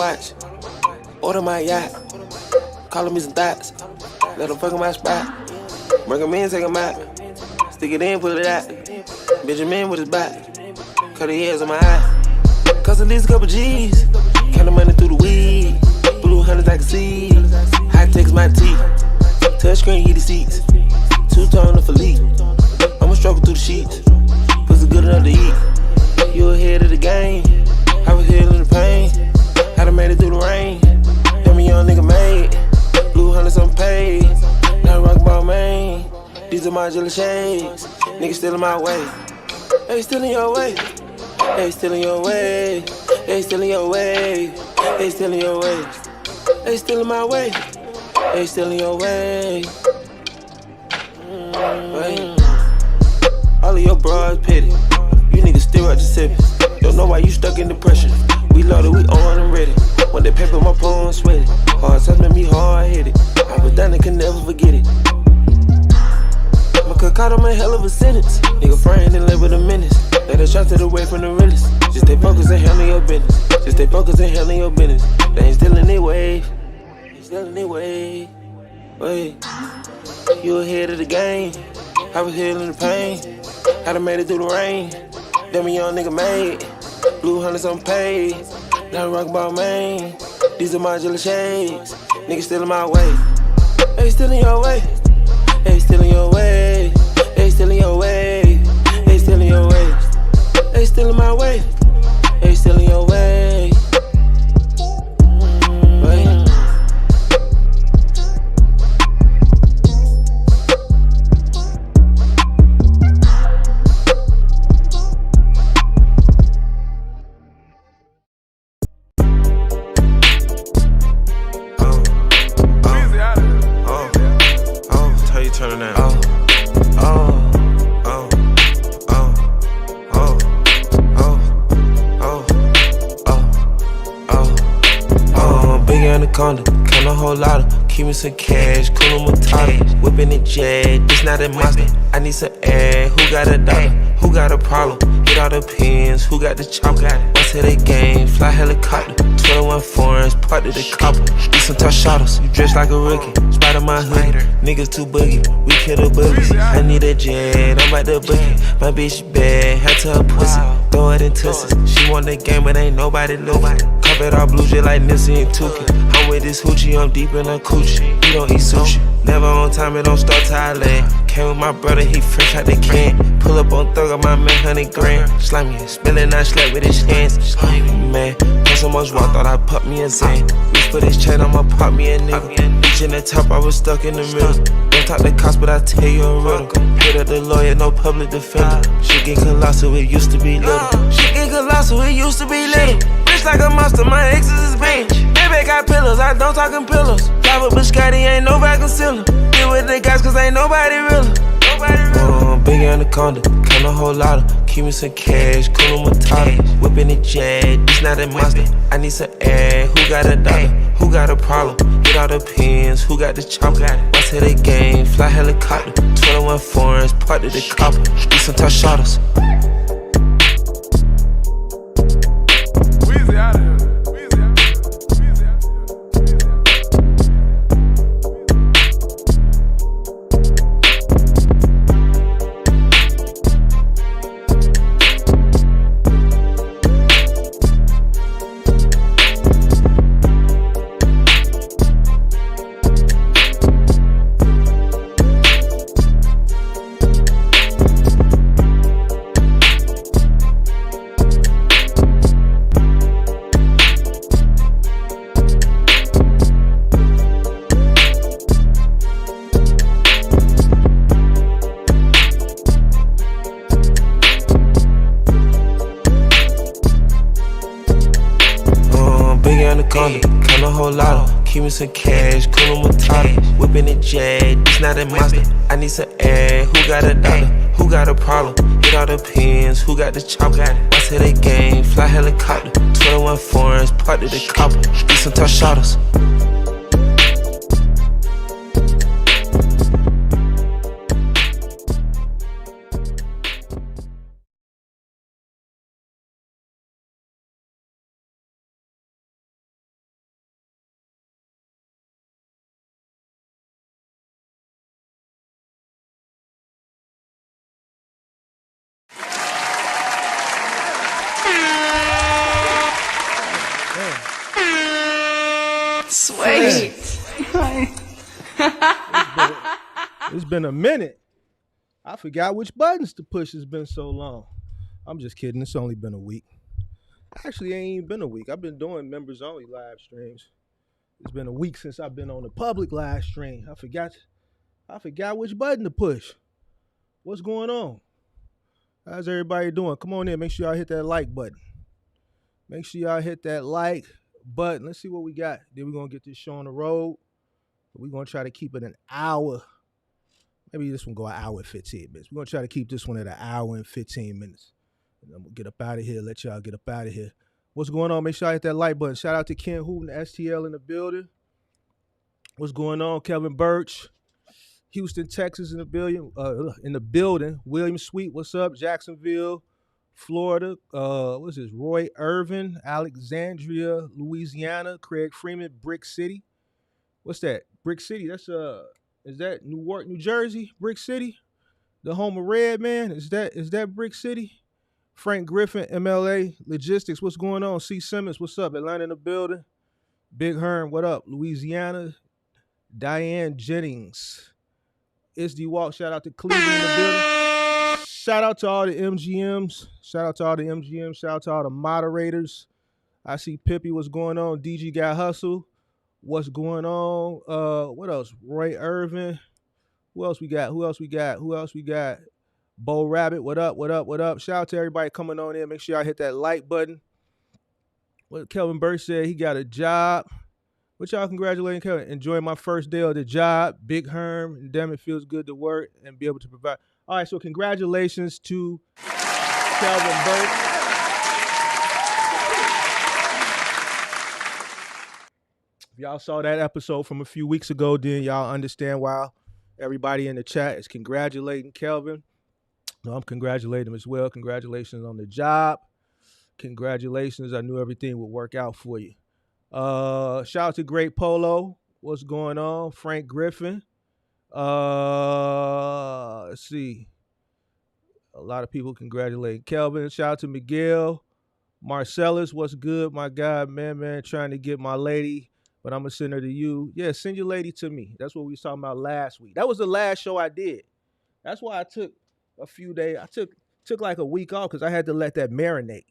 watch. Order my yacht. Calling me some thoughts. Let them fuck in my spot. Bring them in, take them out. Stick it in, pull it out. Benjamin with his back. Cut the hairs on my eye. Cost at least a couple G's. Count the money through the weed. Blue hundreds I can see. High tech's my teeth. Touchscreen heated seats. Two-tone for leak. I'ma struggle through the sheets. Pussy good enough to eat. You ahead of the game. I was healing the pain. I done made it through the rain. Damn, a young nigga made. Blue hundreds I'm paid. Now rock ball man. These are my jelly shades. Niggas still in my way. They still in your way. They still in your way. They still in your way. They still in your way. They still in my way. They still in your way. All of your bras petty. You niggas still out the sippin'. Don't know why you stuck in depression. We loaded, we on and ready. When they paper, my palm sweaty. Hard times make me hard headed. I was down and can never forget it. My caught him a hell of a sentence. Nigga friend and live with a menace. Let us shot it away from the realest. Just stay focused and handle your business. Just stay focused and handle your business. They ain't still in their way. They still in their way. Wait, you ahead of the game. I was healing the pain. I done made it through the rain. Damn, a young nigga made. Blue hundreds I'm paid. Now rock ball man. These are my jelly shades. Niggas still in my way. They still in your way. They still in your way. They still in your way. They still in your way. They still in my way. They still in your way. Turn it down. Big anaconda, count a whole lot of. Keep me some cash, cool on Matata. Whipping the jet, this not a monster. I need some air, who got a dollar? Who got a problem? Hit all the pins, who got the chopper? Once hit a game, fly helicopter. 21 foreigns, part of the copper. Do some tough shotters, you dress like a rookie. Spider my hood, niggas too boogie. We kill the bullies. I need a jet, I'm about to book it. My bitch bad, had to her pussy. Throw it in tussies. She want the game, but ain't nobody looking. Carpet all blue, just like Nipsey and Tuki. I'm with this hoochie, I'm deep in a coochie. We don't eat sushi. Never on time, it don't start till I land. Came with my brother, he fresh out the can. Pull up on thug, my man, 100 grand. Slimy, spilling, I slap with his hands. Man, got so much water, thought I pop me a Zan. Reach for this chain, I'ma pop me a nigga. Reach in the top, I was stuck in the middle. Don't talk the cops, but I tell you a riddle. Hit up the lawyer, no public defender. Shit get colossal, it used to be little. Shit get colossal, it used to be little. Rich like a monster, my exes is bench. Baby got pillows, I don't talk in pillows. Drive a Biscotti, ain't no vacuum sealer. Deal with the guys, cause ain't nobody realer. Big anaconda, count a whole lot of. Keep me some cash, cool on Matata. Whipping the jet, this not a monster. I need some air, who got a dollar? Who got a problem? Hit all the pins, who got the chopper? Once hit a game, fly helicopter. 21 foreigns, part of the copper. Do some tough shotters. Weezy out of here. Big anaconda, count a whole lot of. Keep me some cash, cool on Matata. Whipping the jet, this not a monster. I need some air, who got a dollar? Who got a problem? Hit all the pins, who got the chopper? Once hit a game, fly helicopter. 21 foreigns, part of the copper. Do some tough shotters. It's been a minute. I forgot which buttons to push. It's been so long. I'm just kidding. It's only been a week. Actually, it ain't even been a week. I've been doing members only live streams. It's been a week since I've been on the public live stream. I forgot. I forgot which button to push. What's going on? How's everybody doing? Come on in. Make sure y'all hit that like button. Make sure y'all hit that like button. Let's see what we got. Then we're gonna get this show on the road. We're gonna try to keep it an hour. Maybe this one go an hour and 15 minutes. We're gonna try to keep this one at an hour and 15 minutes. And I'm gonna get up out of here. Let y'all get up out of here. What's going on? Make sure I hit that like button. Shout out to Ken Hooten, STL in the building. What's going on? Kevin Birch, Houston, Texas in the building. William Sweet, what's up? Jacksonville, Florida. What's this? Roy Irvin, Alexandria, Louisiana. Craig Freeman, Brick City. What's that? Brick City. That's is that Newark, New Jersey? Brick City, the home of Red Man. Is that Brick City? Frank Griffin, MLA Logistics. What's going on? C. Simmons, what's up? Atlanta in the building. Big Hearn, what up? Louisiana. Diane Jennings. SD Walk, shout out to Cleveland in the building. Shout out to all the MGMs. Shout out to all the MGMs. Shout out to all the moderators. I see Pippi, what's going on? DG Got Hustle. What's going on? What else? Roy Irvin. Who else we got? Bo Rabbit, what up? Shout out to everybody coming on in. Make sure y'all hit that like button. What Kelvin Burke said, he got a job. What y'all congratulating Kelvin? Enjoying my first day of the job. Big Herm. And damn, it feels good to work and be able to provide. All right, so congratulations to Kelvin Burke. If y'all saw that episode from a few weeks ago, then y'all understand why everybody in the chat is congratulating Kelvin. No, I'm congratulating him as well. Congratulations on the job. Congratulations. I knew everything would work out for you. Shout out to Great Polo. What's going on? Frank Griffin. Let's see. A lot of people congratulating Kelvin. Shout out to Miguel. Marcellus, what's good, my guy? Man, trying to get my lady, but I'm going to send her to you. Yeah, send your lady to me. That's what we was talking about last week. That was the last show I did. That's why I took a few days. I took like a week off because I had to let that marinate.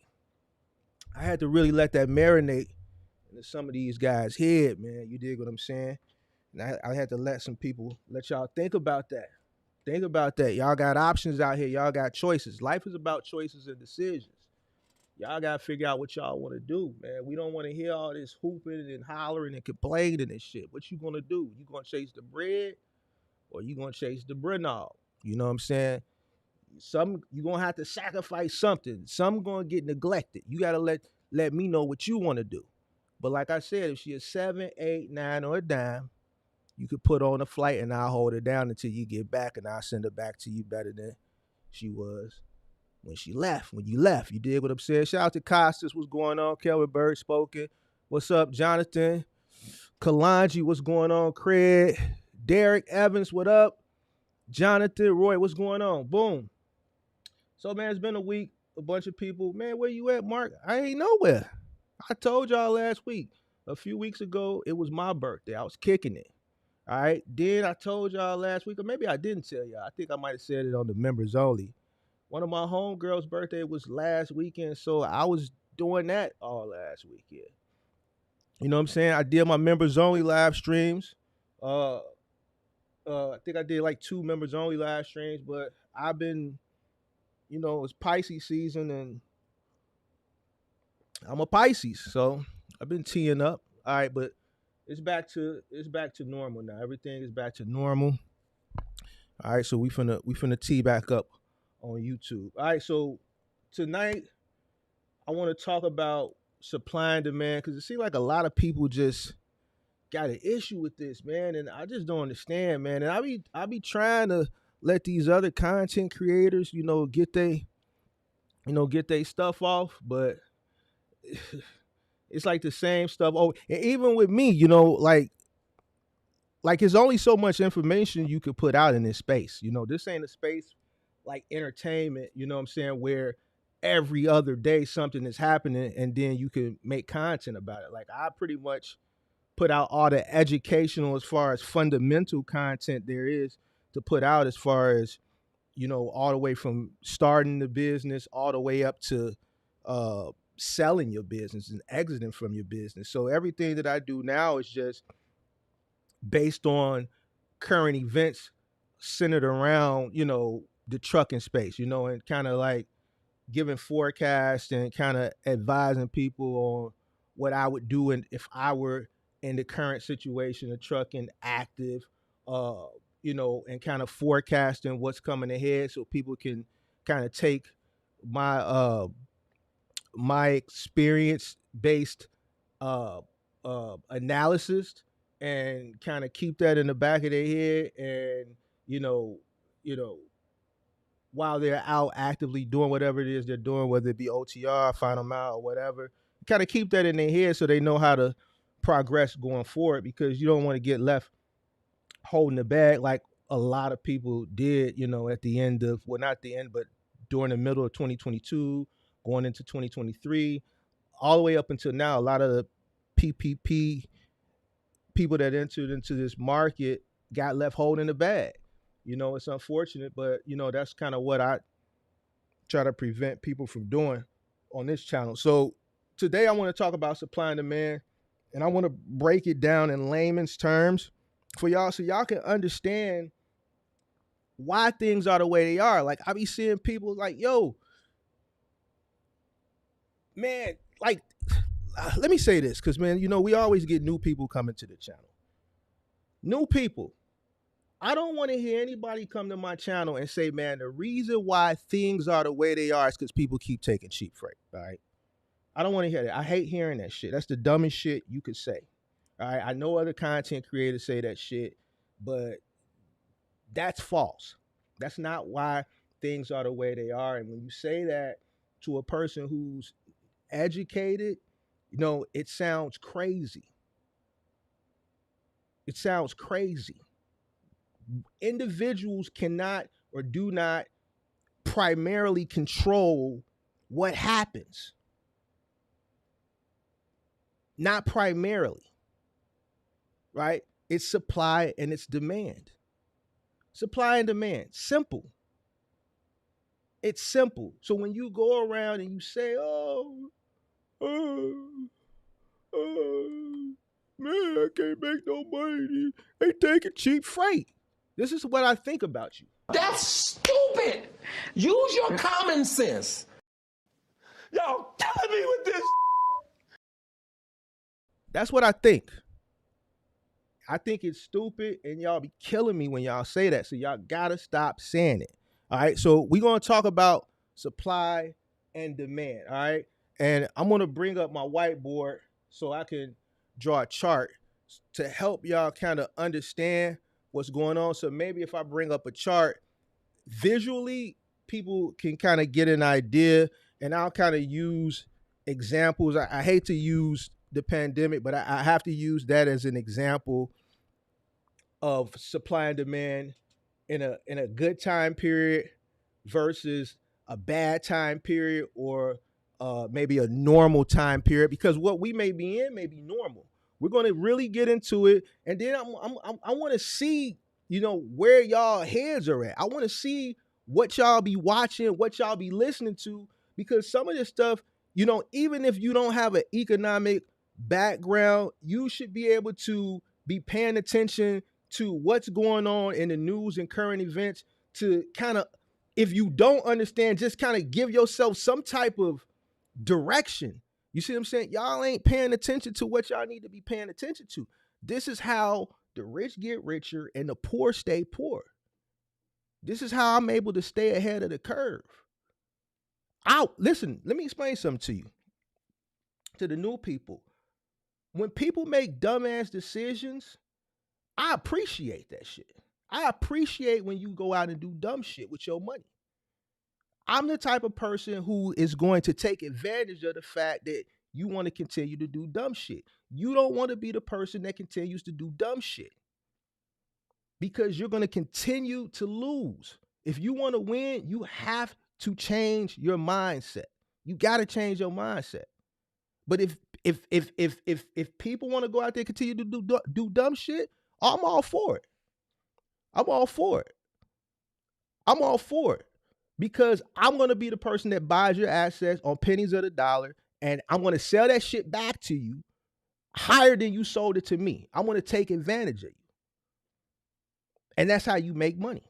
I had to really let that marinate into some of these guys' head, man. You dig what I'm saying? And I had to let y'all think about that. Think about that. Y'all got options out here. Y'all got choices. Life is about choices and decisions. Y'all got to figure out what y'all want to do, man. We don't want to hear all this hooping and hollering and complaining and shit. What you going to do? You going to chase the bread or you going to chase the Brenal? You know what I'm saying? You're going to have to sacrifice something. Some going to get neglected. You got to let me know what you want to do. But like I said, if she is 7, 8, 9, or a dime, you could put on a flight and I'll hold her down until you get back and I'll send her back to you better than she was when you left. You did what I'm saying. Shout out to Costas. What's going on? Kelvin Bird spoken. What's up, Jonathan? Kalanji, what's going on? Craig. Derek Evans, what up? Jonathan, Roy, what's going on? Boom. So, man, it's been a week. A bunch of people. Man, where you at, Mark? I ain't nowhere. I told y'all last week. A few weeks ago, it was my birthday. I was kicking it. All right. Then I told y'all last week, or maybe I didn't tell y'all. I think I might have said it on the members only. One of my homegirls' birthday was last weekend, so I was doing that all last weekend. You know what I'm saying? I did my members only live streams. I think I did like 2 members only live streams, but I've been, it's Pisces season and I'm a Pisces, so I've been teeing up. All right, but it's back to normal now. Everything is back to normal. All right, so we finna tee back up on YouTube. All right, so tonight I want to talk about supply and demand because it seems like a lot of people just got an issue with this, man, and I just don't understand, man. And I be trying to let these other content creators, get they stuff off, but it's like the same stuff. Oh, and even with me, like it's only so much information you could put out in this space. This ain't a space like entertainment, you know what I'm saying, where every other day something is happening and then you can make content about it. Like I pretty much put out all the educational as far as fundamental content there is to put out, as far as, all the way from starting the business all the way up to selling your business and exiting from your business. So everything that I do now is just based on current events centered around, the trucking space, and kind of like giving forecasts and kind of advising people on what I would do if I were in the current situation of trucking active, uh, and kind of forecasting what's coming ahead so people can kind of take my my experience based uh, analysis and kind of keep that in the back of their head, and you know, you know, while they're out actively doing whatever it is they're doing, whether it be OTR, final mile, or whatever, kind of keep that in their head so they know how to progress going forward, because you don't want to get left holding the bag like a lot of people did, at the end of, well, not the end, but during the middle of 2022, going into 2023, all the way up until now. A lot of the PPP people that entered into this market got left holding the bag. It's unfortunate, but that's kind of what I try to prevent people from doing on this channel. So today I want to talk about supply and demand, and I want to break it down in layman's terms for y'all so y'all can understand why things are the way they are. Like, I be seeing people like, yo, man, like, let me say this, because, man, we always get new people coming to the channel. New people. I don't want to hear anybody come to my channel and say, man, the reason why things are the way they are is because people keep taking cheap freight, all right? I don't want to hear that. I hate hearing that shit. That's the dumbest shit you could say, all right? I know other content creators say that shit, but that's false. That's not why things are the way they are. And when you say that to a person who's educated, it sounds crazy. It sounds crazy. Individuals cannot or do not primarily control what happens. Not primarily, right? It's supply and it's demand. Supply and demand, simple. It's simple. So when you go around and you say, man, I can't make no money, they taking cheap freight. This is what I think about you. That's stupid. Use your common sense. Y'all killing me with this. That's what I think. I think it's stupid, and y'all be killing me when y'all say that. So y'all gotta stop saying it. All right. So we're gonna talk about supply and demand. All right. And I'm gonna bring up my whiteboard so I can draw a chart to help y'all kind of understand what's going on. So maybe if I bring up a chart visually, people can kind of get an idea, and I'll kind of use examples. I hate to use the pandemic, but I have to use that as an example of supply and demand in a good time period versus a bad time period, or maybe a normal time period, because what we may be in may be normal. We're going to really get into it, and then I want to see, where y'all heads are at. I want to see what y'all be watching, what y'all be listening to, because some of this stuff, even if you don't have an economic background, you should be able to be paying attention to what's going on in the news and current events to kind of, if you don't understand, just kind of give yourself some type of direction. You see what I'm saying? Y'all ain't paying attention to what y'all need to be paying attention to. This is how the rich get richer and the poor stay poor. This is how I'm able to stay ahead of the curve. Listen, let me explain something to you. To the new people. When people make dumbass decisions, I appreciate that shit. I appreciate when you go out and do dumb shit with your money. I'm the type of person who is going to take advantage of the fact that you want to continue to do dumb shit. You don't want to be the person that continues to do dumb shit, because you're going to continue to lose. If you want to win, you have to change your mindset. You got to change your mindset. But If people want to go out there and continue to do dumb shit, I'm all for it. I'm all for it. I'm all for it because I'm going to be the person that buys your assets on pennies of the dollar, and I'm going to sell that shit back to you higher than you sold it to me. I'm going to take advantage of you. And that's how you make money.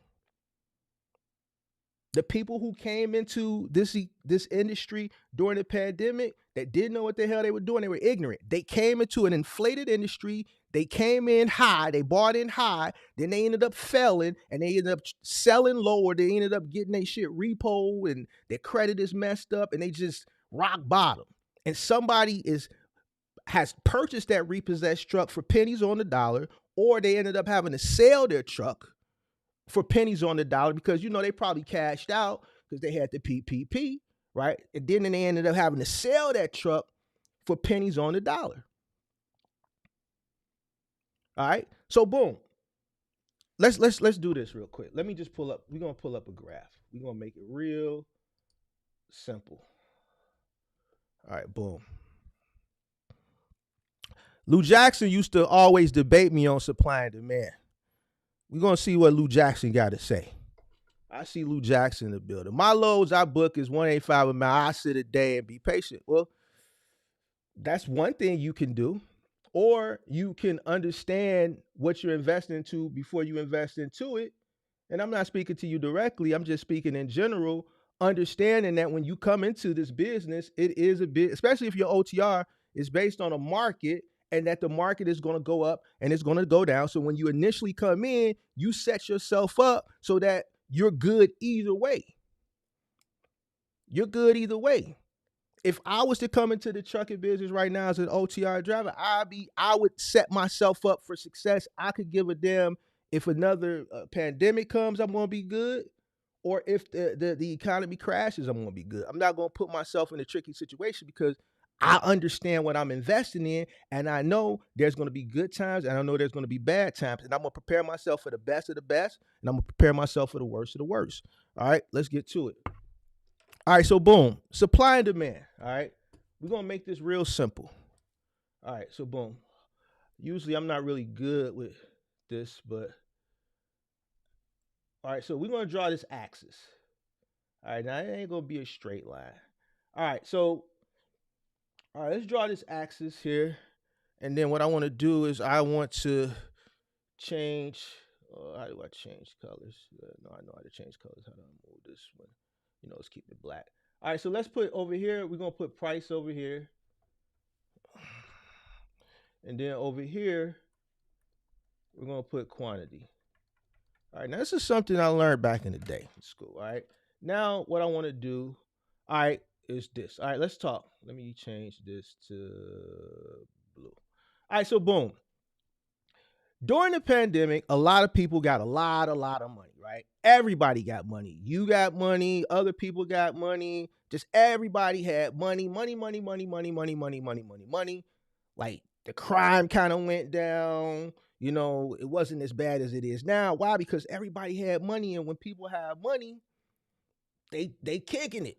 The people who came into this industry during the pandemic that didn't know what the hell they were doing, they were ignorant. They came into an inflated industry. They came in high. They bought in high. Then they ended up failing, and they ended up selling lower. They ended up getting their shit repoed, and their credit is messed up, and they just rock bottom. And somebody has purchased that repossessed truck for pennies on the dollar, or they ended up having to sell their truck for pennies on the dollar because, they probably cashed out because they had the PPP, right? And then they ended up having to sell that truck for pennies on the dollar. All right. So boom. Let's do this real quick. Let me just we're going to pull up a graph. We're going to make it real simple. All right, boom. Lou Jackson used to always debate me on supply and demand. We're going to see what Lou Jackson got to say. I see Lou Jackson in the building. My loads I book is 185 a mile. I sit a day and be patient. Well, that's one thing you can do. Or you can understand what you're investing into before you invest into it. And I'm not speaking to you directly. I'm just speaking in general, understanding that when you come into this business, it is a bit, especially if your OTR is based on a market, and that the market is going to go up and it's going to go down. So when you initially come in, you set yourself up so that you're good either way. You're good either way. If I was to come into the trucking business right now as an OTR driver, I would set myself up for success. I could give a damn if another pandemic comes, I'm going to be good. Or if the economy crashes, I'm going to be good. I'm not going to put myself in a tricky situation because I understand what I'm investing in, and I know there's going to be good times, and I know there's going to be bad times, and I'm going to prepare myself for the best of the best, and I'm going to prepare myself for the worst of the worst. All right, let's get to it. All right, so boom, supply and demand. All right, we're going to make this real simple. All right, so boom. Usually I'm not really good with this, but all right, so we're going to draw this axis. All right, now it ain't going to be a straight line. All right, let's draw this axis here. And then what I want to do is I want to change, how do I change colors? No, I know how to change colors. How do I move this one? Let's keep it black. All right, so let's put over here, we're going to put price over here. And then over here, we're going to put quantity. All right, now this is something I learned back in the day in school, all right? Now what I want to do, all right, is this. All right, let's talk. Let me change this to blue. All right, so boom. During the pandemic, a lot of people got a lot of money, right? Everybody got money. You got money. Other people got money. Just everybody had money. Like the crime kind of went down. It wasn't as bad as it is now. Why? Because everybody had money, and when people have money, they kicking it,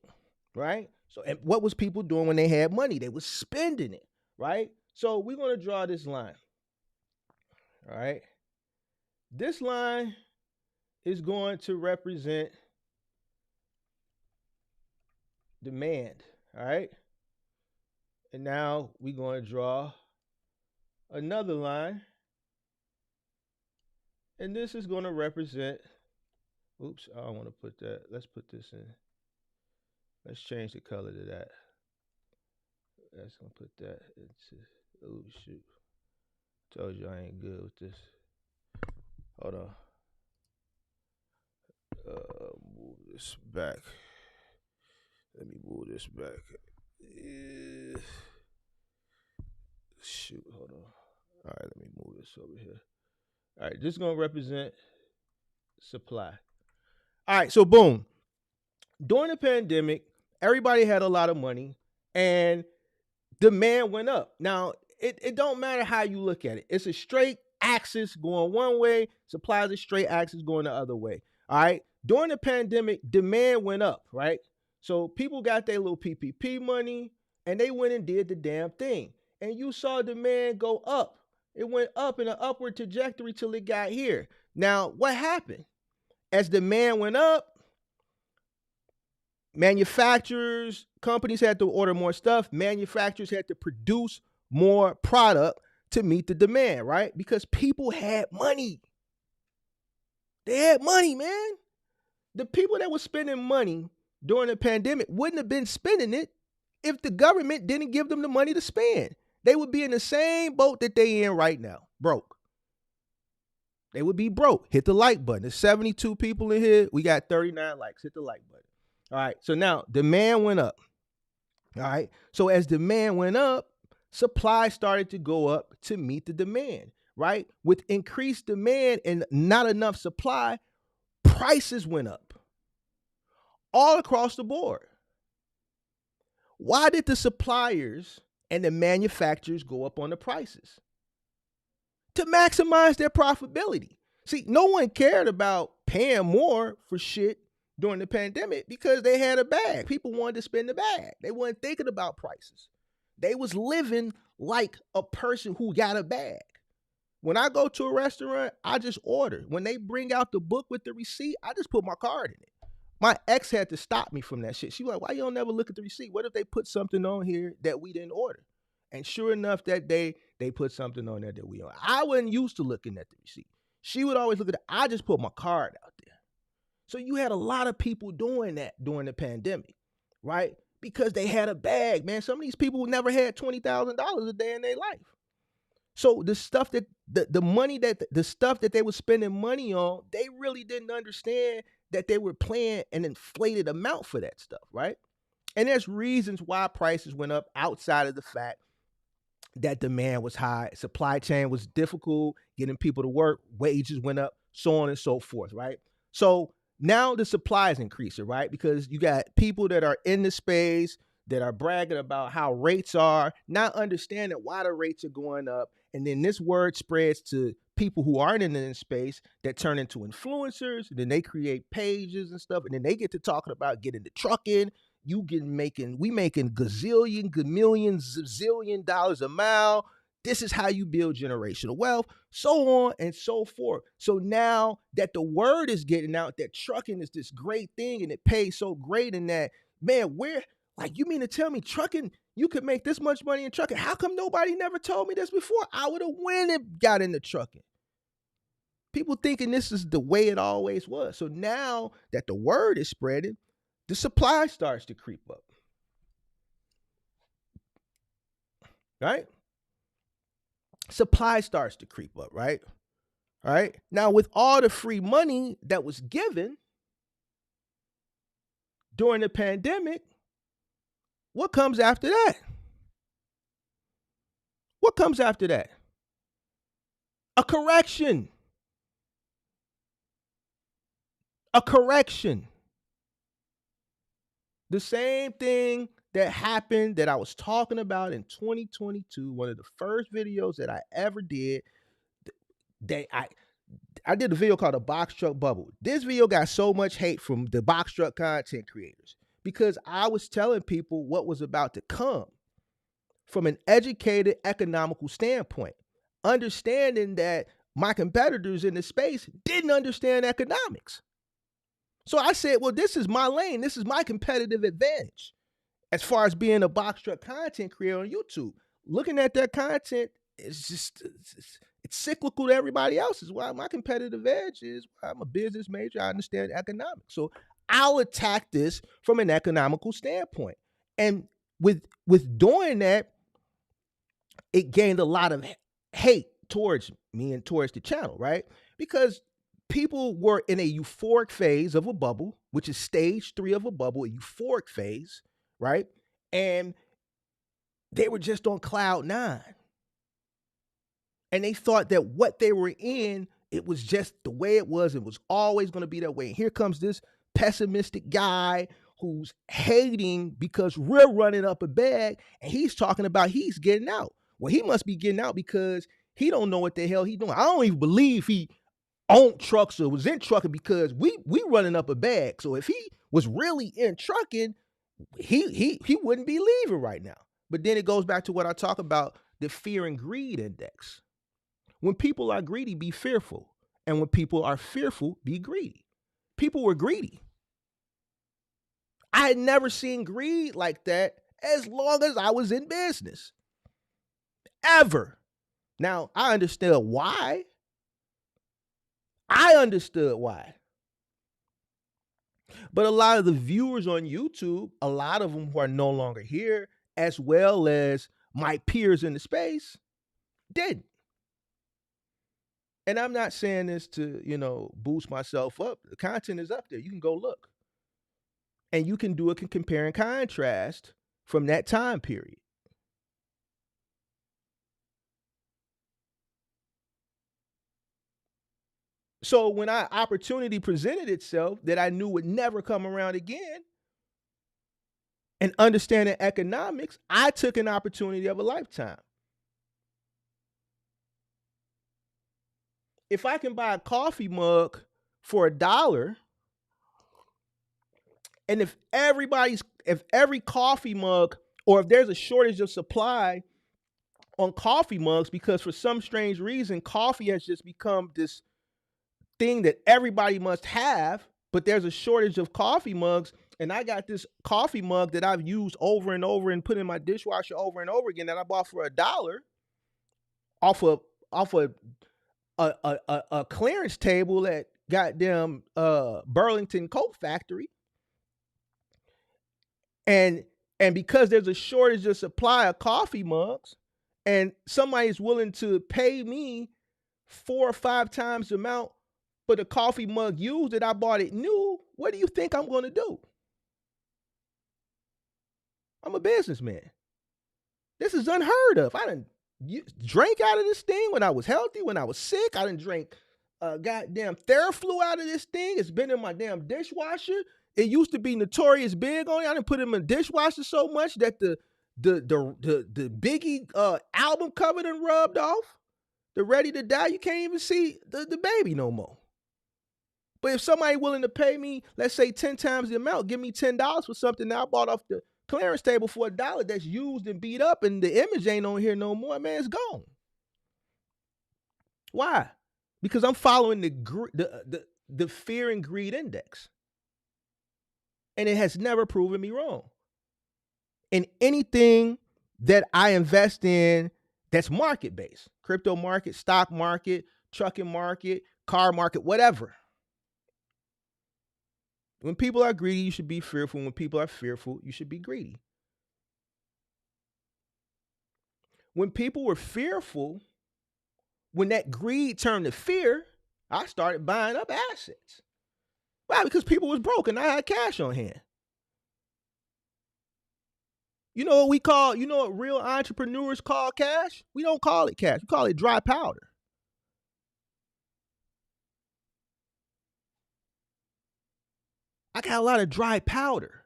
right? So, and what was people doing when they had money? They was spending it, right? So we're going to draw this line. All right. This line is going to represent demand. All right. And now we're going to draw another line. And this is going to represent, oops, I don't want to put that. Let's put this in. Let's change the color to that. Let's gonna put that into, oh shoot. Told you I ain't good with this. Hold on. Move this back. Let me move this back. Shoot, hold on. All right, let me move this over here. All right, this is gonna represent supply. All right, so boom. During the pandemic, everybody had a lot of money and demand went up. Now, it don't matter how you look at it. It's a straight axis going one way, supply is a straight axis going the other way. All right. During the pandemic, demand went up, right? So people got their little PPP money and they went and did the damn thing. and you saw demand go up. It went up in an upward trajectory till it got here. Now, what happened? As demand went up, manufacturers, companies had to order more stuff. Manufacturers had to produce more product to meet the demand, right? Because people had money. They had money, man. The people that were spending money during the pandemic wouldn't have been spending it if the government didn't give them the money to spend. They would be in the same boat that they in right now, broke. They would be broke. Hit the like button. There's 72 people in here. We got 39 likes. Hit the like button. All right. So now demand went up. All right. So as demand went up, supply started to go up to meet the demand, right? With increased demand and not enough supply, prices went up all across the board. Why did the suppliers and the manufacturers go up on the prices? To maximize their profitability. See, no one cared about paying more for shit during the pandemic because they had a bag. People wanted to spend the bag. They weren't thinking about prices. They was living like a person who got a bag. When I go to a restaurant, I just order. When they bring out the book with the receipt, I just put my card in it. My ex had to stop me from that shit. She was like, why you don't never look at the receipt? What if they put something on here that we didn't order? And sure enough, that day, they put something on there that we ordered. I wasn't used to looking at the receipt. She would always look at it. I just put my card out there. So you had a lot of people doing that during the pandemic, right? Because they had a bag, man. Some of these people never had $20,000 a day in their life. So the stuff that the stuff that they were spending money on, they really didn't understand that they were paying an inflated amount for that stuff, right? And there's reasons why prices went up outside of the fact that demand was high, supply chain was difficult, getting people to work, wages went up, so on and so forth, right? So now the supply is increasing, right? Because you got people that are in the space that are bragging about how rates are, not understanding why the rates are going up. And then this word spreads to people who aren't in the space that turn into influencers. And then they create pages and stuff. And then they get to talking about getting the trucking. We making gazillion, gamillion, zillion dollars a mile. This is how you build generational wealth, so on and so forth. So now that the word is getting out that trucking is this great thing and it pays so great in that, man, you mean to tell me trucking, you could make this much money in trucking? How come nobody never told me this before? I would have went and got into trucking. People thinking this is the way it always was. So now that the word is spreading, the supply starts to creep up. Right? Supply starts to creep up, right? All right. Now, with all the free money that was given during the pandemic, what comes after that? What comes after that? A correction. A correction. The same thing that happened that I was talking about in 2022, one of the first videos that I ever did. I did a video called The Box Truck Bubble. This video got so much hate from the box truck content creators because I was telling people what was about to come from an educated economical standpoint, understanding that my competitors in the space didn't understand economics. So I said, well, this is my lane. This is my competitive advantage as far as being a box truck content creator on YouTube. Looking at that content, it's cyclical to everybody else's. Why my competitive edge is I'm a business major. I understand economics. So I'll attack this from an economical standpoint. And with doing that, it gained a lot of hate towards me and towards the channel, right? Because people were in a euphoric phase of a bubble, which is stage 3 of a bubble, a euphoric phase, right? And they were just on cloud 9. And they thought that what they were in, it was just the way it was. It was always going to be that way. And here comes this pessimistic guy who's hating because we're running up a bag, and he's talking about he's getting out. Well, he must be getting out because he don't know what the hell he's doing. I don't even believe he owned trucks or was in trucking because we running up a bag. So if he was really in trucking, he wouldn't be leaving right now. But then it goes back to what I talk about, the fear and greed index. When people are greedy, be fearful. And when people are fearful, be greedy. People were greedy. I had never seen greed like that as long as I was in business. Ever. Now, I understood why. But a lot of the viewers on YouTube, a lot of them who are no longer here, as well as my peers in the space, didn't. And I'm not saying this to, boost myself up. The content is up there. You can go look. And you can do a compare and contrast from that time period. So when opportunity presented itself that I knew would never come around again, and understanding economics, I took an opportunity of a lifetime. If I can buy a coffee mug for $1, and if every coffee mug, or if there's a shortage of supply on coffee mugs, because for some strange reason, coffee has just become this thing that everybody must have, but there's a shortage of coffee mugs, and I got this coffee mug that I've used over and over and put in my dishwasher over and over again that I bought for $1 off a clearance table at goddamn Burlington Coat Factory. And because there's a shortage of supply of coffee mugs, and somebody is willing to pay me 4 or 5 times the amount for the coffee mug used that I bought it new, what do you think I'm going to do? I'm a businessman. This is unheard of. I done drank out of this thing when I was healthy, when I was sick. I done drank goddamn Theraflu out of this thing. It's been in my damn dishwasher. It used to be notorious big on it. I done put it in my dishwasher so much that the Biggie album cover done rubbed off. The Ready to Die, you can't even see the baby no more. But if somebody willing to pay me, let's say 10 times the amount, give me $10 for something that I bought off the clearance table for $1 that's used and beat up and the image ain't on here no more, man, it's gone. Why? Because I'm following the fear and greed index. And it has never proven me wrong. In anything that I invest in that's market-based, crypto market, stock market, trucking market, car market, whatever. When people are greedy, you should be fearful. When people are fearful, you should be greedy. When people were fearful, when that greed turned to fear, I started buying up assets. Why? Because people was broke and I had cash on hand. You know what real entrepreneurs call cash? We don't call it cash. We call it dry powder. I got a lot of dry powder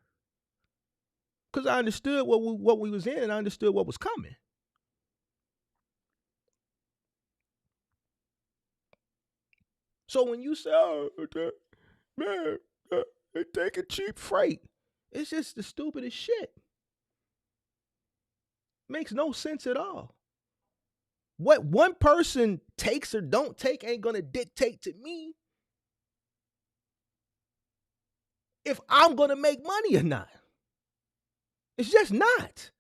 because I understood what we was in and I understood what was coming. So when you say, man, they taking cheap freight, it's just the stupidest shit. Makes no sense at all. What one person takes or don't take ain't gonna dictate to me if I'm gonna make money or not. It's just not.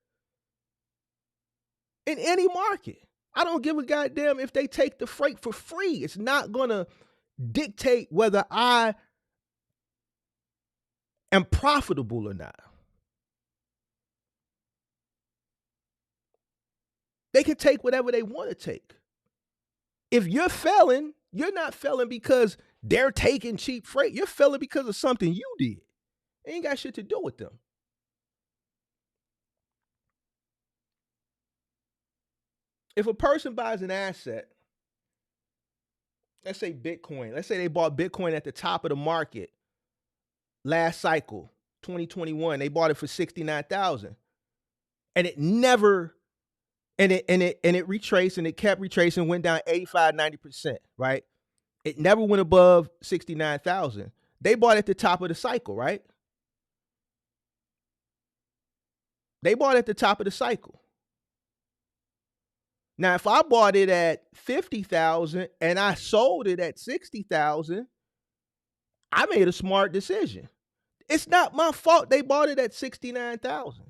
In any market. I don't give a goddamn if they take the freight for free. It's not gonna dictate whether I am profitable or not. They can take whatever they want to take. If you're failing, you're not failing because they're taking cheap freight. You're failing because of something you did. It ain't got shit to do with them. If a person buys an asset, let's say Bitcoin. Let's say they bought Bitcoin at the top of the market last cycle, 2021. They bought it for $69,000. And it never, and it retraced and it kept retracing, went down 85, 90%, right? It never went above 69,000. They bought at the top of the cycle, right? They bought at the top of the cycle. Now, if I bought it at 50,000 and I sold it at 60,000, I made a smart decision. It's not my fault they bought it at 69,000.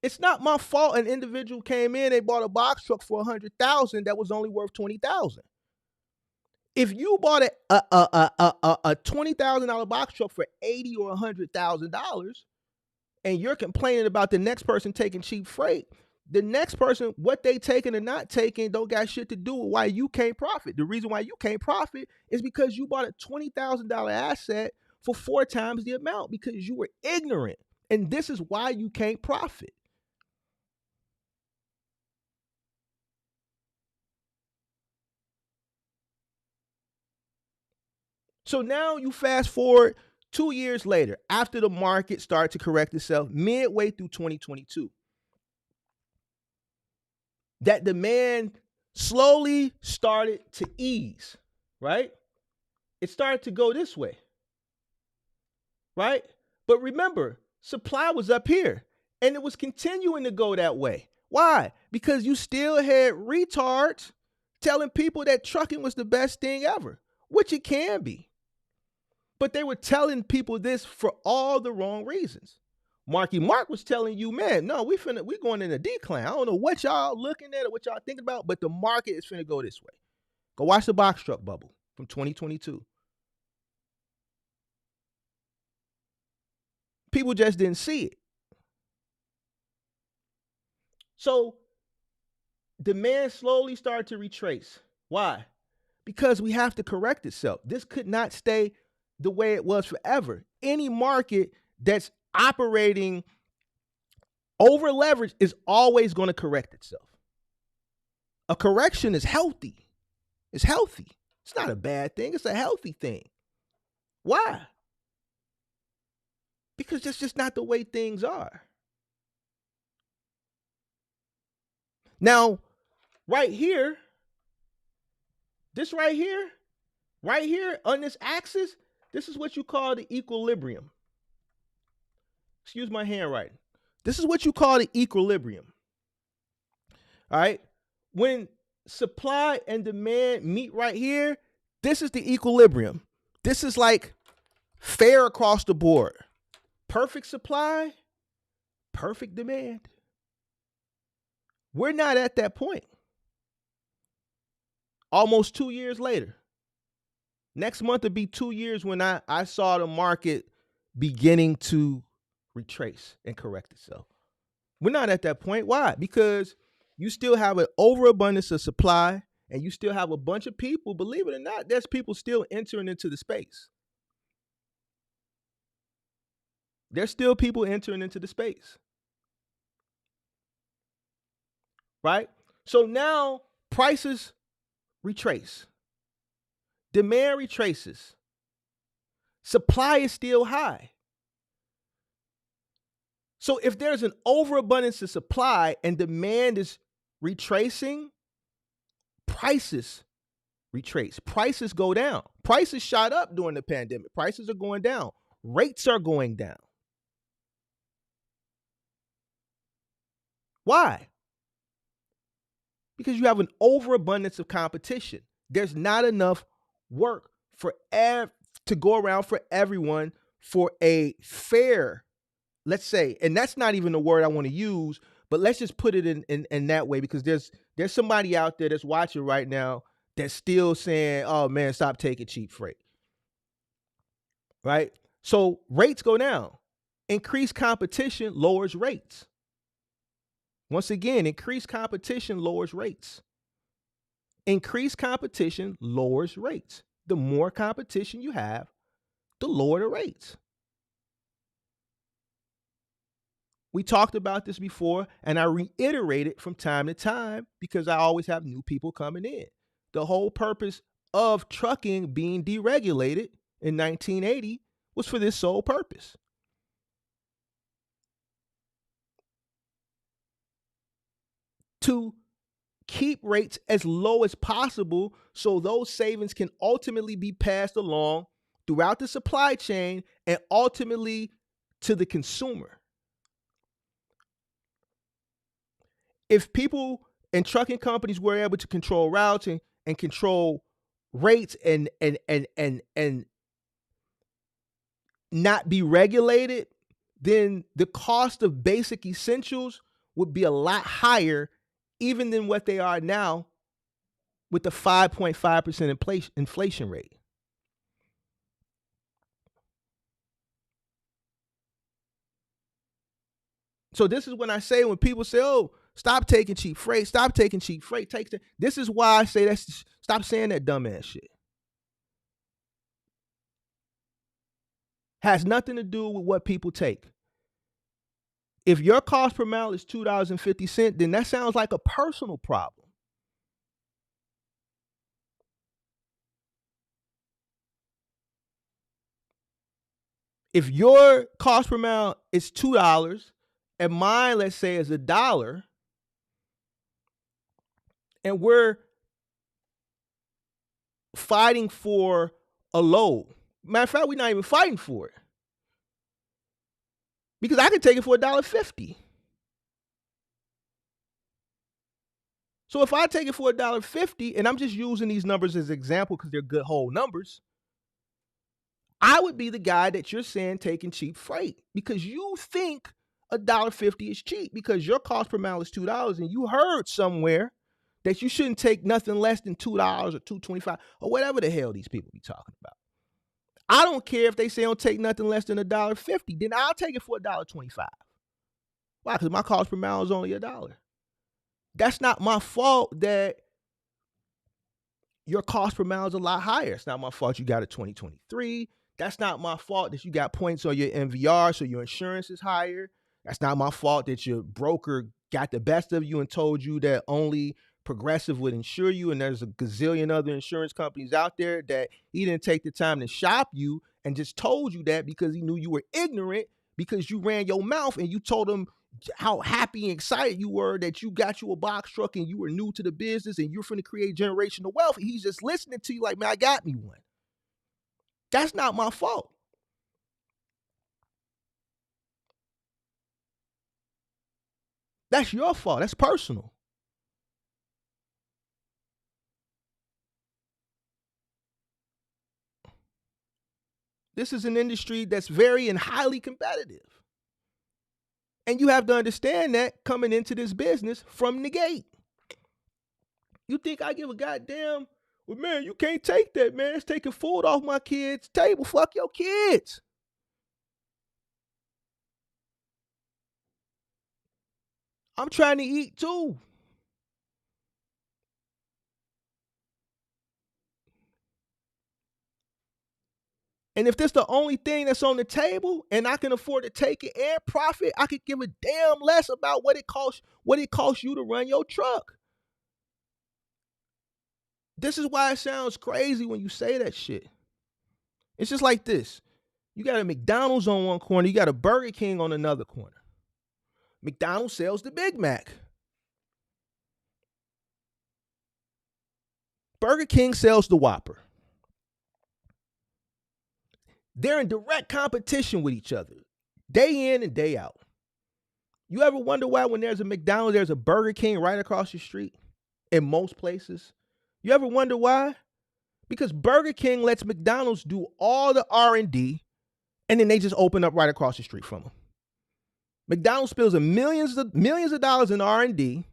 It's not my fault an individual came in, they bought a box truck for 100,000 that was only worth 20,000. If you bought a $20,000 box truck for $80,000 or $100,000, and you're complaining about the next person taking cheap freight, the next person, what they taking and not taking, don't got shit to do with why you can't profit. The reason why you can't profit is because you bought a $20,000 asset for 4 times the amount because you were ignorant. And this is why you can't profit. So now you fast forward 2 years later, after the market started to correct itself midway through 2022. That demand slowly started to ease, right? It started to go this way, right? But remember, supply was up here and it was continuing to go that way. Why? Because you still had retards telling people that trucking was the best thing ever, which it can be. But they were telling people this for all the wrong reasons. Marky Mark was telling you, man, no, we going in a decline. I don't know what y'all looking at or what y'all thinking about, but the market is finna go this way. Go watch the box truck bubble from 2022. People just didn't see it. So demand slowly started to retrace. Why? Because we have to correct itself. This could not stay the way it was forever. Any market that's operating over leverage is always going to correct itself. A correction is healthy. It's healthy. It's not a bad thing. It's a healthy thing. Why? Because that's just not the way things are. Now, right here on this axis, this is what you call the equilibrium. Excuse my handwriting. This is what you call the equilibrium. All right. When supply and demand meet right here, this is the equilibrium. This is like fair across the board. Perfect supply, perfect demand. We're not at that point. Almost 2 years later. Next month will be 2 years when I saw the market beginning to retrace and correct itself. We're not at that point. Why? Because you still have an overabundance of supply and you still have a bunch of people, believe it or not, there's people still entering into the space. There's still people entering into the space. Right? So now prices retrace. Demand retraces. Supply is still high. So if there's an overabundance of supply and demand is retracing, prices retrace. Prices go down. Prices shot up during the pandemic. Prices are going down. Rates are going down. Why? Because you have an overabundance of competition. There's not enough work for to go around for everyone for a fair, let's say, and that's not even the word I want to use, but let's just put it in that way, because there's somebody out there that's watching right now that's still saying, oh man, stop taking cheap freight. Right? So rates go down. Increased competition lowers rates. Once again, increased competition lowers rates. Increased competition lowers rates. The more competition you have, the lower the rates. We talked about this before, and I reiterate it from time to time because I always have new people coming in. The whole purpose of trucking being deregulated in 1980 was for this sole purpose. To keep rates as low as possible so those savings can ultimately be passed along throughout the supply chain and ultimately to the consumer. If people And trucking companies were able to control routes and control rates and not be regulated, then the cost of basic essentials would be a lot higher even than what they are now with the 5.5% inflation rate. So this is when I say, when people say, oh, stop taking cheap freight, this is why I say stop saying that dumbass shit. Has nothing to do with what people take. If your cost per mile is $2.50, then that sounds like a personal problem. If your cost per mile is $2 and mine, let's say, is $1, and we're fighting for a load. Matter of fact, we're not even fighting for it. Because I can take it for $1.50. So if I take it for $1.50, and I'm just using these numbers as an example because they're good whole numbers, I would be the guy that you're saying taking cheap freight because you think $1.50 is cheap because your cost per mile is $2, and you heard somewhere that you shouldn't take nothing less than $2 or $2.25 or whatever the hell these people be talking about. I don't care if they say don't take nothing less than $1.50. Then I'll take it for $1.25. Why? Because my cost per mile is only $1. That's not my fault that your cost per mile is a lot higher. It's not my fault you got a 2023. That's not my fault that you got points on your MVR, so your insurance is higher. That's not my fault that your broker got the best of you and told you that only Progressive would insure you, and there's a gazillion other insurance companies out there that he didn't take the time to shop you and just told you that because he knew you were ignorant because you ran your mouth and you told him how happy and excited you were that you got you a box truck and you were new to the business and you're finna create generational wealth. And he's just listening to you like, man, I got me one. That's not my fault. That's your fault. That's personal. This is an industry that's very and highly competitive. And you have to understand that coming into this business from the gate. You think I give a goddamn? Well, man, you can't take that, man. It's taking food off my kids' table. Fuck your kids. I'm trying to eat too. And if this the only thing that's on the table and I can afford to take it and profit, I could give a damn less about what it costs you to run your truck. This is why it sounds crazy when you say that shit. It's just like this. You got a McDonald's on one corner, you got a Burger King on another corner. McDonald's sells the Big Mac. Burger King sells the Whopper. They're in direct competition with each other, day in and day out. You ever wonder why when there's a McDonald's, there's a Burger King right across the street in most places? You ever wonder why? Because Burger King lets McDonald's do all the R&D, and then they just open up right across the street from them. McDonald's spends millions of dollars in R&D,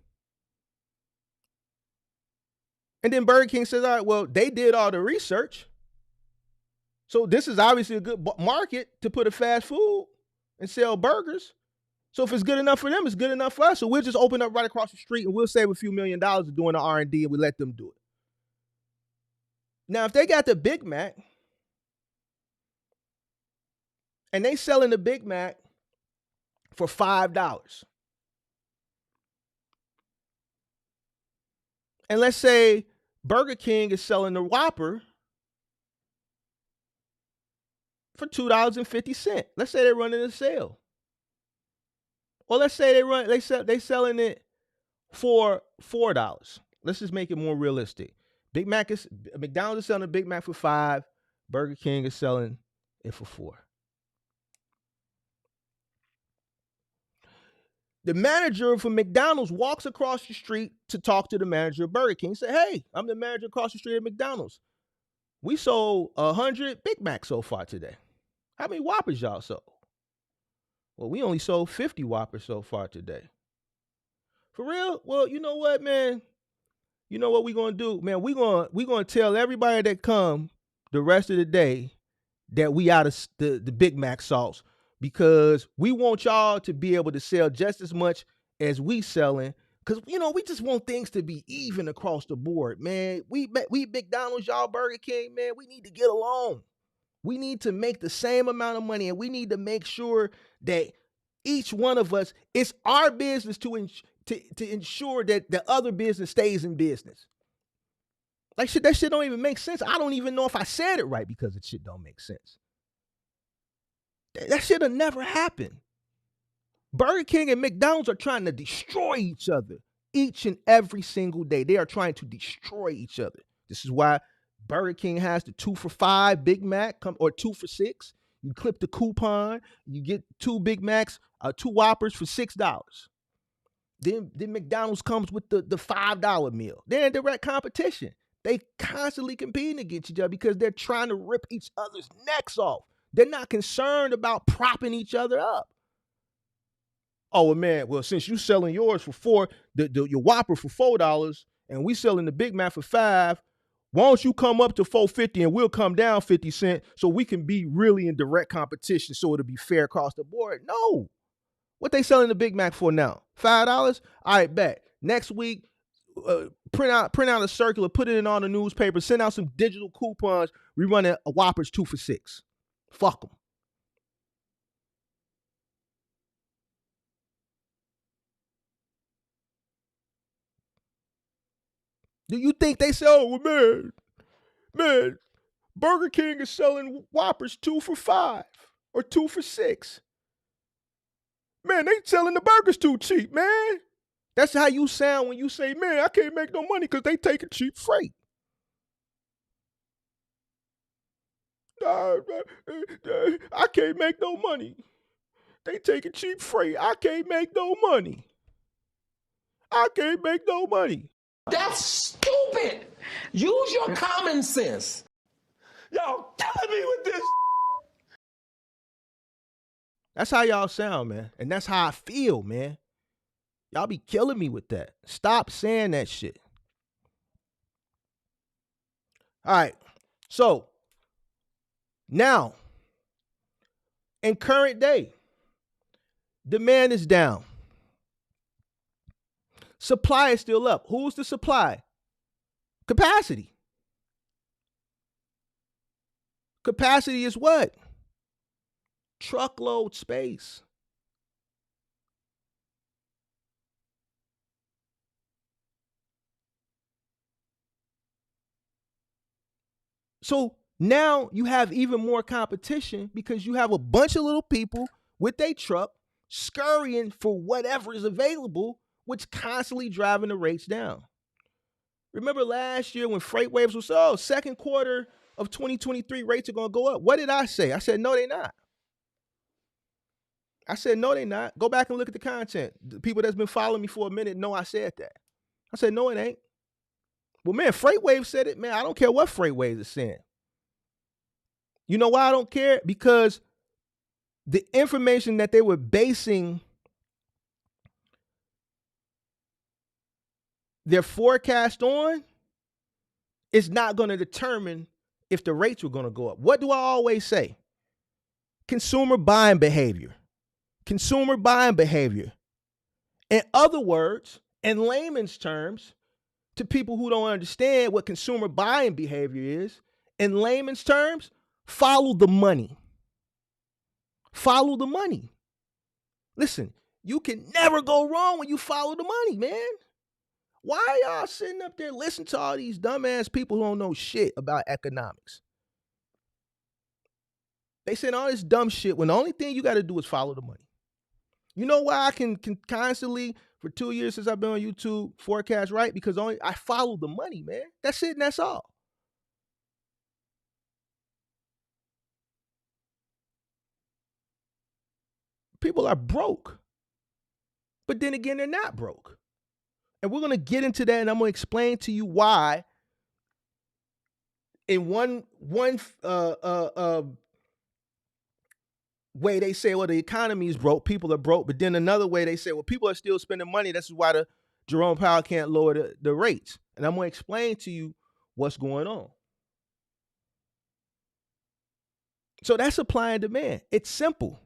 and then Burger King says, all right, well, they did all the research. So this is obviously a good market to put a fast food and sell burgers. So if it's good enough for them, it's good enough for us. So we'll just open up right across the street and we'll save a few $1 million doing the R&D and we let them do it. Now, if they got the Big Mac and they selling the Big Mac for $5, and let's say Burger King is selling the Whopper for $2.50. Let's say they're running a sale. Or let's say they selling it for $4. Let's just make it more realistic. McDonald's is selling a Big Mac for $5. Burger King is selling it for $4. The manager for McDonald's walks across the street to talk to the manager of Burger King. He said, hey, I'm the manager across the street at McDonald's. We sold 100 Big Macs so far today. How many Whoppers y'all sold? Well, we only sold 50 Whoppers so far today. For real? Well, you know what, man? You know what we gonna do, man? We gonna tell everybody that come the rest of the day that we out of the Big Mac sauce, because we want y'all to be able to sell just as much as we selling. Cause we just want things to be even across the board, man. We McDonald's, y'all Burger King, man. We need to get along. We need to make the same amount of money, and we need to make sure that each one of us, it's our business to ensure that the other business stays in business. Like that shit don't even make sense. I don't even know if I said it right because it shit don't make sense. That shit will never happen. Burger King and McDonald's are trying to destroy each other each and every single day. They are trying to destroy each other. This is why Burger King has the 2 for $5 Big Mac or 2 for $6. You clip the coupon, you get 2 Big Macs, 2 Whoppers for $6. Then McDonald's comes with the $5 meal. They're in direct competition. They constantly competing against each other because they're trying to rip each other's necks off. They're not concerned about propping each other up. Oh, man, well, since you selling yours for $4, your Whopper for $4, and we selling the Big Mac for $5, why don't you come up to $4.50 and we'll come down 50 cents so we can be really in direct competition so it'll be fair across the board? No. What they selling the Big Mac for now? $5? All right, bet. Next week, print out a circular, put it in all the newspapers, send out some digital coupons. We run a Whoppers 2 for $6. Fuck them. Do you think they say, oh, man, Burger King is selling Whoppers 2 for $5 or 2 for $6? Man, they selling the burgers too cheap, man. That's how you sound when you say, man, I can't make no money because they taking cheap freight. I can't make no money. They taking cheap freight. I can't make no money. I can't make no money. That's stupid. Use your common sense. Y'all killing me with this. That's how y'all sound, man. And that's how I feel, man. Y'all be killing me with that. Stop saying that shit. All right. So now, in current day, demand is down. Supply is still up. Who's the supply? Capacity. Capacity is what? Truckload space. So now you have even more competition because you have a bunch of little people with their truck scurrying for whatever is available, which constantly driving the rates down. Remember last year when freight waves was, second quarter of 2023 rates are going to go up. What did I say? I said, no, they're not. I said, no, they're not. Go back and look at the content. The people that's been following me for a minute know I said that. I said, no, it ain't. Well, man, FreightWave said it. Man, I don't care what FreightWave is saying. You know why I don't care? Because the information that they were basing their forecast on is not going to determine if the rates were going to go up. What do I always say? Consumer buying behavior. Consumer buying behavior. In other words, in layman's terms, to people who don't understand what consumer buying behavior is, in layman's terms, follow the money. Follow the money. Listen, you can never go wrong when you follow the money, man. Why y'all sitting up there listening to all these dumbass people who don't know shit about economics? They saying all this dumb shit when the only thing you got to do is follow the money. You know why I can constantly, for 2 years since I've been on YouTube, forecast right? Because I follow the money, man. That's it and that's all. People are broke. But then again, they're not broke. And we're going to get into that, and I'm going to explain to you why in one way they say, well, the economy is broke, people are broke. But then another way they say, well, people are still spending money. This is why the Jerome Powell can't lower the rates. And I'm going to explain to you what's going on. So that's supply and demand. It's simple.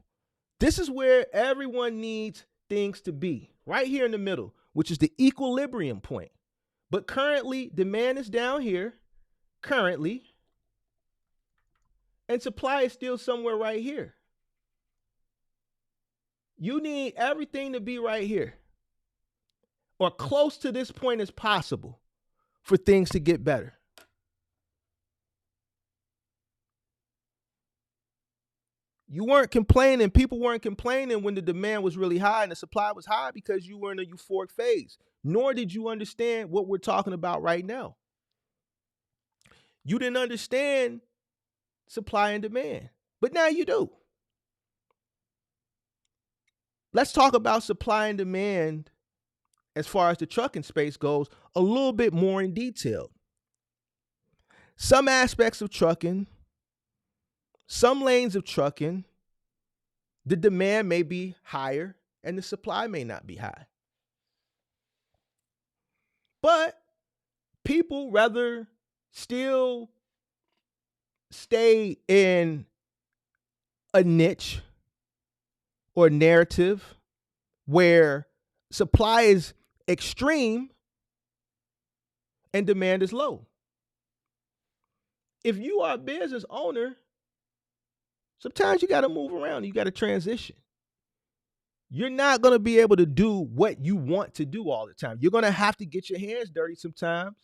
This is where everyone needs things to be, right here in the middle, which is the equilibrium point. But currently, demand is down here, currently, and supply is still somewhere right here. You need everything to be right here, or close to this point as possible, for things to get better. You weren't complaining, people weren't complaining when the demand was really high and the supply was high because you were in a euphoric phase. Nor did you understand what we're talking about right now. You didn't understand supply and demand, but now you do. Let's talk about supply and demand as far as the trucking space goes a little bit more in detail. Some aspects of trucking, some lanes of trucking, the demand may be higher and the supply may not be high. But people rather still stay in a niche or narrative where supply is extreme and demand is low. If you are a business owner, sometimes you got to move around. You got to transition. You're not going to be able to do what you want to do all the time. You're going to have to get your hands dirty sometimes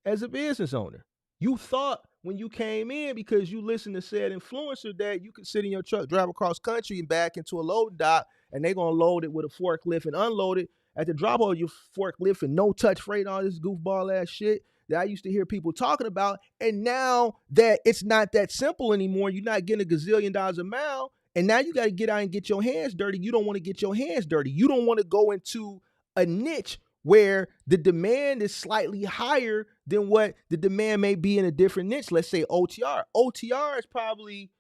as a business owner. You thought when you came in, because you listened to said influencer, that you could sit in your truck, drive across country and back into a loading dock, and they're going to load it with a forklift and unload it at the drop of your forklift and no touch freight, all this goofball ass shit that I used to hear people talking about. And now that it's not that simple anymore, you're not getting $1 gazillion a mile, and now you got to get out and get your hands dirty. You don't want to get your hands dirty. You don't want to go into a niche where the demand is slightly higher than what the demand may be in a different niche. Let's say OTR. OTR is probably,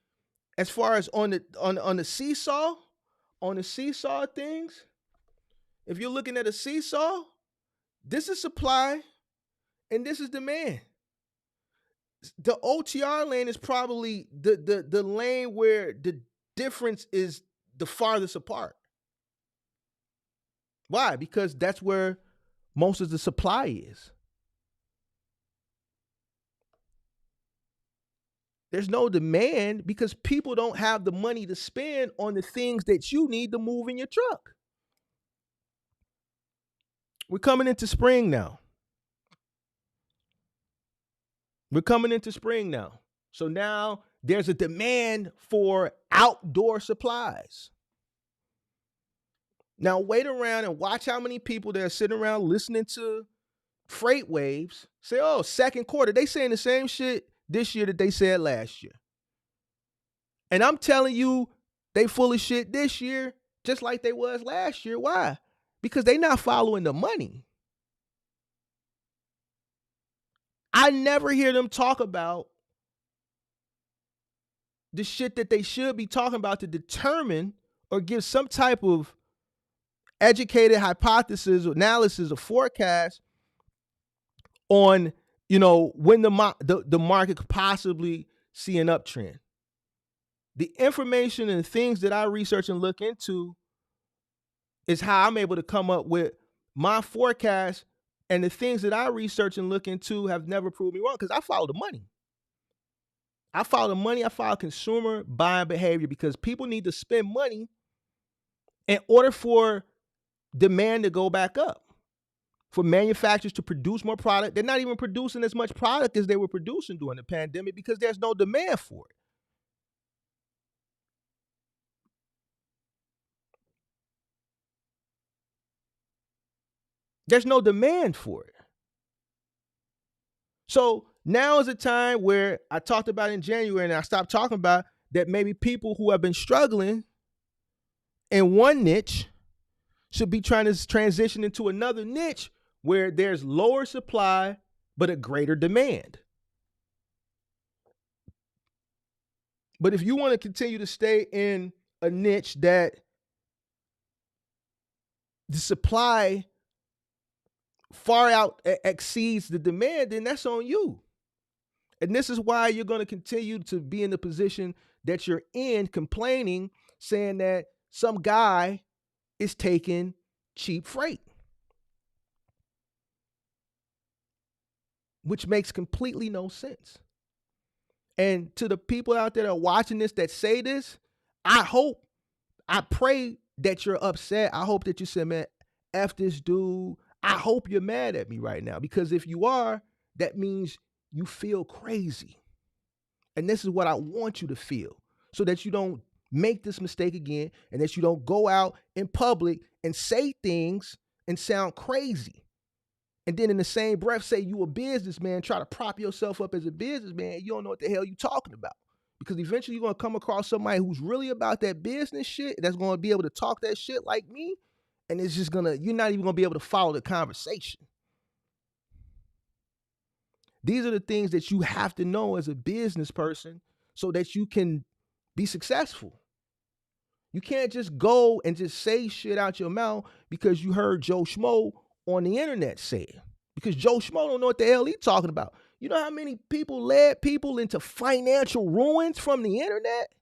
as far as on the seesaw of things, if you're looking at a seesaw, this is supply and this is demand. The OTR lane is probably the lane where the difference is the farthest apart. Why? Because that's where most of the supply is. There's no demand because people don't have the money to spend on the things that you need to move in your truck. We're coming into spring now. So now there's a demand for outdoor supplies. Now wait around and watch how many people that are sitting around listening to freight waves say, oh, second quarter. They saying the same shit this year that they said last year. And I'm telling you, they full of shit this year, just like they was last year. Why? Because they not following the money. I never hear them talk about the shit that they should be talking about to determine or give some type of educated hypothesis or analysis or forecast on, when the market could possibly see an uptrend. The information and things that I research and look into is how I'm able to come up with my forecast, and the things that I research and look into have never proved me wrong because I follow the money. I follow consumer buying behavior because people need to spend money in order for demand to go back up, for manufacturers to produce more product. They're not even producing as much product as they were producing during the pandemic because there's no demand for it. There's no demand for it. So now is a time where I talked about in January, and I stopped talking about that maybe people who have been struggling in one niche should be trying to transition into another niche where there's lower supply but a greater demand. But if you want to continue to stay in a niche that the supply far out exceeds the demand, then that's on you. And this is why you're going to continue to be in the position that you're in, complaining, saying that some guy is taking cheap freight, which makes completely no sense. And to the people out there that are watching this that say this, I pray that you're upset. I hope that you say, man, F this dude. I hope you're mad at me right now, because if you are, that means you feel crazy. And this is what I want you to feel, so that you don't make this mistake again, and that you don't go out in public and say things and sound crazy. And then in the same breath say you a businessman, try to prop yourself up as a businessman. You don't know what the hell you talking about. Because eventually you're going to come across somebody who's really about that business shit, that's going to be able to talk that shit like me. And it's just you're not even going to be able to follow the conversation. These are the things that you have to know as a business person so that you can be successful. You can't just go and just say shit out your mouth because you heard Joe Schmo on the internet say it. Because Joe Schmo don't know what the hell he's talking about. You know how many people led people into financial ruins from the internet?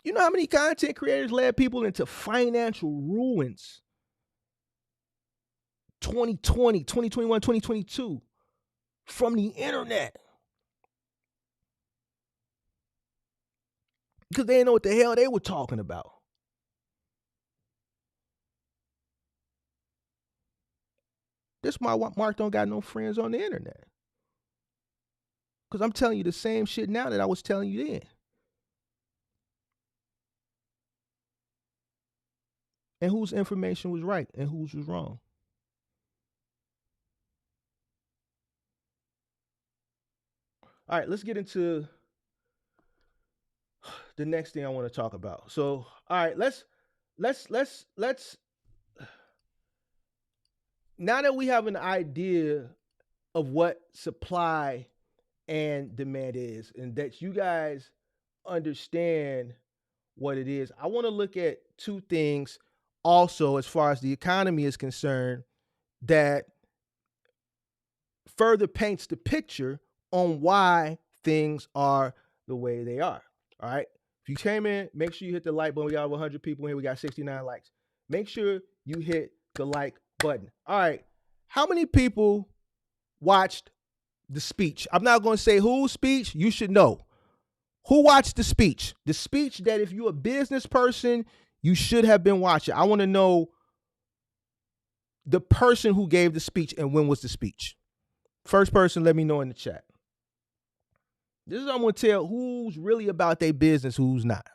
You know how many content creators led people into financial ruins? 2020, 2021, 2022 from the internet. Because they didn't know what the hell they were talking about. This is why Mark don't got no friends on the internet. Because I'm telling you the same shit now that I was telling you then. And whose information was right and whose was wrong. All right, let's get into the next thing I want to talk about. So, all right, let's now that we have an idea of what supply and demand is, and that you guys understand what it is, I want to look at two things also as far as the economy is concerned that further paints the picture on why things are the way they are. All right. If you came in, make sure you hit the like button. We got over 100 people here. We got 69 likes. Make sure you hit the like button. All right. How many people watched the speech? I'm not going to say whose speech. You should know. Who watched the speech? The speech that if you're a business person, you should have been watching. I want to know the person who gave the speech and when was the speech. First person, let me know in the chat. This is what I'm going to tell who's really about their business, who's not.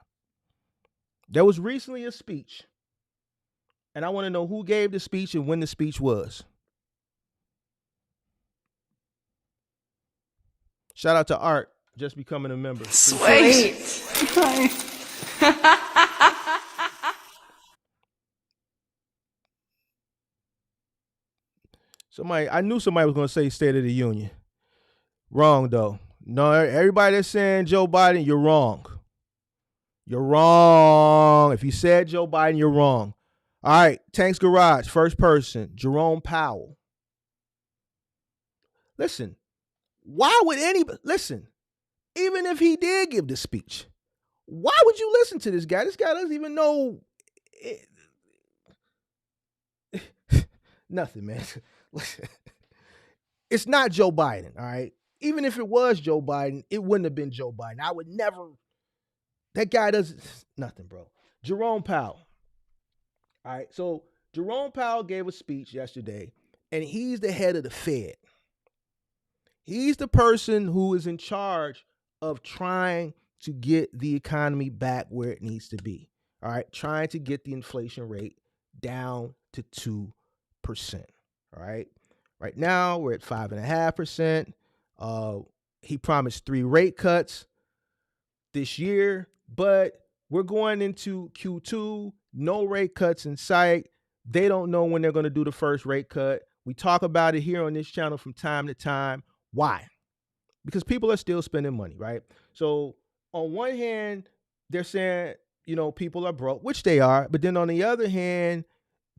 There was recently a speech, and I want to know who gave the speech and when the speech was. Shout out to Art, just becoming a member. Sweet. I knew somebody was going to say State of the Union. Wrong, though. No, everybody that's saying Joe Biden, you're wrong. You're wrong. If you said Joe Biden, you're wrong. All right, Tanks Garage, first person, Jerome Powell. Listen, why would anybody, listen, even if he did give the speech, why would you listen to this guy? This guy doesn't even know nothing, man. It's not Joe Biden, all right? Even if it was Joe Biden, it wouldn't have been Joe Biden. I would never, that guy doesn't, nothing, bro. Jerome Powell. All right, so Jerome Powell gave a speech yesterday, and he's the head of the Fed. He's the person who is in charge of trying to get the economy back where it needs to be. All right, trying to get the inflation rate down to 2%. All right, right now we're at 5.5%. He promised 3 rate cuts this year, but we're going into Q2, no rate cuts in sight. They don't know when they're going to do the first rate cut. We talk about it here on this channel from time to time. Why? Because people are still spending money, right? So on one hand, they're saying, people are broke, which they are. But then on the other hand,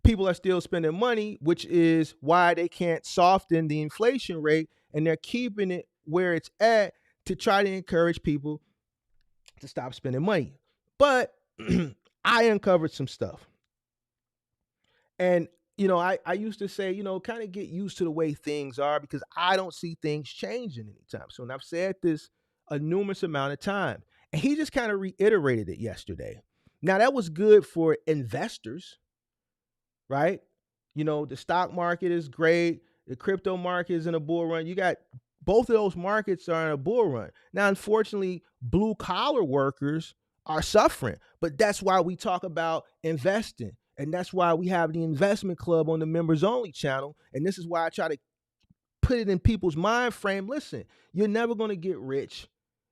people are still spending money, which is why they can't soften the inflation rate, and they're keeping it where it's at to try to encourage people to stop spending money. But I uncovered some stuff. And, I used to say, kind of get used to the way things are because I don't see things changing anytime soon. I've said this a numerous amount of time. And he just kind of reiterated it yesterday. Now, that was good for investors, right? The stock market is great. The crypto market is in a bull run. You got both of those markets are in a bull run. Now, unfortunately, blue collar workers are suffering, but that's why we talk about investing. And that's why we have the investment club on the members only channel. And this is why I try to put it in people's mind frame. Listen, you're never going to get rich.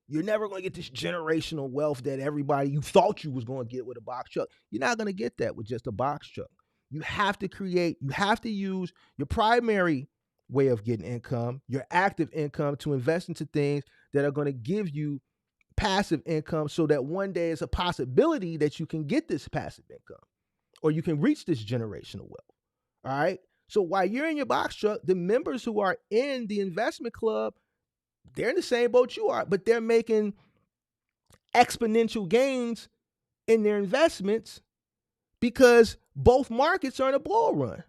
You're never going to get this generational wealth that everybody you thought you was going to get with a box truck. You're not going to get that with just a box truck. You have to use your primary way of getting income, your active income, to invest into things that are going to give you passive income so that one day it's a possibility that you can get this passive income or you can reach this generational wealth. All right. So while you're in your box truck, the members who are in the investment club, they're in the same boat you are, but they're making exponential gains in their investments because both markets are in a bull run.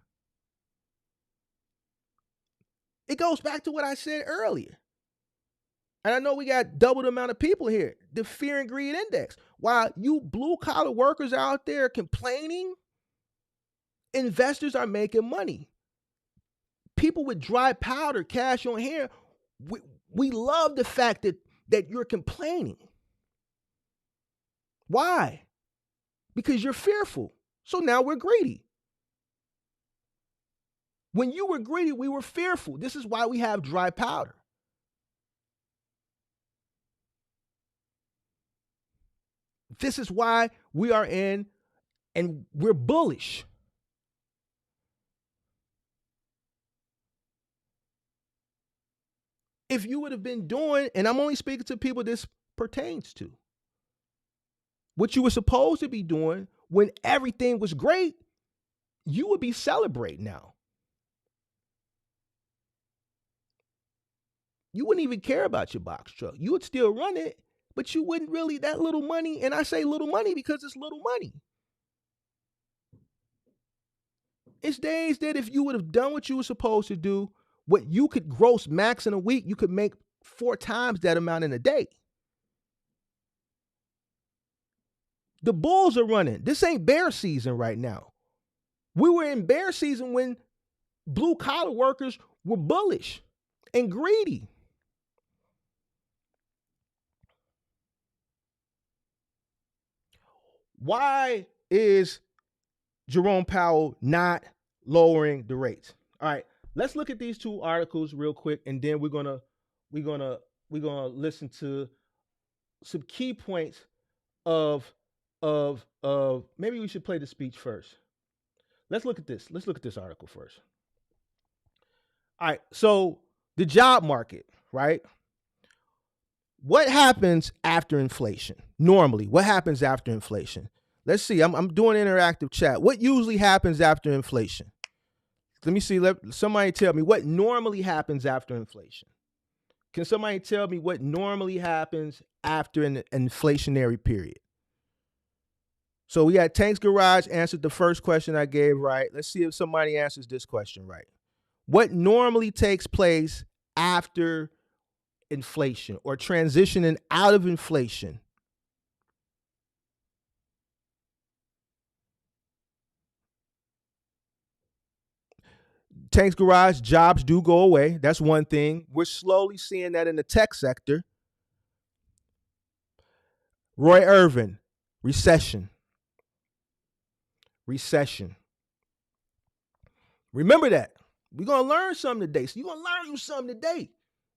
It goes back to what I said earlier. And I know we got double the amount of people here. The fear and greed index. While you blue collar workers out there complaining, investors are making money. People with dry powder, cash on hand, we love the fact that you're complaining. Why? Because you're fearful. So now we're greedy. When you were greedy, we were fearful. This is why we have dry powder. This is why we are in and we're bullish. If you would have been doing, and I'm only speaking to people this pertains to, what you were supposed to be doing when everything was great, you would be celebrating now. You wouldn't even care about your box truck. You would still run it, but you wouldn't really, that little money, and I say little money because it's little money. It's days that if you would have done what you were supposed to do, what you could gross max in a week, you could make 4 times that amount in a day. The bulls are running. This ain't bear season right now. We were in bear season when blue collar workers were bullish and greedy. Why is Jerome Powell not lowering the rates? All right, let's look at these 2 articles real quick, and then we're gonna listen to some key points of maybe we should play the speech first. Let's look at this. Let's look at this article first. All right, so the job market, right? What happens after inflation? Normally, what happens after inflation? Let's see. I'm doing interactive chat. What usually happens after inflation? Let me see. Let somebody tell me what normally happens after inflation. Can somebody tell me what normally happens after an inflationary period? So we got Tank's Garage answered the first question I gave right. Let's see if somebody answers this question right. What normally takes place after inflation or transitioning out of inflation? Tank's Garage, jobs do go away. That's one thing. We're slowly seeing that in the tech sector. Roy Irvin, recession. Recession. Remember that. We're going to learn something today. So you're going to learn you something today.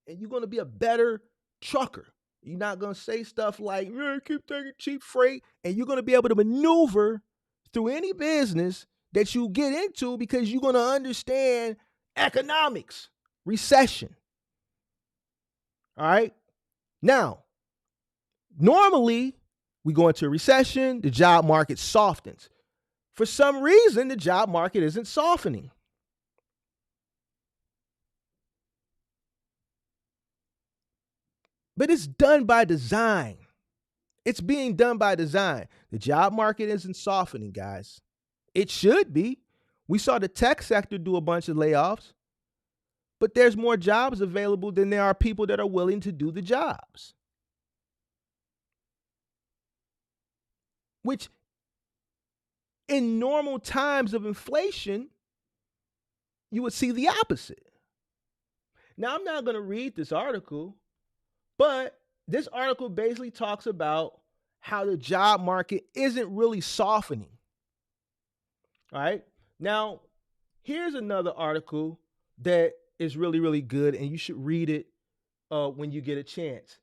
And you're going to be a better trucker. You're not going to say stuff like, keep taking cheap freight. And you're going to be able to maneuver through any business that you get into because you're going to understand economics, recession. All right. Now, normally we go into a recession, the job market softens. For some reason, the job market isn't softening. But it's done by design. It's being done by design. The job market isn't softening, guys. It should be. We saw the tech sector do a bunch of layoffs, but there's more jobs available than there are people that are willing to do the jobs. Which, in normal times of inflation, you would see the opposite. Now, I'm not going to read this article, but this article basically talks about how the job market isn't really softening. All right. Now, here's another article that is really, really good, and you should read it when you get a chance.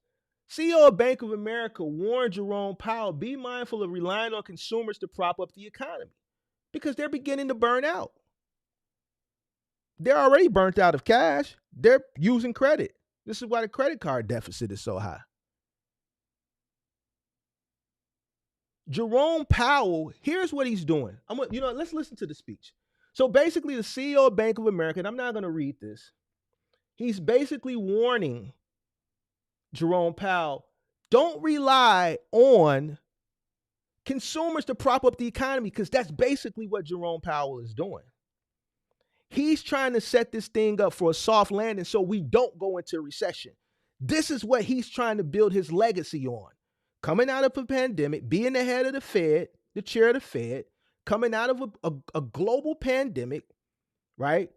CEO of Bank of America warned Jerome Powell, be mindful of relying on consumers to prop up the economy because they're beginning to burn out. They're already burnt out of cash. They're using credit. This is why the credit card deficit is so high. Jerome Powell, here's what he's doing. Let's listen to the speech. So basically, the CEO of Bank of America, and I'm not going to read this, he's basically warning Jerome Powell, don't rely on consumers to prop up the economy, because that's basically what Jerome Powell is doing. He's trying to set this thing up for a soft landing so we don't go into a recession. This is what he's trying to build his legacy on. Coming out of a pandemic, being the head of the Fed, the chair of the Fed, coming out of a global pandemic, right?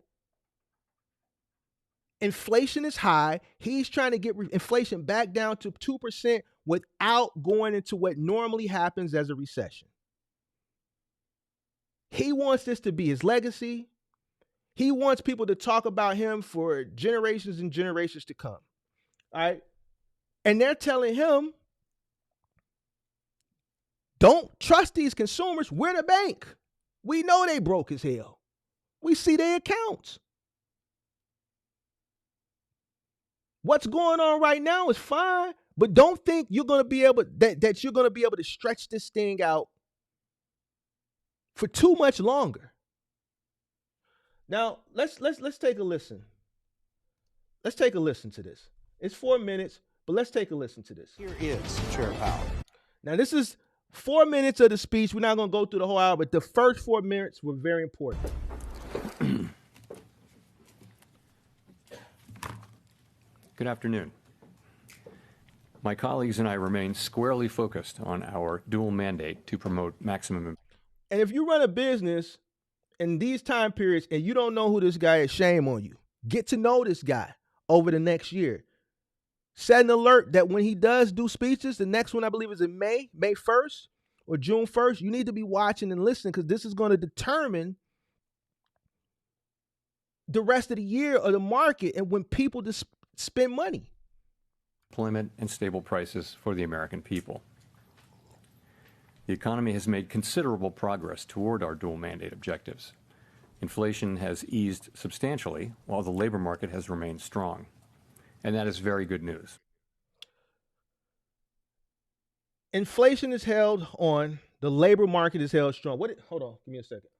Inflation is high. He's trying to get inflation back down to 2% without going into what normally happens as a recession. He wants this to be his legacy. He wants people to talk about him for generations and generations to come. All right. And they're telling him, don't trust these consumers. We're the bank. We know they broke as hell. We see their accounts. What's going on right now is fine, but don't think you're going to be able that you're going to be able to stretch this thing out for too much longer. Now, let's take a listen. Let's take a listen to this. It's 4 minutes, but let's take a listen to this. Here is Chair Powell. Now, this is 4 minutes of the speech. We're not going to go through the whole hour, but the first 4 minutes were very important. Good afternoon. My colleagues and I remain squarely focused on our dual mandate to promote maximum. And if you run a business in these time periods and you don't know who this guy is, shame on you. Get to know this guy over the next year. Set an alert that when he does do speeches, the next one I believe is in May 1st or June 1st, you need to be watching and listening, because this is going to determine the rest of the year of the market and when people just spend money. Employment and stable prices for the American people. The economy has made considerable progress toward our dual mandate objectives. Inflation has eased substantially, while the labor market has remained strong. And that is very good news. Inflation is held on. The labor market is held strong. Hold on, give me a second.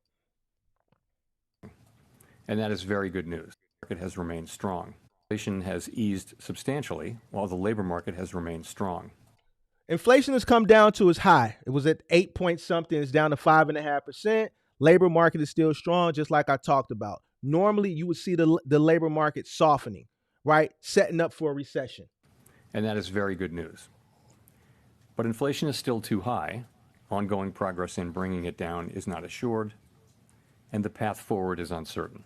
And that is very good news. The market has remained strong. Inflation has eased substantially, while the labor market has remained strong. Inflation has come down to its high. It was at 8 point something. It's down to 5.5%. Labor market is still strong, just like I talked about. Normally, you would see the labor market softening, right? Setting up for a recession. And that is very good news. But inflation is still too high. Ongoing progress in bringing it down is not assured, and the path forward is uncertain.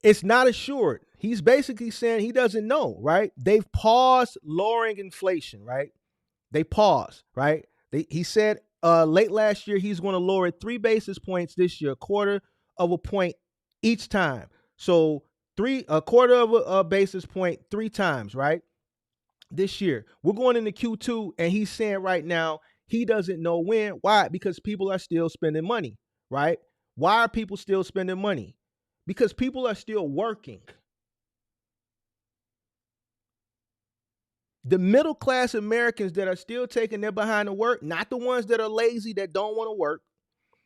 It's not assured. He's basically saying he doesn't know, right? They've paused lowering inflation, right? They paused, right? He said late last year he's going to lower it 3 basis points this year, 1/4 of a point each time. So a quarter of a basis point 3 times, right? This year. We're going into Q2, and he's saying right now he doesn't know when. Why? Because people are still spending money, right? Why are people still spending money? Because people are still working. The middle class Americans that are still taking their behind to work, not the ones that are lazy, that don't want to work,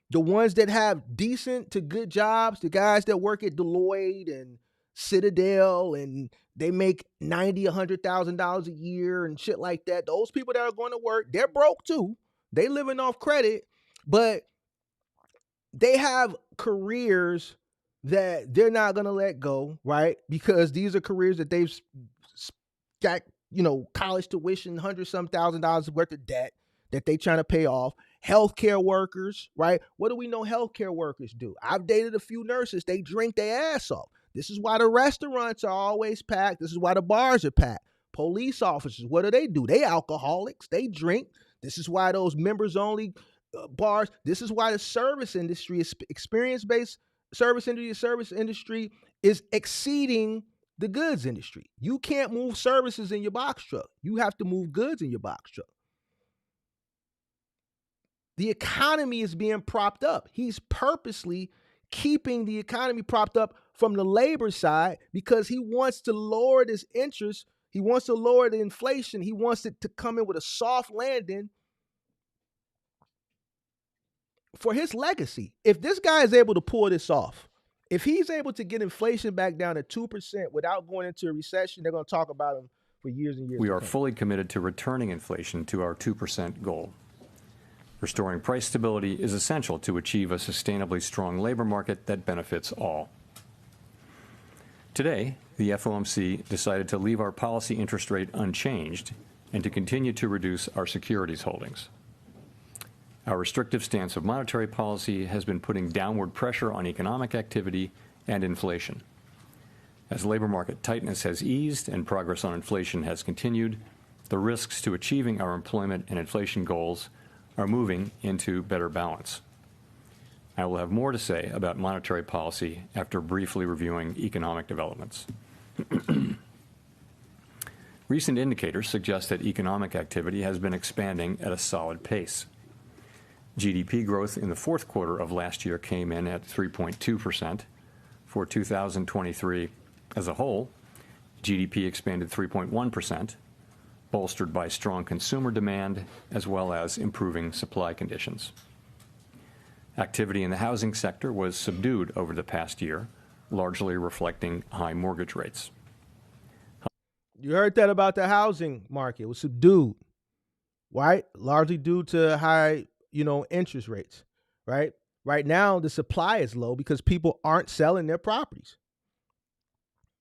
the ones that have decent to good jobs, the guys that work at Deloitte and Citadel and they make $90,000, $100,000 a year and shit like that. Those people that are going to work, they're broke too. They living off credit, but they have careers that they're not going to let go, right? Because these are careers that they've got, college tuition, $100,000 worth of debt that they trying to pay off. Healthcare workers, right? What do we know healthcare workers do? I've dated a few nurses. They drink their ass off. This is why the restaurants are always packed. This is why the bars are packed. Police officers, what do? They alcoholics. They drink. This is why those members only bars. This is why the service industry is experience-based service industry is exceeding the goods industry. You can't move services in your box truck. You have to move goods in your box truck. The economy is being propped up. He's purposely keeping the economy propped up from the labor side because he wants to lower this interest. He wants to lower the inflation. He wants it to come in with a soft landing for his legacy. If this guy is able to pull this off, if he's able to get inflation back down to 2% without going into a recession, they're going to talk about him for years and years. We are fully committed to returning inflation to our 2% goal. Restoring price stability is essential to achieve a sustainably strong labor market that benefits all. Today, the FOMC decided to leave our policy interest rate unchanged and to continue to reduce our securities holdings. Our restrictive stance of monetary policy has been putting downward pressure on economic activity and inflation. As labor market tightness has eased and progress on inflation has continued, the risks to achieving our employment and inflation goals are moving into better balance. I will have more to say about monetary policy after briefly reviewing economic developments. Recent indicators suggest that economic activity has been expanding at a solid pace. GDP growth in the fourth quarter of last year came in at 3.2%. For 2023 as a whole, GDP expanded 3.1%, bolstered by strong consumer demand as well as improving supply conditions. Activity in the housing sector was subdued over the past year, largely reflecting high mortgage rates. You heard that about the housing market. It was subdued, right? Largely due to high, interest rates, right? Right now, the supply is low because people aren't selling their properties.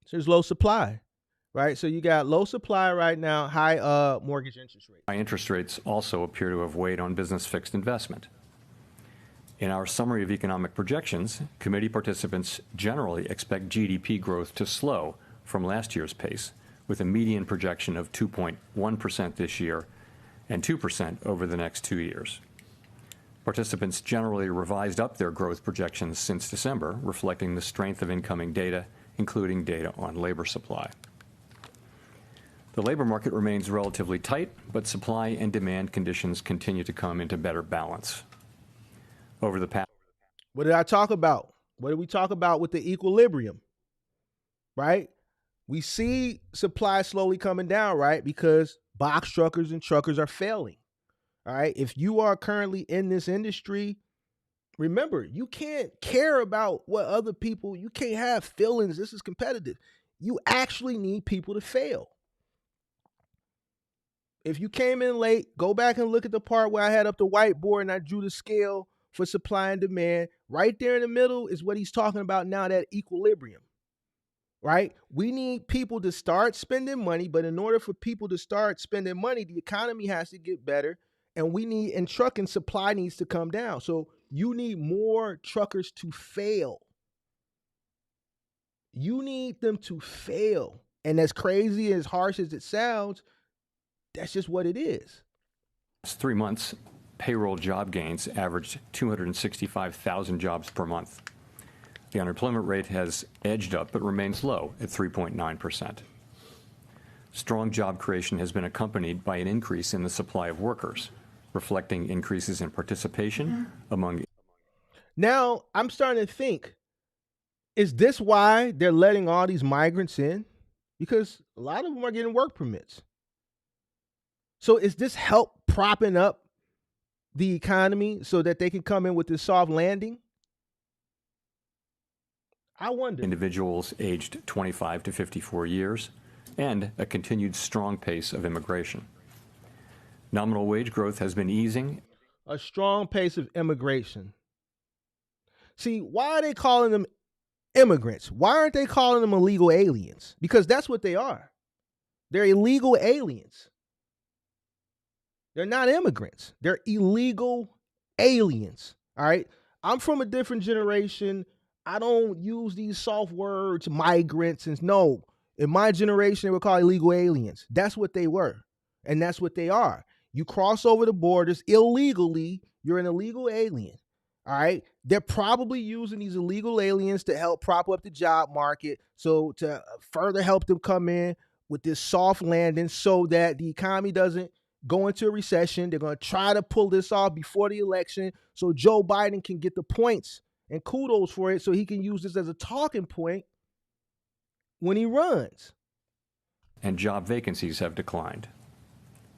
So there's low supply, right? So you got low supply right now, high mortgage interest rates. High interest rates also appear to have weighed on business fixed investment. In our summary of economic projections, committee participants generally expect GDP growth to slow from last year's pace, with a median projection of 2.1% this year and 2% over the next 2 years. Participants generally revised up their growth projections since December, reflecting the strength of incoming data, including data on labor supply. The labor market remains relatively tight, but supply and demand conditions continue to come into better balance. Over the past... What did I talk about? What did we talk about with the equilibrium? Right? We see supply slowly coming down, right? Because box truckers and truckers are failing. All right. If you are currently in this industry, remember, you can't care about what other people, you can't have feelings. This is competitive. You actually need people to fail. If you came in late, go back and look at the part where I had up the whiteboard and I drew the scale for supply and demand. Right there in the middle is what he's talking about now, that equilibrium. Right? We need people to start spending money, but in order for people to start spending money, the economy has to get better. And trucking supply needs to come down. So you need more truckers to fail. You need them to fail. And as crazy, as harsh as it sounds, that's just what it is. Last 3 months, payroll job gains averaged 265,000 jobs per month. The unemployment rate has edged up but remains low at 3.9%. Strong job creation has been accompanied by an increase in the supply of workers, reflecting increases in participation among. Now, I'm starting to think, is this why they're letting all these migrants in? Because a lot of them are getting work permits. So is this help propping up the economy so that they can come in with this soft landing? I wonder. Individuals aged 25 to 54 years, and a continued strong pace of immigration. Nominal wage growth has been easing. A strong pace of immigration. See, why are they calling them immigrants? Why aren't they calling them illegal aliens? Because that's what they are. They're illegal aliens. They're not immigrants. They're illegal aliens. All right. I'm from a different generation. I don't use these soft words, migrants, and no. In my generation, they were called illegal aliens. That's what they were. And that's what they are. You cross over the borders illegally, you're an illegal alien. All right. They're probably using these illegal aliens to help prop up the job market. So to further help them come in with this soft landing so that the economy doesn't go into a recession. They're going to try to pull this off before the election so Joe Biden can get the points and kudos for it so he can use this as a talking point when he runs. And job vacancies have declined.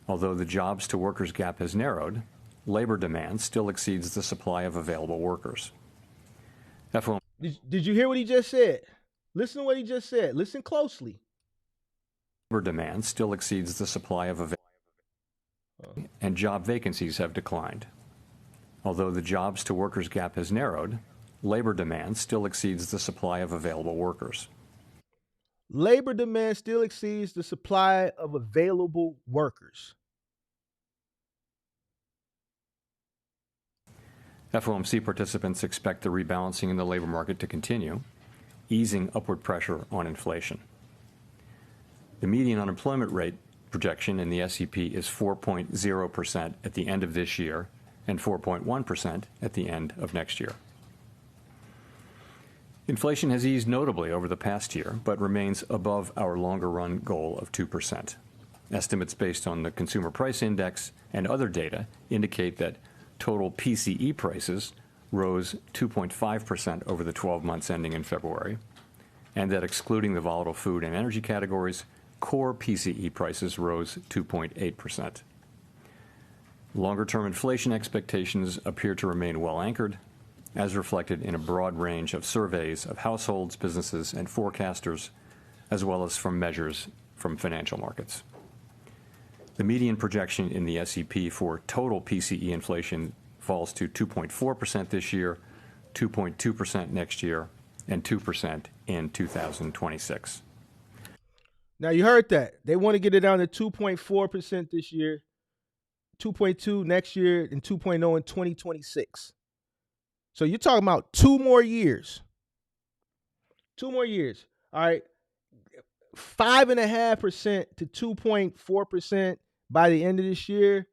Although the jobs to workers gap has narrowed, labor demand still exceeds the supply of available workers. Did you hear what he just said? Listen to what he just said. Listen closely. Labor demand still exceeds the supply of available and job vacancies have declined. Although the jobs to workers gap has narrowed, labor demand still exceeds the supply of available workers. Labor demand still exceeds the supply of available workers. FOMC participants expect the rebalancing in the labor market to continue, easing upward pressure on inflation. The median unemployment rate projection in the SEP is 4.0% at the end of this year and 4.1% at the end of next year. Inflation has eased notably over the past year, but remains above our longer-run goal of 2%. Estimates based on the Consumer Price Index and other data indicate that total PCE prices rose 2.5% over the 12 months ending in February, and that excluding the volatile food and energy categories, core PCE prices rose 2.8%. Longer-term inflation expectations appear to remain well anchored, as reflected in a broad range of surveys of households, businesses, and forecasters, as well as from measures from financial markets. The median projection in the SEP for total PCE inflation falls to 2.4% this year, 2.2% next year, and 2% in 2026. Now, you heard that. They want to get it down to 2.4% this year, 2.2 next year, and 2.0 in 2026. So you're talking about 2 more years. 2 more years. All right. 5.5% to 2.4% by the end of this year.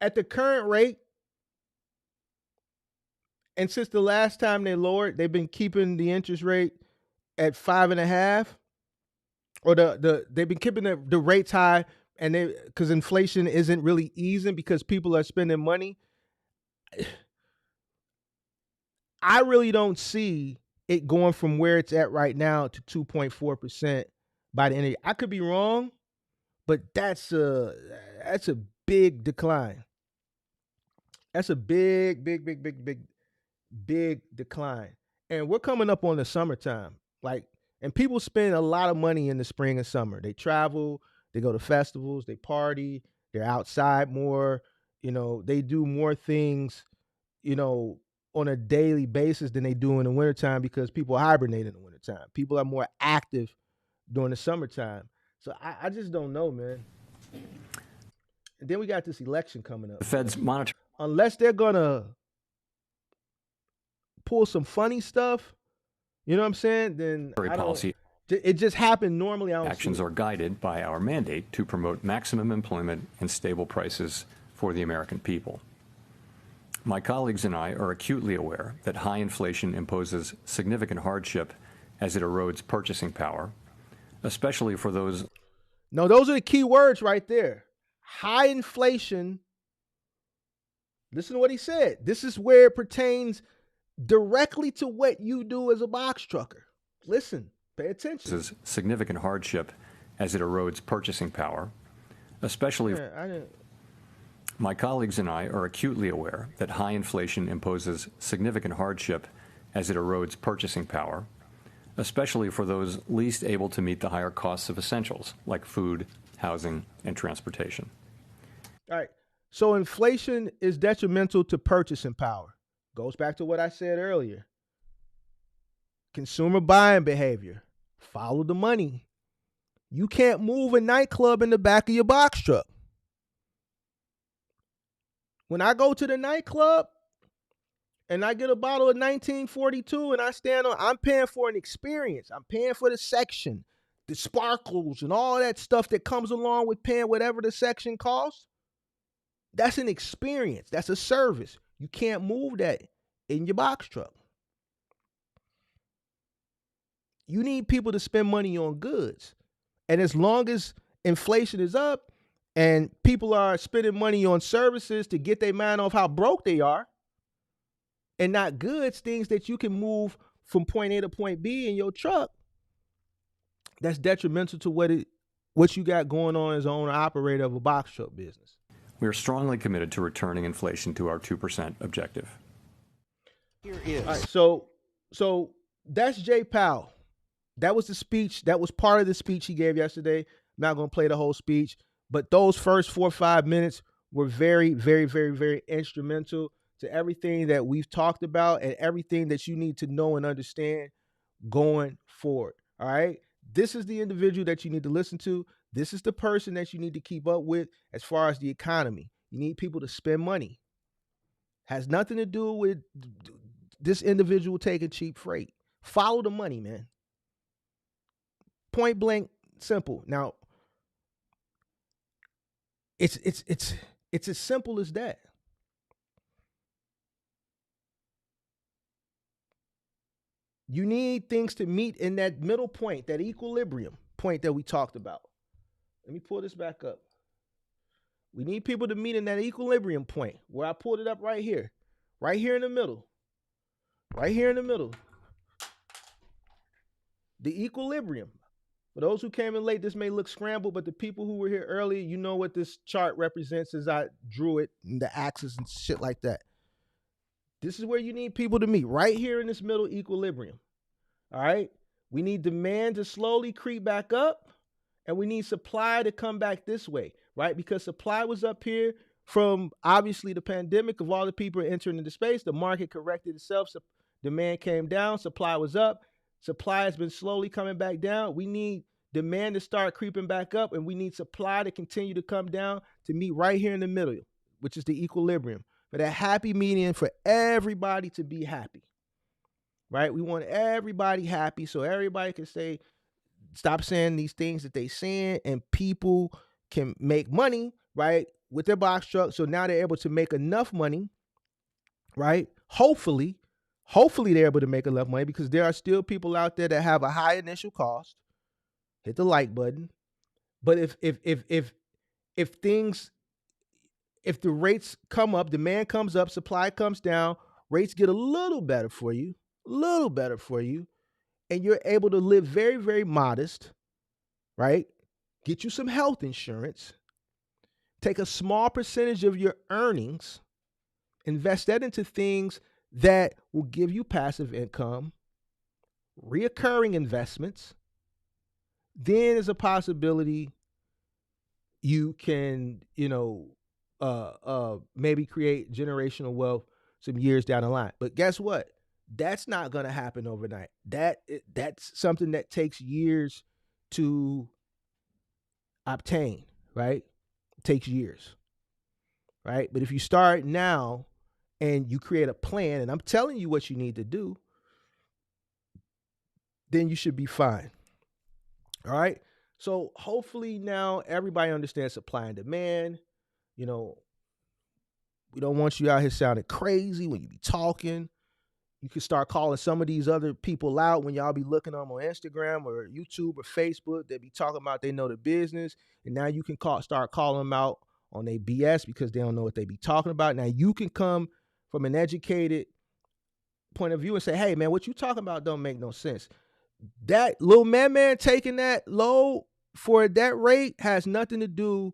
At the current rate, and since the last time they lowered, they've been keeping the interest rate at 5.5%, or they've been keeping the rates high, and because inflation isn't really easing because people are spending money. I really don't see it going from where it's at right now to 2.4% by the end of the year. I could be wrong, but that's a big decline. That's a big decline. And we're coming up on the summertime. And people spend a lot of money in the spring and summer. They travel, they go to festivals, they party, they're outside more, they do more things, on a daily basis than they do in the wintertime because people hibernate in the wintertime. People are more active during the summertime. So I just don't know, man. And then we got this election coming up. The Fed's monetary. Unless they're going to pull some funny stuff, you know what I'm saying? Then policy. It just happened normally. I don't Actions see it. are guided by our mandate to promote maximum employment and stable prices for the American people. My colleagues and I are acutely aware that high inflation imposes significant hardship as it erodes purchasing power, especially for those. No, those are the key words right there. High inflation. Listen to what he said. This is where it pertains directly to what you do as a box trucker. Listen, pay attention. Significant hardship as it erodes purchasing power, especially. My colleagues and I are acutely aware that high inflation imposes significant hardship as it erodes purchasing power, especially for those least able to meet the higher costs of essentials like food, housing, and transportation. All right. So inflation is detrimental to purchasing power. Goes back to what I said earlier. Consumer buying behavior. Follow the money. You can't move a nightclub in the back of your box truck. When I go to the nightclub and I get a bottle of 1942 and I stand on, I'm paying for an experience. I'm paying for the section, the sparkles and all that stuff that comes along with paying whatever the section costs. That's an experience. That's a service. You can't move that in your box truck. You need people to spend money on goods. And as long as inflation is up, and people are spending money on services to get their mind off how broke they are, and not goods, things that you can move from point A to point B in your truck, that's detrimental to what you got going on as an owner operator of a box truck business. We are strongly committed to returning inflation to our 2% objective. Here is. All right, so that's Jay Powell. That was the speech. That was part of the speech he gave yesterday. I'm not going to play the whole speech. But those first 4 or 5 minutes were very, very, very, very instrumental to everything that we've talked about and everything that you need to know and understand going forward. All right. This is the individual that you need to listen to. This is the person that you need to keep up with as far as the economy. You need people to spend money. Has nothing to do with this individual taking cheap freight. Follow the money, man. Point blank, simple. Now, it's as simple as that. You need things to meet in that middle point, that equilibrium point that we talked about. Let me pull this back up. We need people to meet in that equilibrium point where I pulled it up right here in the middle. Right here in the middle. The equilibrium. For those who came in late, this may look scrambled, but the people who were here early, you know what this chart represents as I drew it, and the axis and shit like that. This is where you need people to meet, right here in this middle equilibrium. All right? We need demand to slowly creep back up, and we need supply to come back this way, right? Because supply was up here from, obviously, the pandemic of all the people entering into space. The market corrected itself. So demand came down. Supply was up. Supply has been slowly coming back down. We need demand to start creeping back up, and we need supply to continue to come down to meet right here in the middle, which is the equilibrium. For that happy median, for everybody to be happy, right? We want everybody happy so everybody can say, stop saying these things that they saying, and people can make money, right, with their box truck. So now they're able to make enough money, right? Hopefully they're able to make enough money, because there are still people out there that have a high initial cost. Hit the like button. But if the rates come up, demand comes up, supply comes down, rates get a little better for you, and you're able to live very, very modest, right? Get you some health insurance, take a small percentage of your earnings, invest that into things that will give you passive income, reoccurring investments. Then there's a possibility you can, maybe create generational wealth some years down the line. But guess what? That's not going to happen overnight. That's something that takes years to obtain, right? It takes years, right? But if you start now and you create a plan, and I'm telling you what you need to do, then you should be fine. All right. So hopefully now everybody understands supply and demand. You know, we don't want you out here sounding crazy when you be talking. You can start calling some of these other people out when y'all be looking them on Instagram or YouTube or Facebook. They be talking about they know the business, and now you can start calling them out on their BS because they don't know what they be talking about. Now you can come from an educated point of view and say, "Hey, man, what you talking about don't make no sense." That little man taking that load for that rate has nothing to do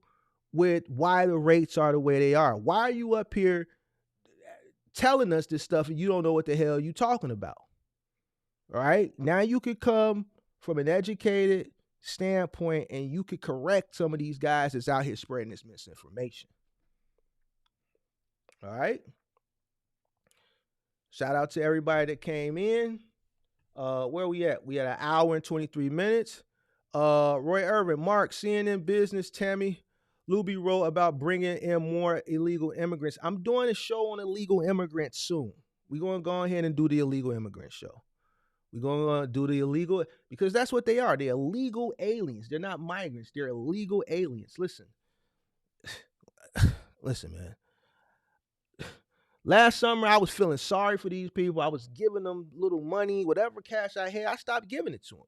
with why the rates are the way they are. Why are you up here telling us this stuff and you don't know what the hell you talking about? All right. Now you could come from an educated standpoint and you could correct some of these guys that's out here spreading this misinformation. All right. Shout out to everybody that came in. Where we at? We at an hour and 23 minutes. Roy Irvin, Mark, CNN Business, Tammy Luby wrote about bringing in more illegal immigrants. I'm doing a show on illegal immigrants soon. We're going to go ahead and do the illegal immigrant show. We're going to do the illegal, because that's what they are. They're illegal aliens. They're not migrants. They're illegal aliens. Listen, man. Last summer, I was feeling sorry for these people. I was giving them little money, whatever cash I had, I stopped giving it to them.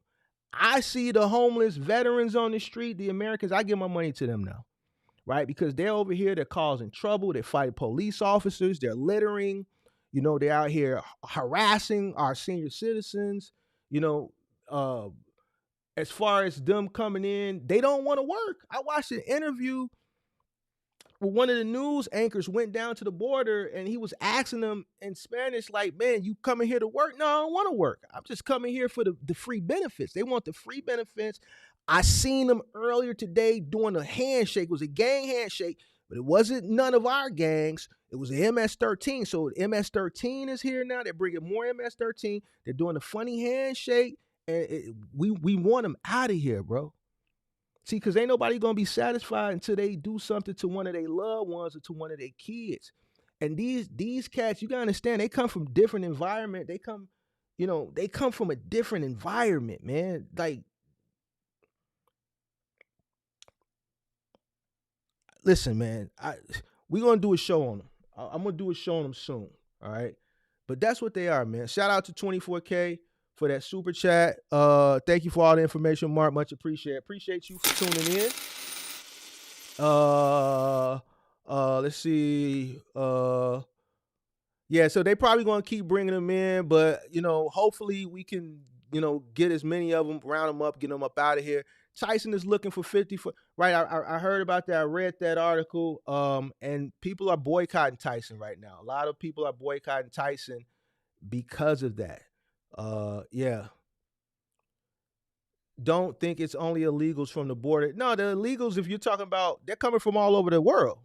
I see the homeless veterans on the street, the Americans, I give my money to them now, right? Because they're over here, they're causing trouble, they're fighting police officers, they're littering, you know, they're out here harassing our senior citizens, you know, as far as them coming in, they don't want to work. I watched an interview where one of the news anchors went down to the border and he was asking them in Spanish, like, man, you coming here to work? No, I don't want to work. I'm just coming here for the free benefits. They want the free benefits. I seen them earlier today doing a handshake. It was a gang handshake, but it wasn't none of our gangs. It was an MS-13. So MS-13 is here now. They're bringing more MS-13. They're doing a funny handshake, and we want them out of here, bro. See, because ain't nobody going to be satisfied until they do something to one of their loved ones or to one of their kids. And these cats, you got to understand, they come from different environment. They come, you know, they come from a different environment, man. Like, listen, man, we're going to do a show on them. I'm going to do a show on them soon, all right? But that's what they are, man. Shout out to 24K for that super chat. Thank you for all the information, Mark. Much appreciated. Appreciate you for tuning in. Let's see. Yeah, so they probably going to keep bringing them in, but, you know, hopefully we can, you know, get as many of them, round them up, get them up out of here. Tyson is looking for 50 for, right? I heard about that. I read that article. And people are boycotting Tyson right now. A lot of people are boycotting Tyson because of that. Yeah. Don't think it's only illegals from the border. No, the illegals, if you're talking about, they're coming from all over the world.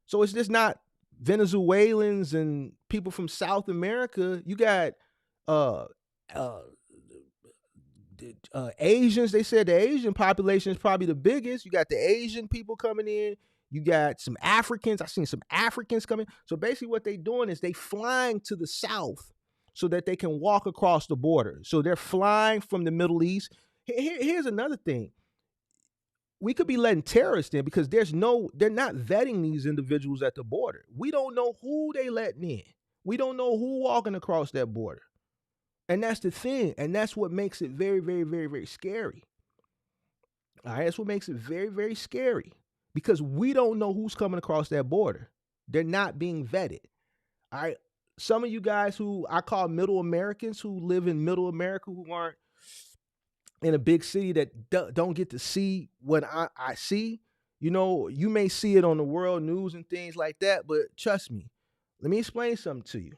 So it's just not Venezuelans and people from South America. You got Asians. They said the Asian population is probably the biggest. You got the Asian people coming in. You got some Africans. I've seen some Africans coming. So basically what they're doing is they flying to the South so that they can walk across the border. So they're flying from the Middle East. Here's another thing. We could be letting terrorists in because they're not vetting these individuals at the border. We don't know who they letting in. We don't know who walking across that border. And that's the thing. And that's what makes it very, very, very, very scary. All right. That's what makes it very, very scary because we don't know who's coming across that border. They're not being vetted. All right. Some of you guys who I call middle Americans who live in middle America who aren't in a big city that don't get to see what I see, you know, you may see it on the world news and things like that, but trust me, let me explain something to you.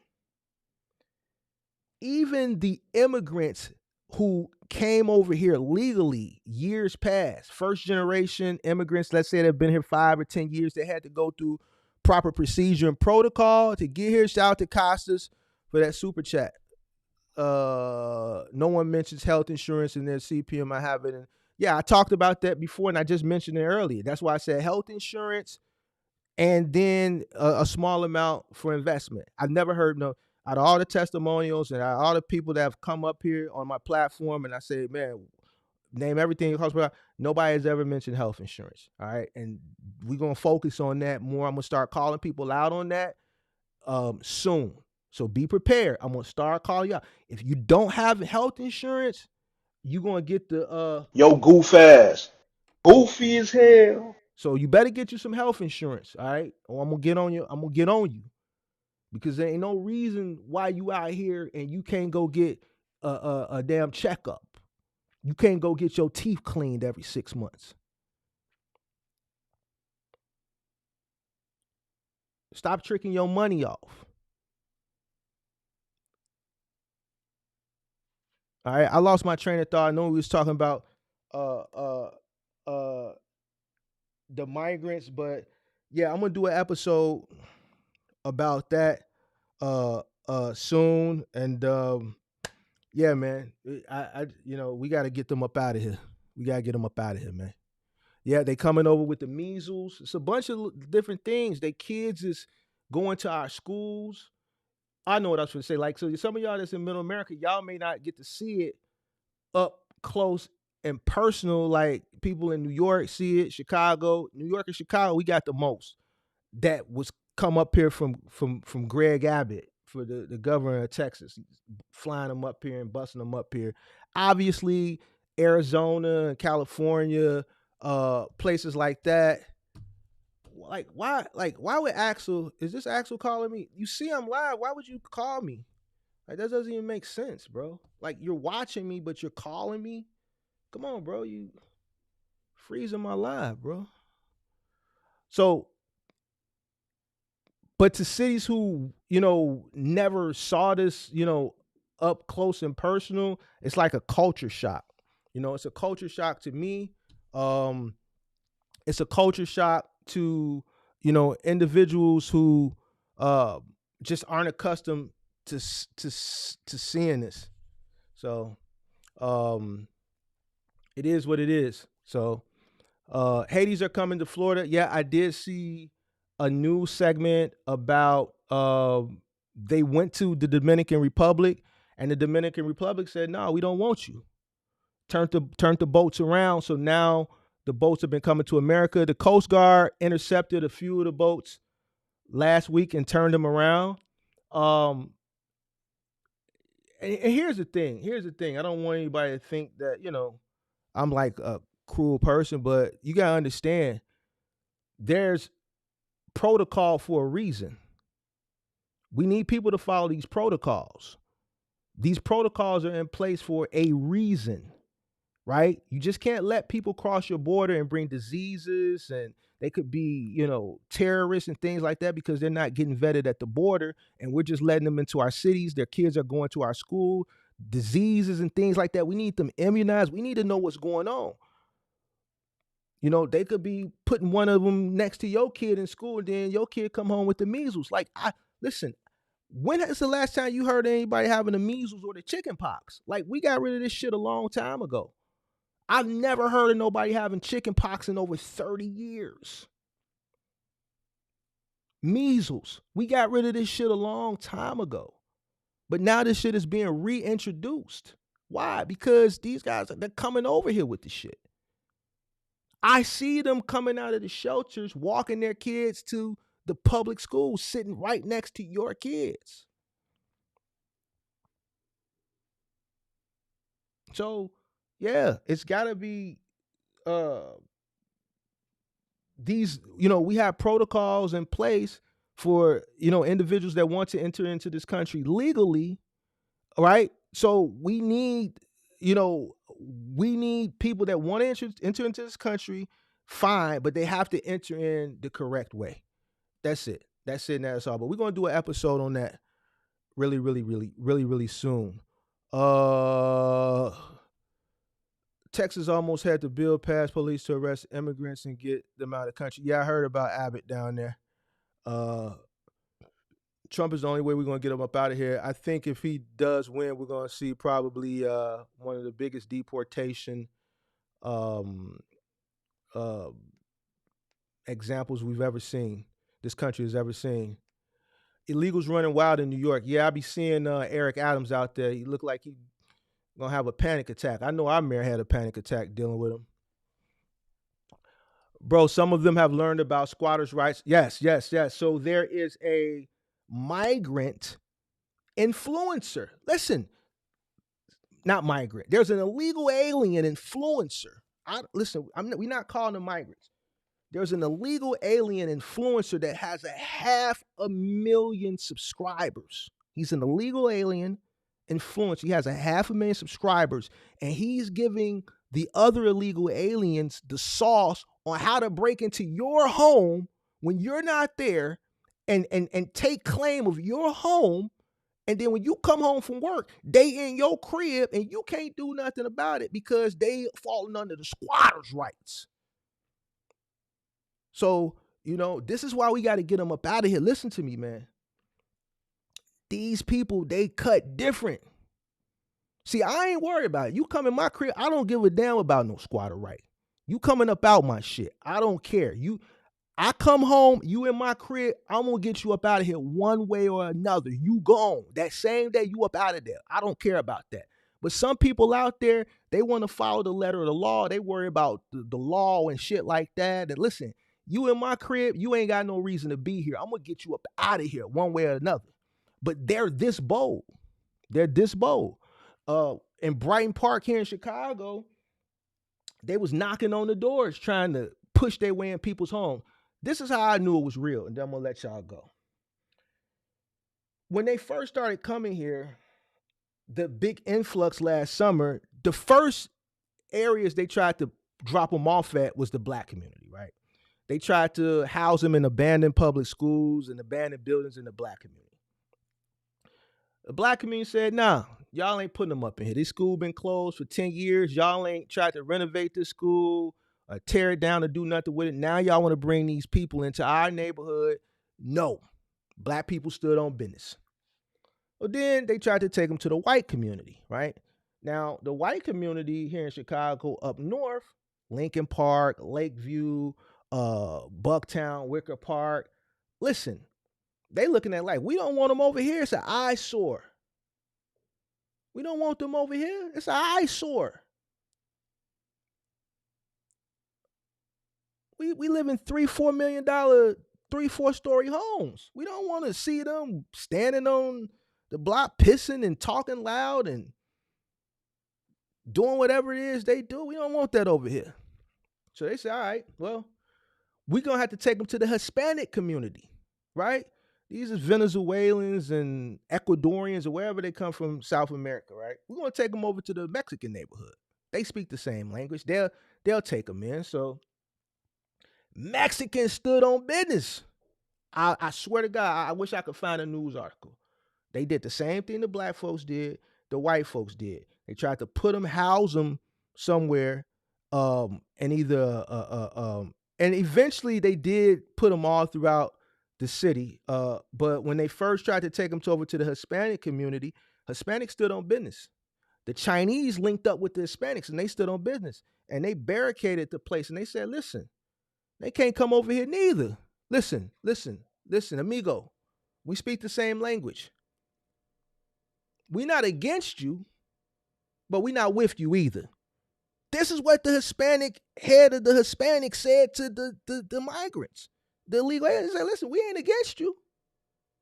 Even the immigrants who came over here legally years past, first generation immigrants, let's say they've been here 5 or 10 years, they had to go through proper procedure and protocol to get here. Shout out to Costas for that super chat. No one mentions health insurance in their CPM. I have it. And yeah, I talked about that before and I just mentioned it earlier. That's why I said health insurance and then a small amount for investment. I've never heard out of all the testimonials and out of all the people that have come up here on my platform and I say, man, name everything it costs. Nobody has ever mentioned health insurance. All right. And we're going to focus on that more. I'm going to start calling people out on that soon. So be prepared. I'm going to start calling you out. If you don't have health insurance, you're going to get the Yo, goof ass. Goofy as hell. so you better get you some health insurance, all right? Or I'm gonna get on you. I'm gonna get on you because there ain't no reason why you out here and you can't go get a damn checkup. You can't go get your teeth cleaned every 6 months. Stop tricking your money off. All right, I lost my train of thought. I know we was talking about the migrants, but yeah, I'm gonna do an episode about that soon. And yeah, man, I we got to get them up out of here. We got to get them up out of here, man. Yeah, they coming over with the measles. It's a bunch of different things. They kids is going to our schools. I know what I was going to say. Like, so some of y'all that's in Middle America, y'all may not get to see it up close and personal. Like people in New York see it, Chicago, New York and Chicago, we got the most. That was come up here from Greg Abbott for the governor of Texas, flying them up here and busting them up here. Obviously, Arizona and California, places like that. Like why would Axel? Is this Axel calling me? You see I'm live. Why would you call me? Like that doesn't even make sense, bro. Like you're watching me, but you're calling me. Come on, bro. You freezing my live, bro. So, but to cities who, never saw this, up close and personal, it's like a culture shock. It's a culture shock to me. It's a culture shock to, individuals who just aren't accustomed to seeing this. So it is what it is. So Hades are coming to Florida. Yeah, I did see a news segment about they went to the Dominican Republic, and the Dominican Republic said, "No, we don't want you." Turned the boats around, so now the boats have been coming to America. The Coast Guard intercepted a few of the boats last week and turned them around. And here's the thing. I don't want anybody to think that I'm like a cruel person, but you gotta understand, there's protocol for a reason. We need people to follow these protocols. These protocols are in place for a reason, right? You just can't let people cross your border and bring diseases, and they could be, terrorists and things like that because they're not getting vetted at the border, and we're just letting them into our cities. Their kids are going to our school, diseases and things like that. We need them immunized. We need to know what's going on. They could be putting one of them next to your kid in school, and then your kid come home with the measles. Like, listen, when is the last time you heard anybody having the measles or the chicken pox? Like, we got rid of this shit a long time ago. I've never heard of nobody having chicken pox in over 30 years. Measles, we got rid of this shit a long time ago. But now this shit is being reintroduced. Why? Because these guys, they're coming over here with this shit. I see them coming out of the shelters, walking their kids to the public schools, sitting right next to your kids. So, yeah, it's got to be these, we have protocols in place for, individuals that want to enter into this country legally, right? So we need, people that want to enter into this country, fine, but they have to enter in the correct way. That's it. And that's all. But we're going to do an episode on that really, really, really, really, really soon. Texas almost had the bill pass police to arrest immigrants and get them out of the country. Yeah, I heard about Abbott down there. Trump is the only way we're going to get him up out of here. I think if he does win, we're going to see probably one of the biggest deportation examples we've ever seen, this country has ever seen. Illegals running wild in New York. Yeah, I be seeing Eric Adams out there. He looked like he Gonna have a panic attack. I know our mayor had a panic attack dealing with him. Bro, some of them have learned about squatters' rights. Yes. So there is a migrant influencer. Listen, not migrant. There's an illegal alien influencer. We're not calling them migrants. There's an illegal alien influencer that has 500,000 subscribers. He's an illegal alien influencer. He has 500,000 subscribers, and he's giving the other illegal aliens the sauce on how to break into your home when you're not there and take claim of your home. And then when you come home from work, they in your crib and you can't do nothing about it because they falling under the squatters' rights. So, this is why we got to get them up out of here. Listen to me, man. These people, they cut different. See, I ain't worried about it. You come in my crib, I don't give a damn about no squatter right. You coming up out my shit. I don't care. I come home, you in my crib, I'm going to get you up out of here one way or another. You gone. That same day, you up out of there. I don't care about that. But some people out there, they want to follow the letter of the law. They worry about the law and shit like that. And listen, you in my crib, you ain't got no reason to be here. I'm going to get you up out of here one way or another. But they're this bold. They're this bold. In Brighton Park here in Chicago, they was knocking on the doors trying to push their way in people's homes. This is how I knew it was real, and then I'm going to let y'all go. When they first started coming here, the big influx last summer, the first areas they tried to drop them off at was the black community, right? They tried to house them in abandoned public schools and abandoned buildings in the black community. The black community said, nah, y'all ain't putting them up in here. This school been closed for 10 years. Y'all ain't tried to renovate this school, tear it down or do nothing with it. Now y'all want to bring these people into our neighborhood. No, black people stood on business. Well, then they tried to take them to the white community, right? Now, the white community here in Chicago up north, Lincoln Park, Lakeview, Bucktown, Wicker Park. Listen, they looking at like, we don't want them over here. It's an eyesore. We don't want them over here. It's an eyesore. We live in $3-4 million, 3-4-story homes. We don't want to see them standing on the block pissing and talking loud and doing whatever it is they do. We don't want that over here. So they say, all right, well, we're going to have to take them to the Hispanic community, right? These are Venezuelans and Ecuadorians or wherever they come from, South America, right? We're going to take them over to the Mexican neighborhood. They speak the same language. They'll take them in. So Mexicans stood on business. I swear to God, I wish I could find a news article. They did the same thing the black folks did, the white folks did. They tried to house them somewhere, and eventually they did put them all throughout the city. But when they first tried to take them over to the Hispanic community, Hispanics stood on business. The Chinese linked up with the Hispanics and they stood on business and they barricaded the place and they said, listen, they can't come over here neither. Listen, amigo, we speak the same language. We're not against you, but we're not with you either. This is what the Hispanic head of the Hispanic said to the migrants. The illegal aliens said, listen, we ain't against you,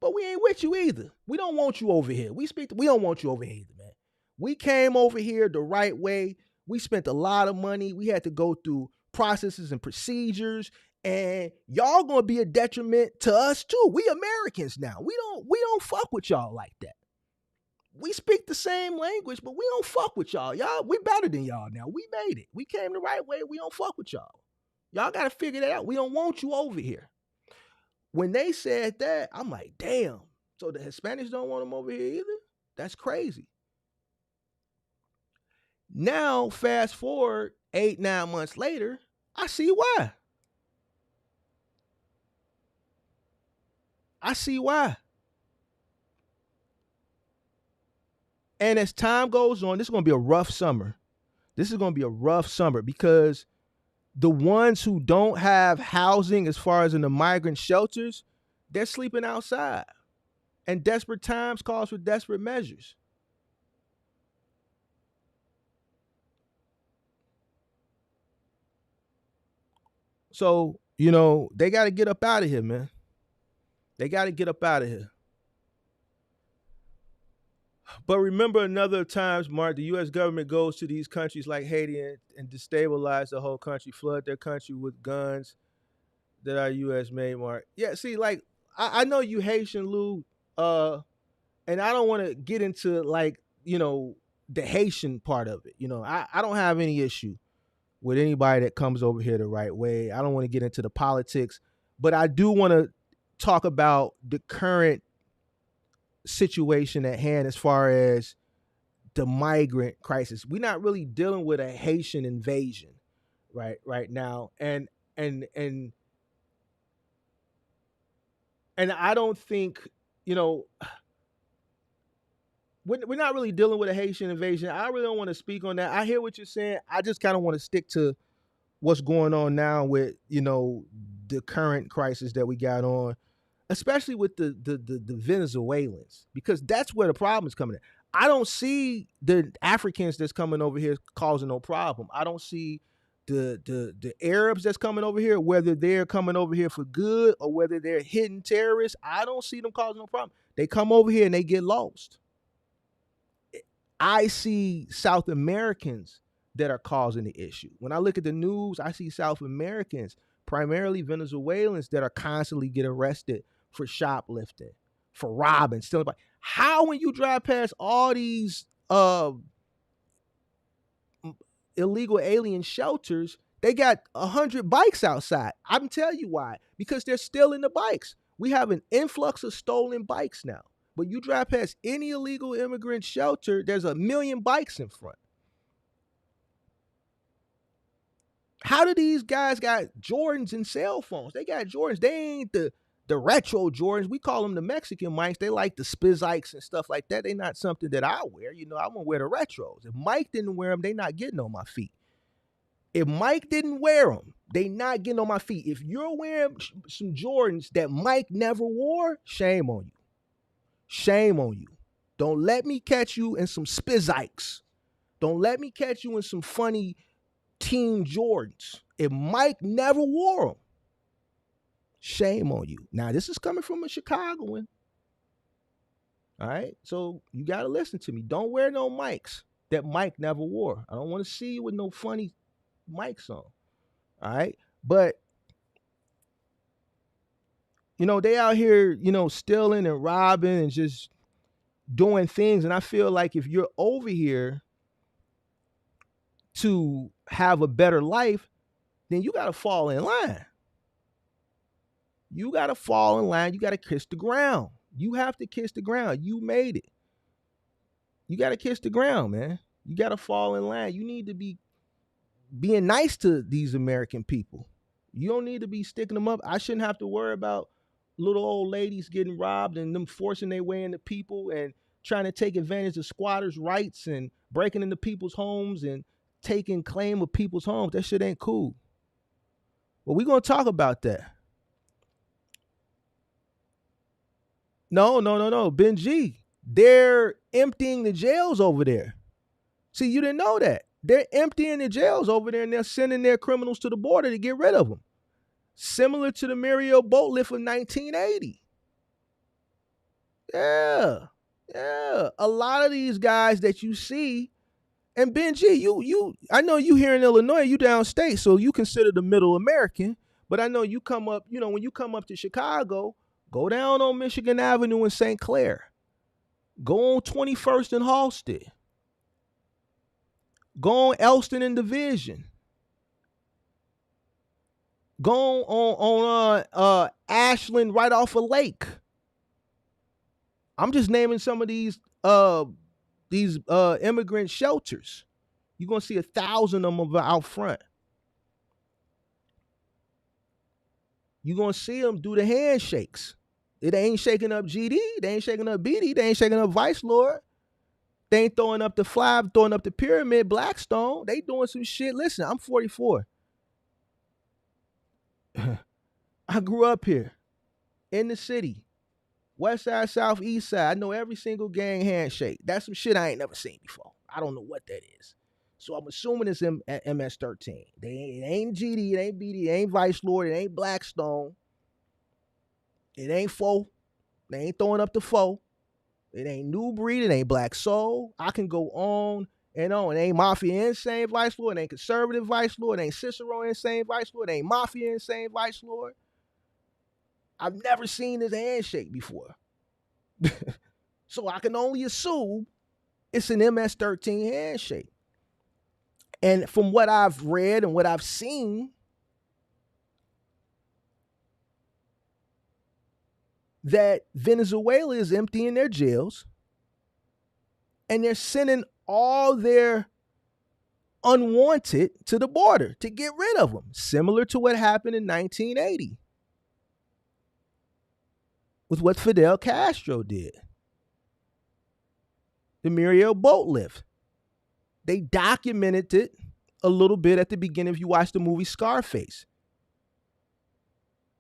but we ain't with you either. We don't want you over here. We don't want you over here either, man. We came over here the right way. We spent a lot of money. We had to go through processes and procedures, and y'all gonna be a detriment to us too. We Americans now. We don't fuck with y'all like that. We speak the same language, but we don't fuck with y'all. We better than y'all now. We made it. We came the right way. We don't fuck with y'all. Y'all got to figure that out. We don't want you over here. When they said that, I'm like, damn. So the Hispanics don't want them over here either? That's crazy. Now, fast forward 8-9 months later, I see why. And as time goes on, this is going to be a rough summer. Because the ones who don't have housing as far as in the migrant shelters, they're sleeping outside. And desperate times calls for desperate measures. So, you know, they got to get up out of here, man. They got to get up out of here. But remember, another times, Mark, the U.S. government goes to these countries like Haiti and destabilize the whole country, flood their country with guns that are U.S. made, Mark. Yeah, see, like, I know you Haitian, Lou, and I don't want to get into, like, you know, the Haitian part of it. You know, I don't have any issue with anybody that comes over here the right way. I don't want to get into the politics, but I do want to talk about the current situation at hand as far as the migrant crisis. We're not really dealing with a Haitian invasion right now, and I don't think, you know, we're not really dealing with a Haitian invasion. I really don't want to speak on that. I hear what you're saying. I just kind of want to stick to what's going on now with, you know, the current crisis that we got on, especially with the Venezuelans, because that's where the problem is coming in. I don't see the Africans that's coming over here causing no problem. I don't see the Arabs that's coming over here, whether they're coming over here for good or whether they're hidden terrorists. I don't see them causing no problem. They come over here and they get lost. I see South Americans that are causing the issue. When I look at the news, I see South Americans, primarily Venezuelans, that are constantly get arrested for shoplifting, for robbing, stealing. How, when you drive past all these illegal alien shelters, they got 100 bikes outside? I'm telling you why. Because they're stealing the bikes. We have an influx of stolen bikes now. But you drive past any illegal immigrant shelter, there's 1 million bikes in front. How do these guys got Jordans and cell phones? They got Jordans. They ain't the retro Jordans. We call them the Mexican mics. They like the Spizikes and stuff like that. They not something that I wear. You know, I'm going to wear the retros. If Mike didn't wear them, they not getting on my feet. If Mike didn't wear them, they not getting on my feet. If you're wearing some Jordans that Mike never wore, shame on you. Shame on you. Don't let me catch you in some Spizikes. Don't let me catch you in some funny Team Jordans. If Mike never wore them, shame on you. Now, this is coming from a Chicagoan. All right? So you got to listen to me. Don't wear no mics that Mike never wore. I don't want to see you with no funny mics on. All right? But, you know, they out here, you know, stealing and robbing and just doing things. And I feel like if you're over here to have a better life, then you got to fall in line. You got to fall in line. You got to kiss the ground. You have to kiss the ground. You made it. You got to kiss the ground, man. You got to fall in line. You need to be being nice to these American people. You don't need to be sticking them up. I shouldn't have to worry about little old ladies getting robbed and them forcing their way into people and trying to take advantage of squatters' rights and breaking into people's homes and taking claim of people's homes. That shit ain't cool. But we're going to talk about that. No. Benji, they're emptying the jails over there. See, you didn't know that. They're emptying the jails over there and they're sending their criminals to the border to get rid of them. Similar to the Muriel boat lift of 1980. Yeah. A lot of these guys that you see, and Benji, you I know you here in Illinois, you downstate, so you consider the middle American, but I know you come up, you know, when you come up to Chicago, go down on Michigan Avenue in St. Clair. Go on 21st and Halsted. Go on Elston and Division. Go on Ashland right off a lake. I'm just naming some of these immigrant shelters. You're gonna see 1,000 of them out front. You're gonna see them do the handshakes. It ain't shaking up GD, they ain't shaking up BD, they ain't shaking up Vice Lord. They ain't throwing up the flag, throwing up the pyramid, Blackstone. They doing some shit. Listen, I'm 44. I grew up here in the city. West side, south, east side. I know every single gang handshake. That's some shit I ain't never seen before. I don't know what that is. So I'm assuming it's MS-13. It ain't GD, it ain't BD, it ain't Vice Lord, it ain't Blackstone, it ain't Foe. They ain't throwing up the Foe. It ain't New Breed, it ain't Black Soul. I can go on and on. It ain't Mafia Insane Vice Lord, it ain't Conservative Vice Lord, it ain't Cicero Insane Vice Lord, it ain't Mafia Insane Vice Lord. I've never seen this handshake before. So I can only assume it's an MS-13 handshake. And from what I've read and what I've seen, that Venezuela is emptying their jails and they're sending all their unwanted to the border to get rid of them, similar to what happened in 1980 with what Fidel Castro did. The Muriel boat lift. They documented it a little bit at the beginning if you watch the movie Scarface.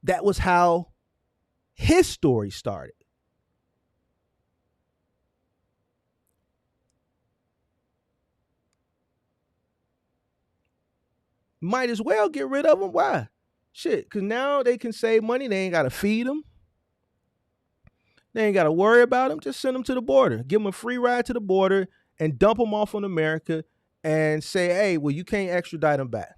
That was how his story started. Might as well get rid of them. Why? Shit, because now they can save money. They ain't got to feed them. They ain't got to worry about them. Just send them to the border. Give them a free ride to the border and dump them off on America and say, hey, well, you can't extradite them back.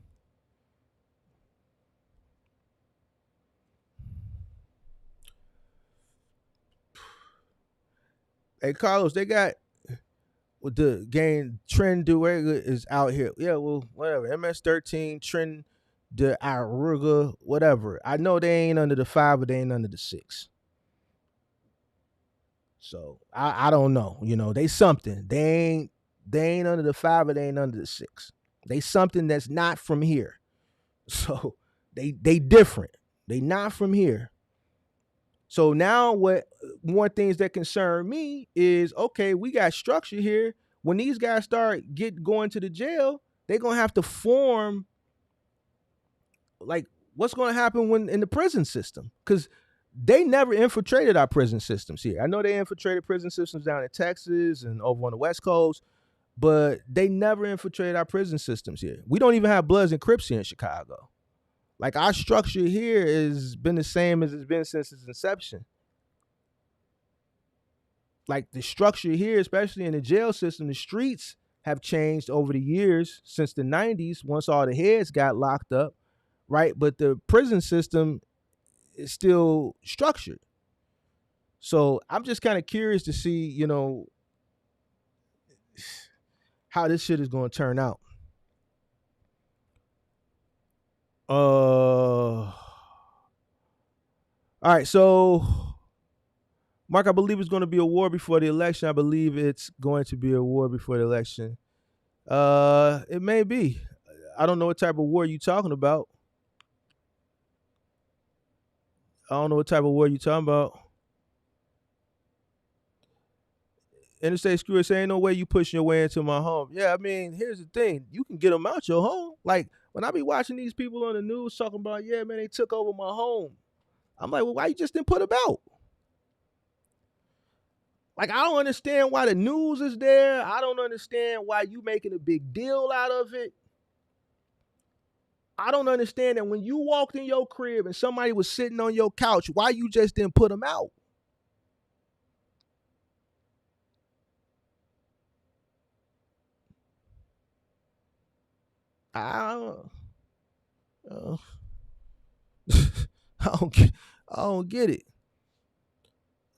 Hey, Carlos, they got with the game Trend Duega is out here. Yeah, well, whatever. MS-13, Trend de Aruga, whatever. I know they ain't under the 5, but they ain't under the 6. So I don't know. You know, they something. They ain't under the 5, but they ain't under the 6. They something that's not from here. So they different. They not from here. So now what more things that concern me is, okay, we got structure here. When these guys start going to the jail, they're going to have to form, like, what's going to happen when in the prison system? Because they never infiltrated our prison systems here. I know they infiltrated prison systems down in Texas and over on the West Coast, but they never infiltrated our prison systems here. We don't even have Bloods and Crips here in Chicago. Like, our structure here has been the same as it's been since its inception. Like, the structure here, especially in the jail system, the streets have changed over the years since the 90s, once all the heads got locked up, right? But the prison system is still structured. So I'm just kind of curious to see, you know, how this shit is going to turn out. All right, so Mark, I believe it's going to be a war before the election. I believe it's going to be a war before the election. It may be. I don't know what type of war you're talking about. Interstate Screwer say, ain't no way you pushing your way into my home. Yeah, I mean, here's the thing. You can get them out your home. Like, when I be watching these people on the news talking about, yeah, man, they took over my home. I'm like, well, why you just didn't put them out? Like, I don't understand why the news is there. I don't understand why you making a big deal out of it. I don't understand that when you walked in your crib and somebody was sitting on your couch, why you just didn't put them out? I don't get it.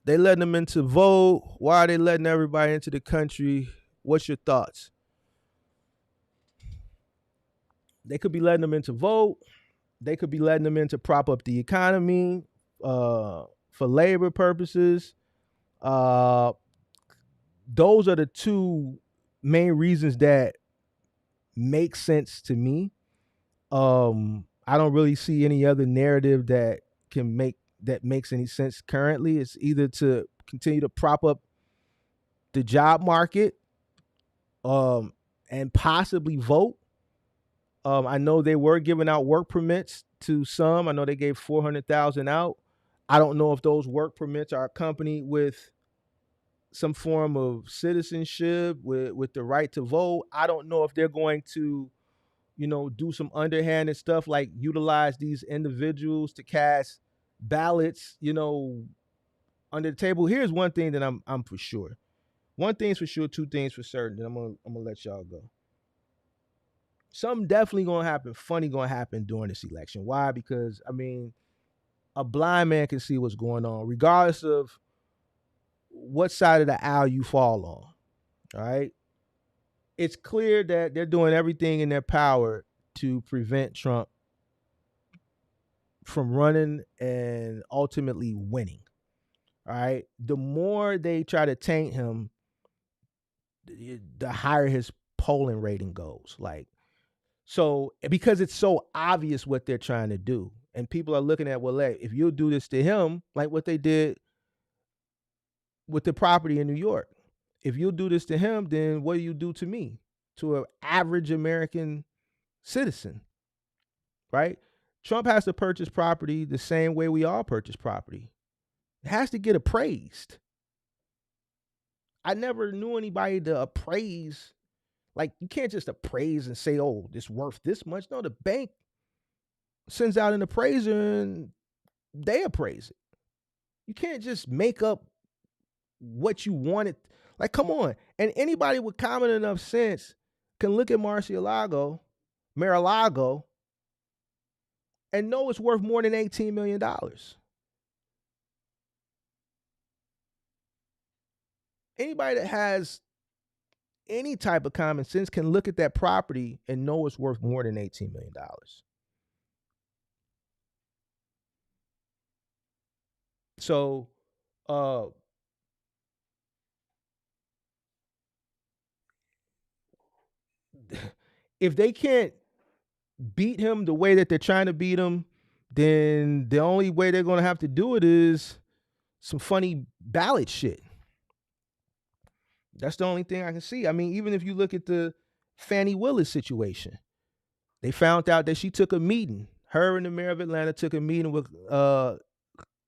They letting them into vote. Why are they letting everybody into the country? What's your thoughts? They could be letting them into vote. They could be letting them in to prop up the economy for labor purposes. Those are the two main reasons that make sense to me. I don't really see any other narrative that makes any sense currently. It's either to continue to prop up the job market and possibly vote. I know they were giving out work permits to some. I know they gave 400,000 out. I don't know if those work permits are accompanied with some form of citizenship with the right to vote. I don't know if they're going to, do some underhanded stuff like utilize these individuals to cast ballots, under the table. Here's one thing that I'm for sure. One thing's for sure, two things for certain. I'm gonna let y'all go. Something definitely gonna happen, funny gonna happen during this election. Why? Because a blind man can see what's going on, regardless of what side of the aisle you fall on. All right. It's clear that they're doing everything in their power to prevent Trump from running and ultimately winning. All right. The more they try to taint him, the higher his polling rating goes. So because it's so obvious what they're trying to do, and people are looking at, well, if you'll do this to him, like what they did with the property in New York, if you'll do this to him, then what do you do to me, to an average American citizen, right? Trump has to purchase property the same way we all purchase property. It has to get appraised. I never knew anybody to appraise. Like, you can't just appraise and say, oh, it's worth this much. No, the bank sends out an appraiser and they appraise it. You can't just make up what you want it. Like, come on. And anybody with common enough sense can look at Mar-a-Lago, and know it's worth more than $18 million. Anybody that has any type of common sense can look at that property and know it's worth more than $18 million. So, if they can't beat him the way that they're trying to beat him, then the only way they're going to have to do it is some funny ballot shit. That's the only thing I can see. I mean, even if you look at the Fannie Willis situation, they found out that she took a meeting. Her and the mayor of Atlanta took a meeting with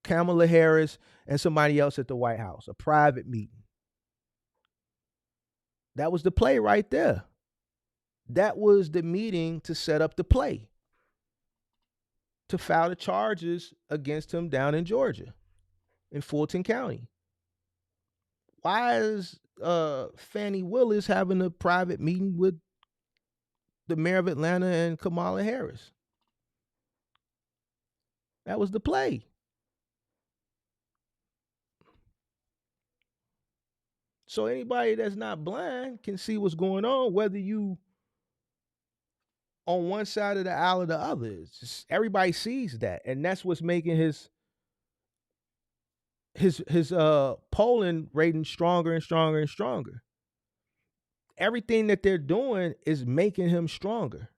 Kamala Harris and somebody else at the White House, a private meeting. That was the play right there. That was the meeting to set up the play, to file the charges against him down in Georgia, in Fulton County. Why is Fannie Willis having a private meeting with the mayor of Atlanta and Kamala Harris? That was the play. So anybody that's not blind can see what's going on, whether you on one side of the aisle or the other. It's just, everybody sees that, and that's what's making his polling rating stronger and stronger and stronger. Everything that they're doing is making him stronger.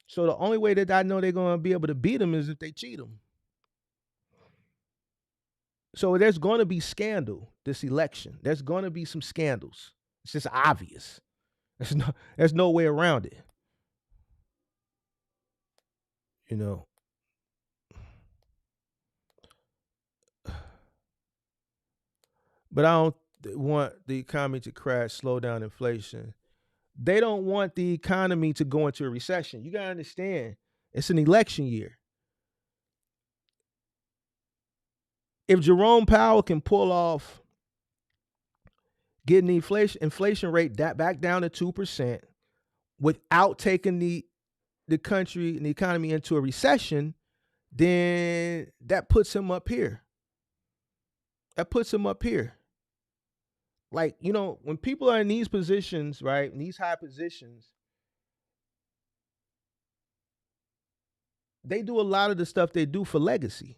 So the only way that I know they're going to be able to beat him is if they cheat him. So there's going to be scandal this election. There's going to be some scandals. It's just obvious. There's no way around it. You know. But I don't want the economy to crash, slow down inflation. They don't want the economy to go into a recession. You got to understand, it's an election year. If Jerome Powell can pull off getting the inflation rate back down to 2% without taking the country and the economy into a recession, then that puts him up here. That puts him up here. Like, you know, when people are in these positions, right, in these high positions, they do a lot of the stuff they do for legacy.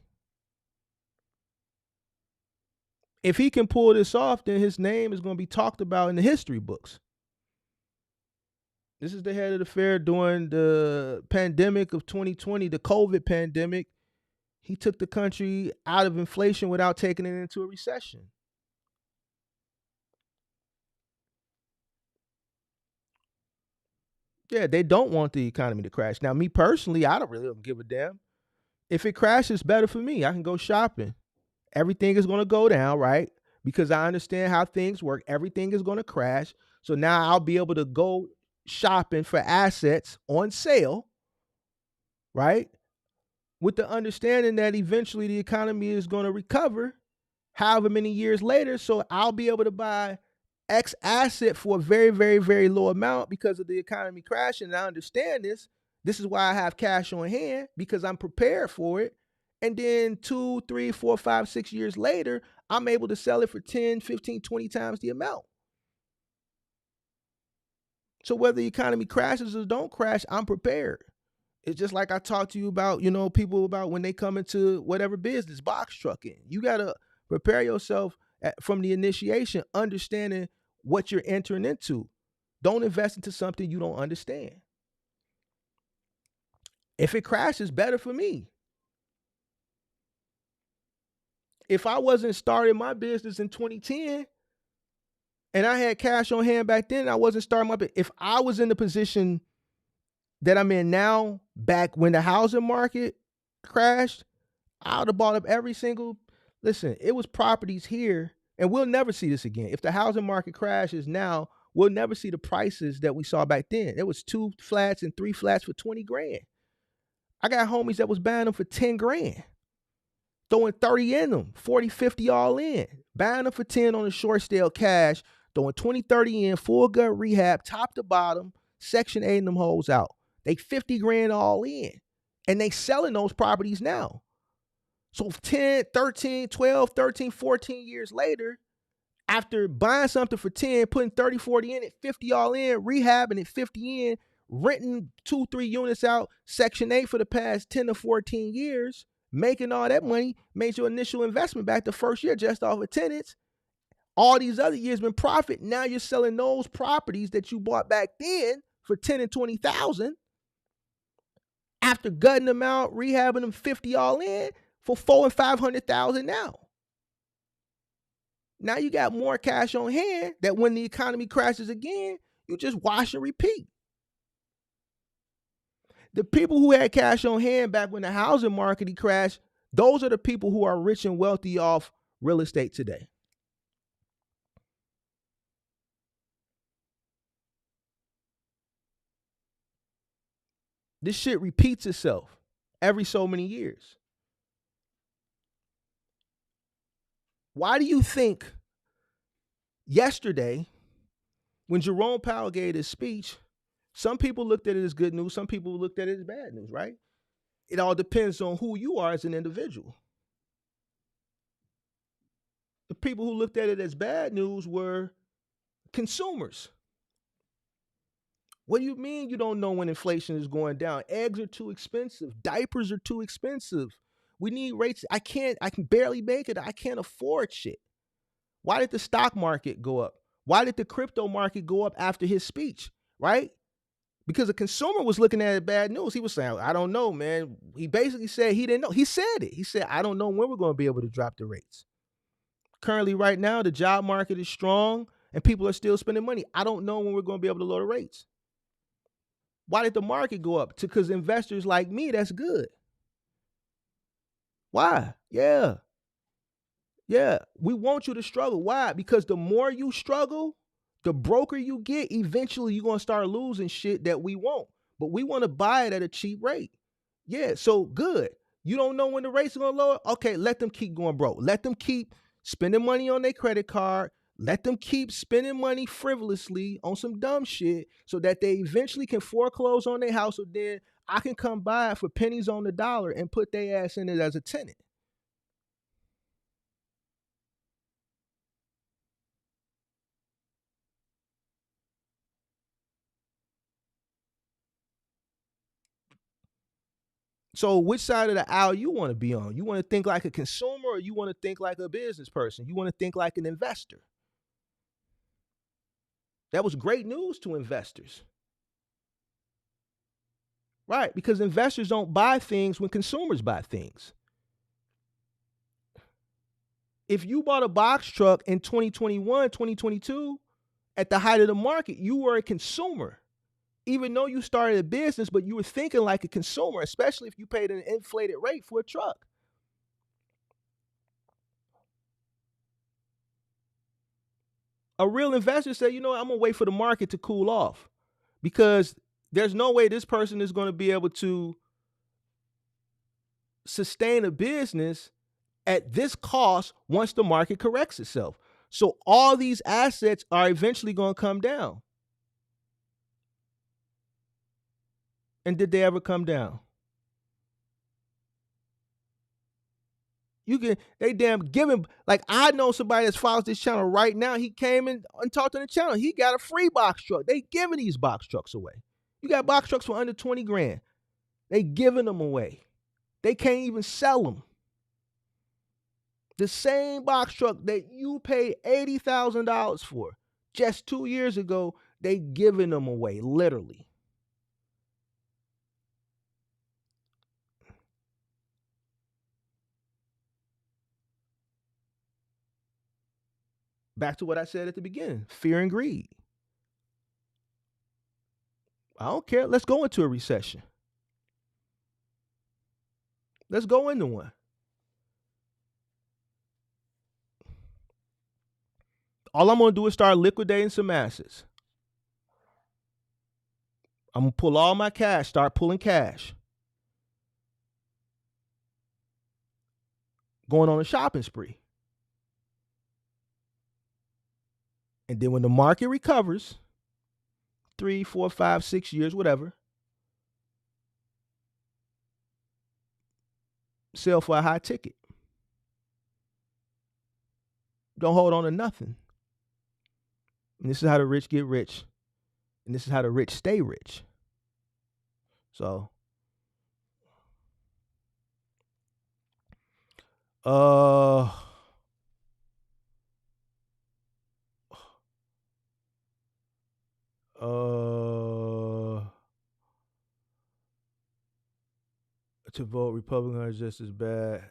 If he can pull this off, then his name is going to be talked about in the history books. This is the head of the Fed during the pandemic of 2020, the COVID pandemic. He took the country out of inflation without taking it into a recession. Yeah, they don't want the economy to crash. Now, me personally, I don't really give a damn. If it crashes, better for me. I can go shopping. Everything is going to go down, right? because I understand how things work. Everything is going to crash. So now I'll be able to go shopping for assets on sale, right? With the understanding that eventually the economy is going to recover however many years later. So I'll be able to buy X asset for a very, very, very low amount because of the economy crashing. And I understand this. This is why I have cash on hand, because I'm prepared for it. And then 2, 3, 4, 5, 6 years later, I'm able to sell it for 10, 15, 20 times the amount. So whether the economy crashes or don't crash, I'm prepared. It's just like I talked to you about, people about when they come into whatever business, box trucking. You got to prepare yourself from the initiation, understanding what you're entering into. Don't invest into something you don't understand. If it crashes, better for me. If I wasn't starting my business in 2010 and I had cash on hand back then, I wasn't starting my business. If I was in the position that I'm in now, back when the housing market crashed, I would have bought up every single, listen, it was properties here, and we'll never see this again. If the housing market crashes now, we'll never see the prices that we saw back then. It was 2 flats and 3 flats for 20 grand. I got homies that was buying them for 10 grand, throwing 30 in them, 40, 50 all in, buying them for 10 on a short stale cash, throwing 20, 30 in, full gut rehab, top to bottom, Section 8 them hoes out. They 50 grand all in, and they selling those properties now. So 10, 13, 12, 13, 14 years later, after buying something for 10, putting 30, 40 in it, 50 all in, rehabbing it 50 in, renting 2, 3 units out, Section 8 for the past 10 to 14 years, making all that money, made your initial investment back the first year just off of tenants. All these other years been profit. Now you're selling those properties that you bought back then for 10 and 20,000. After gutting them out, rehabbing them 50 all in for 400,000 and 500,000 now. Now you got more cash on hand that when the economy crashes again, you just wash and repeat. The people who had cash on hand back when the housing market crashed, those are the people who are rich and wealthy off real estate today. This shit repeats itself every so many years. Why do you think yesterday, when Jerome Powell gave his speech, some people looked at it as good news, some people looked at it as bad news, right? It all depends on who you are as an individual. The people who looked at it as bad news were consumers. What do you mean you don't know when inflation is going down? Eggs are too expensive. Diapers are too expensive. We need rates. I can barely make it. I can't afford shit. Why did the stock market go up? Why did the crypto market go up after his speech, right? Because the consumer was looking at it bad news. He was saying, I don't know, man. He basically said he didn't know. He said it. He said, I don't know when we're going to be able to drop the rates. Currently, right now, the job market is strong and people are still spending money. I don't know when we're going to be able to lower the rates. Why did the market go up? Because investors like me, that's good. Why? Yeah. We want you to struggle. Why? Because the more you struggle, the broker you get, eventually you're going to start losing shit that we want. But we want to buy it at a cheap rate. Yeah, so good. You don't know when the rates are going to lower? Okay, let them keep going broke. Let them keep spending money on their credit card. Let them keep spending money frivolously on some dumb shit so that they eventually can foreclose on their house. So then I can come buy it for pennies on the dollar and put their ass in it as a tenant. So which side of the aisle you want to be on? You want to think like a consumer or you want to think like a business person? You want to think like an investor? That was great news to investors. Right, because investors don't buy things when consumers buy things. If you bought a box truck in 2021, 2022, at the height of the market, you were a consumer. Even though you started a business, but you were thinking like a consumer, especially if you paid an inflated rate for a truck. A real investor said, I'm going to wait for the market to cool off, because there's no way this person is going to be able to sustain a business at this cost once the market corrects itself. So all these assets are eventually going to come down. And did they ever come down? They damn give him, like, I know somebody that follows this channel right now. He came in and talked on the channel. He got a free box truck. They giving these box trucks away. You got box trucks for under 20 grand. They giving them away. They can't even sell them. The same box truck that you paid $80,000 for just 2 years ago, they giving them away, literally. Back to what I said at the beginning, fear and greed. I don't care. Let's go into a recession. Let's go into one. All I'm going to do is start liquidating some assets. I'm going to pull all my cash, start pulling cash. Going on a shopping spree. And then when the market recovers, 3, 4, 5, 6 years, whatever, sell for a high ticket. Don't hold on to nothing. And this is how the rich get rich. And this is how the rich stay rich. So, to vote Republican is just as bad.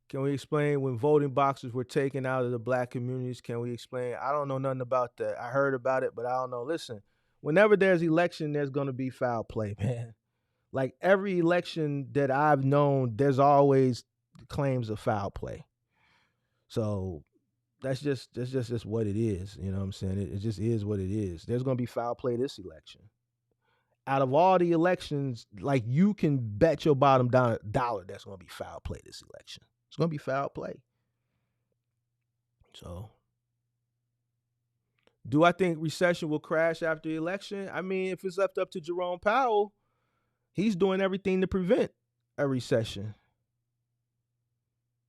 Can we explain when voting boxes were taken out of the black communities? Can we explain? I don't know nothing about that. I heard about it, but I don't know. Listen, whenever there's election, there's going to be foul play, man. Like every election that I've known, there's always claims of foul play. So that's just what it is. You know what I'm saying? It just is what it is. There's going to be foul play this election. Out of all the elections, like, you can bet your bottom dollar that's going to be foul play this election. It's going to be foul play. So, do I think recession will crash after the election? I mean, if it's left up to Jerome Powell, he's doing everything to prevent a recession.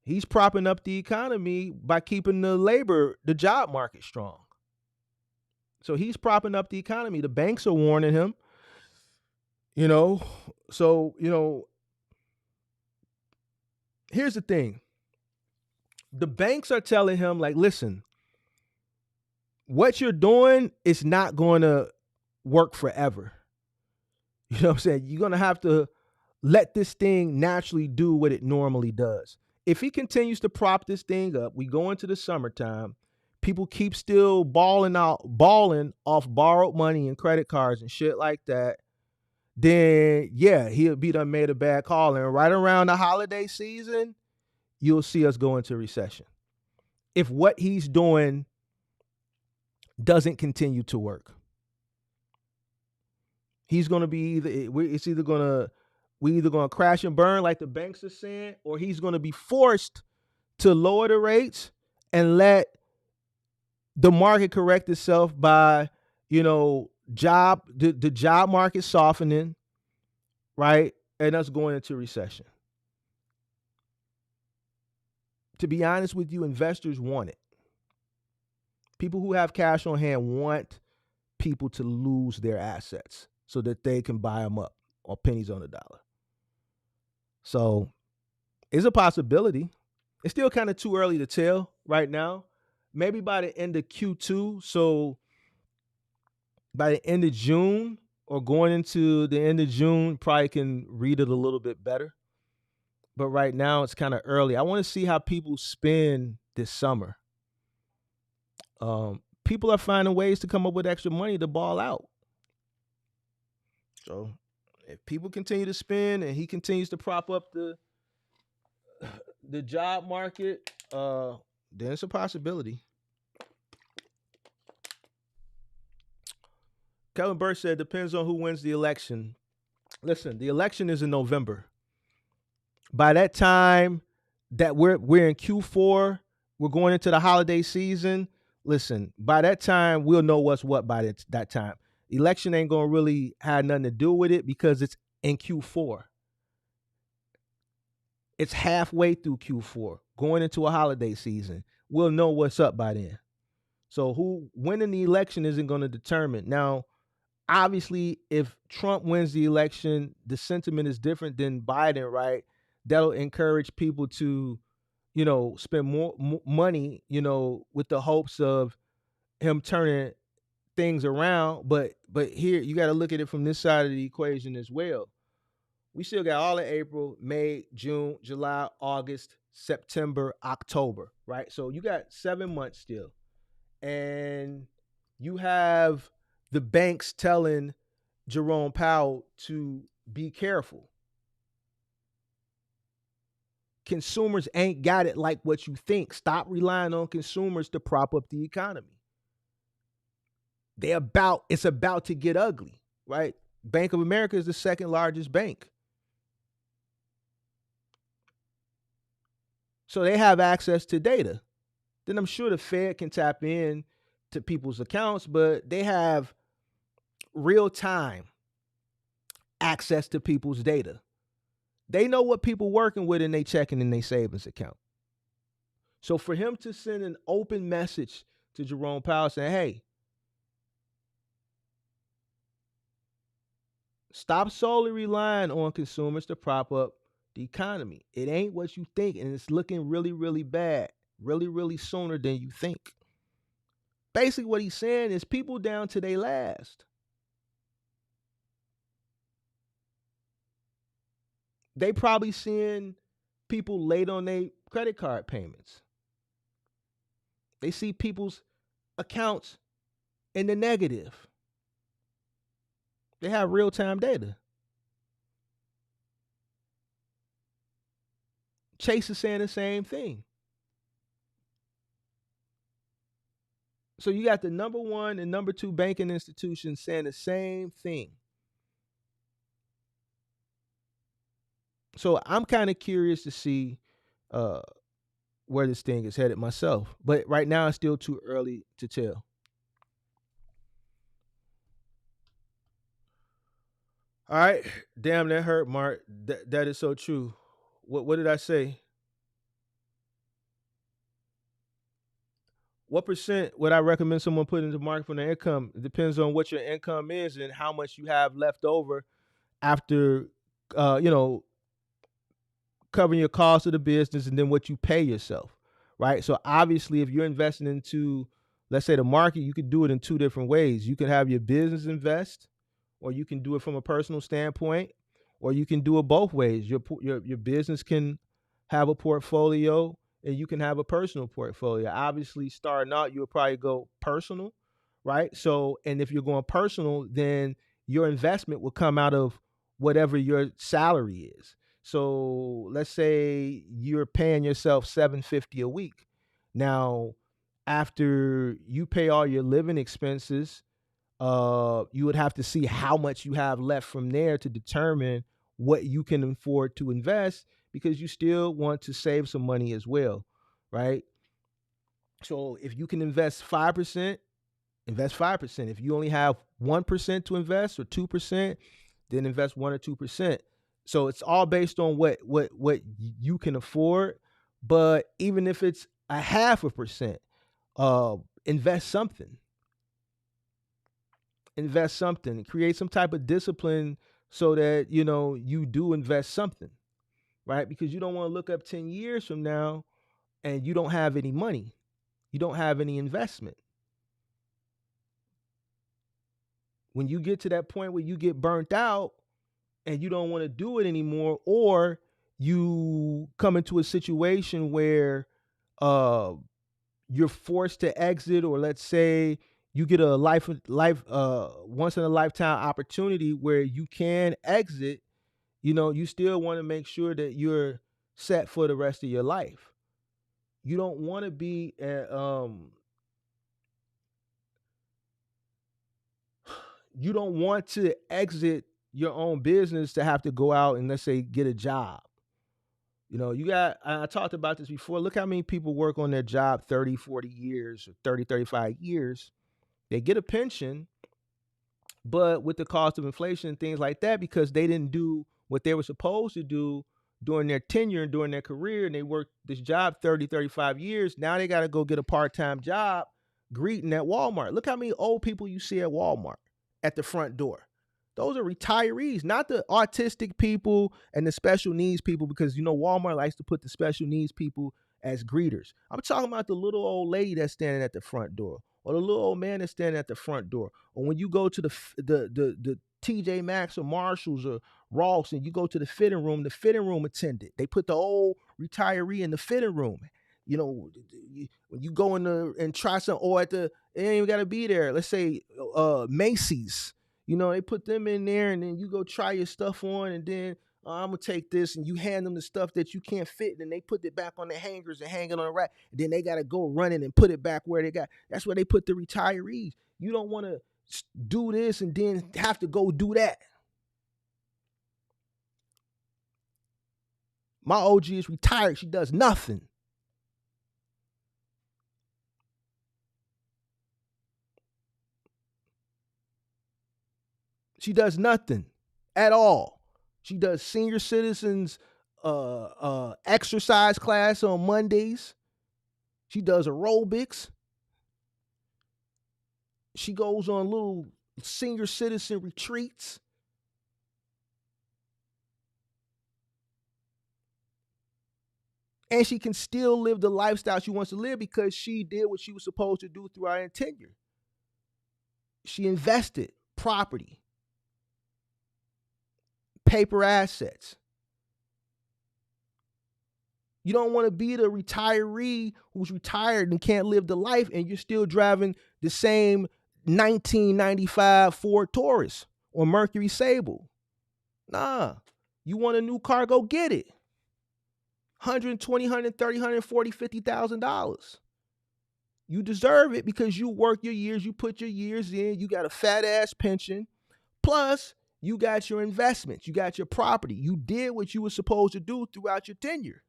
He's propping up the economy by keeping the job market strong. So he's propping up the economy. The banks are warning him. So, here's the thing. The banks are telling him, like, listen, what you're doing is not going to work forever. You know what I'm saying? You're going to have to let this thing naturally do what it normally does. If he continues to prop this thing up, we go into the summertime, people keep still balling off borrowed money and credit cards and shit like that, then yeah, he'll be done made a bad call. And right around the holiday season, you'll see us go into recession. If what he's doing doesn't continue to work, he's going to be we're either going to crash and burn like the banks are saying, or he's going to be forced to lower the rates and let the market correct itself by, the job market softening, right? And us going into recession. To be honest with you, investors want it. People who have cash on hand want people to lose their assets so that they can buy them up or pennies on the dollar. So it's a possibility. It's still kind of too early to tell right now. Maybe by the end of Q2, so by the end of June or going into the end of June, probably can read it a little bit better. But right now it's kind of early. I want to see how people spend this summer. People are finding ways to come up with extra money to ball out. So if people continue to spend and he continues to prop up the job market, then it's a possibility. Kevin Burr said depends on who wins the election. Listen, the election is in November. By that time that we're in Q4, we're going into the holiday season. Listen, by that time we'll know what's what by that time. Election ain't gonna really have nothing to do with it because it's in Q4. It's halfway through Q4, going into a holiday season. We'll know what's up by then. So who winning the election isn't going to determine. Now, obviously, if Trump wins the election, the sentiment is different than Biden, right? That'll encourage people to, spend more money, with the hopes of him turning things around. But here you got to look at it from this side of the equation as well. We still got all of April, May, June, July, August, September, October, right? So you got 7 months still. And you have the banks telling Jerome Powell to be careful. Consumers ain't got it like what you think. Stop relying on consumers to prop up the economy. It's about to get ugly, right? Bank of America is the second largest bank. So they have access to data. Then I'm sure the Fed can tap in to people's accounts, but they have real-time access to people's data. They know what people working with in their checking and their savings account. So for him to send an open message to Jerome Powell saying, hey, stop solely relying on consumers to prop up the economy. It ain't what you think, and it's looking really, really bad, really, really sooner than you think. Basically what he's saying is people down to their last. They probably seeing people late on their credit card payments. They see people's accounts in the negative. They have real-time data. Chase is saying the same thing. So you got the number one and number two banking institutions saying the same thing. So I'm kind of curious to see where this thing is headed myself. But right now it's still too early to tell. All right. Damn, that hurt, Mark. That is so true. What did I say? What percent would I recommend someone put into market for their income? It depends on what your income is and how much you have left over after, covering your cost of the business and then what you pay yourself, right? So obviously, if you're investing into, let's say, the market, you could do it in two different ways. You can have your business invest, or you can do it from a personal standpoint, or you can do it both ways. Your business can have a portfolio, and you can have a personal portfolio. Obviously, starting out, you'll probably go personal, right? So, and if you're going personal, then your investment will come out of whatever your salary is. So let's say you're paying yourself $750 a week. Now, after you pay all your living expenses, you would have to see how much you have left from there to determine what you can afford to invest, because you still want to save some money as well, right? So if you can invest 5%, invest 5%. If you only have 1% to invest or 2%, then invest 1 or 2%. So it's all based on what you can afford. But even if it's 0.5%, invest something. Invest something. Create some type of discipline so that you do invest something, right? Because you don't want to look up 10 years from now and you don't have any money. You don't have any investment. When you get to that point where you get burnt out and you don't want to do it anymore, or you come into a situation where you're forced to exit, or let's say you get a life once in a lifetime opportunity where you can exit, you still want to make sure that you're set for the rest of your life. You don't want to be you don't want to exit your own business to have to go out and, let's say, get a job. I talked about this before. Look how many people work on their job 30, 40 years, or 30, 35 years. They get a pension, but with the cost of inflation and things like that, because they didn't do what they were supposed to do during their tenure and during their career, and they worked this job 30, 35 years, now they got to go get a part-time job greeting at Walmart. Look how many old people you see at Walmart at the front door. Those are retirees, not the autistic people and the special needs people, because Walmart likes to put the special needs people as greeters. I'm talking about the little old lady that's standing at the front door, or the little old man that's standing at the front door. Or when you go to the TJ Maxx or Marshalls or Ross and you go to the fitting room attendant, they put the old retiree in the fitting room. When you go in and try something, or it ain't even got to be there. Let's say Macy's. They put them in there, and then you go try your stuff on, and then I'm going to take this, and you hand them the stuff that you can't fit, and then they put it back on the hangers and hang it on the rack, and then they got to go running and put it back where they got. That's where they put the retirees. You don't want to do this and then have to go do that. My OG is retired. She does nothing. She does nothing at all. She does senior citizens exercise class on Mondays. She does aerobics. She goes on little senior citizen retreats. And she can still live the lifestyle she wants to live because she did what she was supposed to do throughout her tenure. She invested property, paper assets. You don't want to be the retiree who's retired and can't live the life, and you're still driving the same 1995 Ford Taurus or Mercury Sable. Nah, you want a new car, go get it. $120,000, $130,000, $140,000, $50,000. You deserve it because you work your years, you put your years in, you got a fat ass pension, plus you got your investments, you got your property. You did what you were supposed to do throughout your tenure.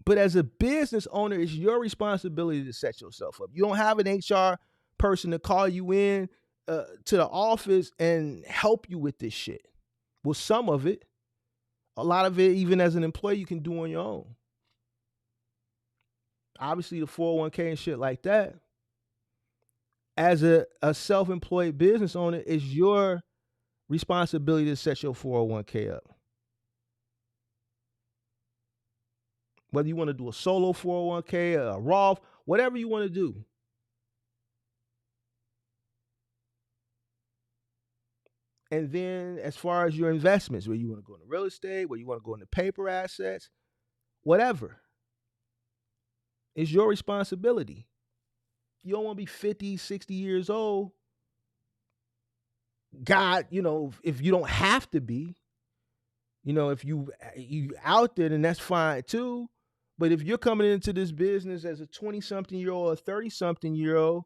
But as a business owner, it's your responsibility to set yourself up. You don't have an HR person to call you in to the office and help you with this shit. Well, some of it, a lot of it, even as an employee, you can do on your own. Obviously, the 401k and shit like that. As a self-employed business owner, it's your responsibility to set your 401k up. Whether you want to do a solo 401k, a Roth, whatever you want to do. And then as far as your investments, where you want to go into real estate, where you want to go into paper assets, whatever, it's your responsibility. You don't want to be 50, 60 years old. God, if you don't have to be, if you out there, then that's fine too. But if you're coming into this business as a 20-something-year-old or 30-something-year-old,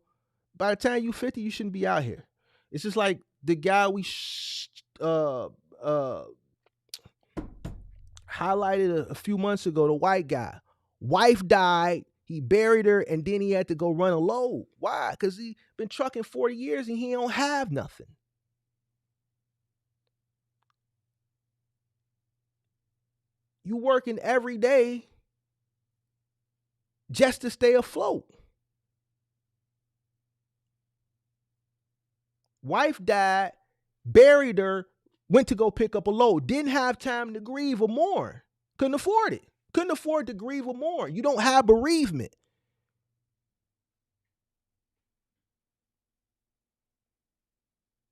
by the time you're 50, you shouldn't be out here. It's just like the guy we highlighted a few months ago, the white guy. Wife died, he buried her, and then he had to go run a load. Why? Because he been trucking 40 years and he don't have nothing. You working every day just to stay afloat. Wife died, buried her, went to go pick up a load. Didn't have time to grieve or mourn. Couldn't afford it. Couldn't afford to grieve or mourn. You don't have bereavement.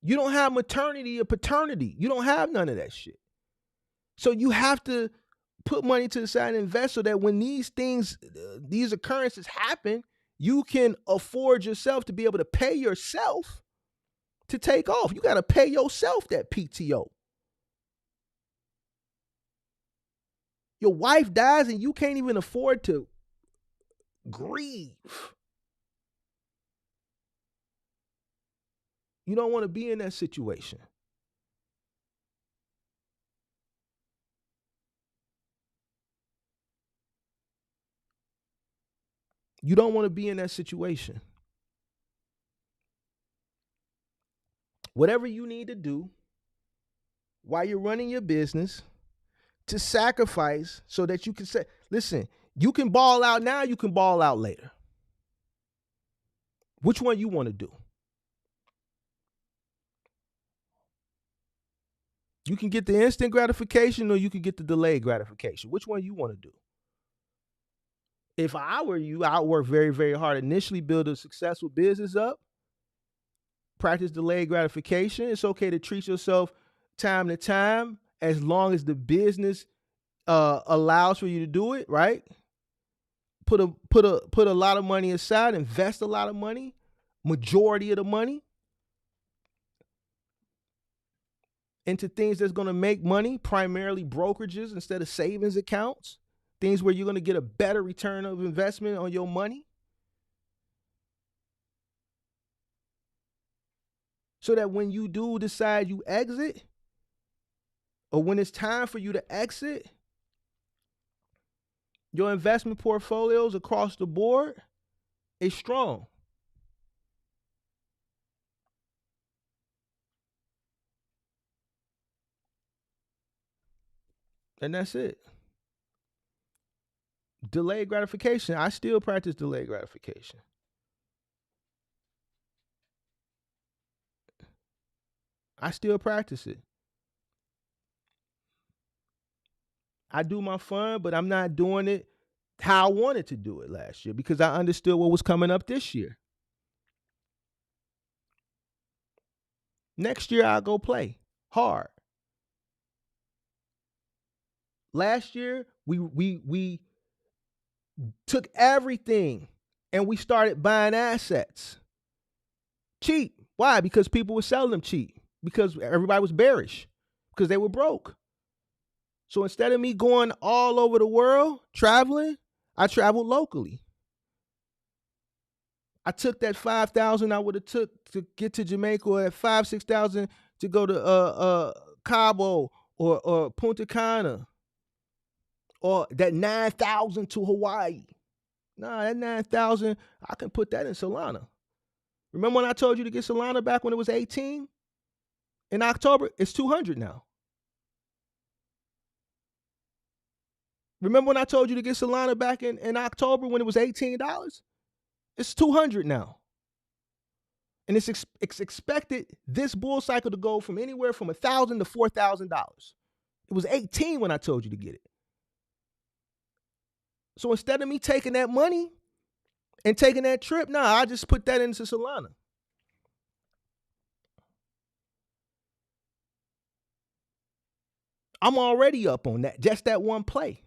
You don't have maternity or paternity. You don't have none of that shit. So you have to put money to the side and invest so that when these things, these occurrences happen, you can afford yourself to be able to pay yourself to take off. You got to pay yourself that PTO. Your wife dies and you can't even afford to grieve. You don't want to be in that situation. You don't want to be in that situation. Whatever you need to do while you're running your business to sacrifice so that you can say, listen, you can ball out now, you can ball out later. Which one you want to do? You can get the instant gratification or you can get the delayed gratification. Which one you want to do? If I were you, I would work very, very hard. Initially build a successful business up. Practice delayed gratification. It's okay to treat yourself time to time as long as the business allows for you to do it, right? Put a lot of money aside, invest a lot of money, majority of the money into things that's going to make money, primarily brokerages instead of savings accounts, things where you're going to get a better return of investment on your money. So that when you do decide you exit, or when it's time for you to exit, your investment portfolios across the board is strong. And that's it. Delayed gratification. I still practice delayed gratification. I still practice it. I do my fun, but I'm not doing it how I wanted to do it last year because I understood what was coming up this year. Next year, I'll go play hard. Last year, we took everything and we started buying assets cheap. Why? Because people were selling them cheap. Because everybody was bearish. Because they were broke. So instead of me going all over the world traveling, I traveled locally. I took that $5,000 I would have took to get to Jamaica, or that $5,000-$6,000 to go to Cabo or Punta Cana, or that $9,000 to Hawaii. Nah, that $9,000 I can put that in Solana. Remember when I told you to get Solana back when it was 18? In October, it's 200 now. Remember when I told you to get Solana back in October when it was $18? It's 200 now. And it's expected this bull cycle to go from anywhere from $1,000 to $4,000. It was 18 when I told you to get it. So instead of me taking that money and taking that trip, I just put that into Solana. I'm already up on that, just that one play.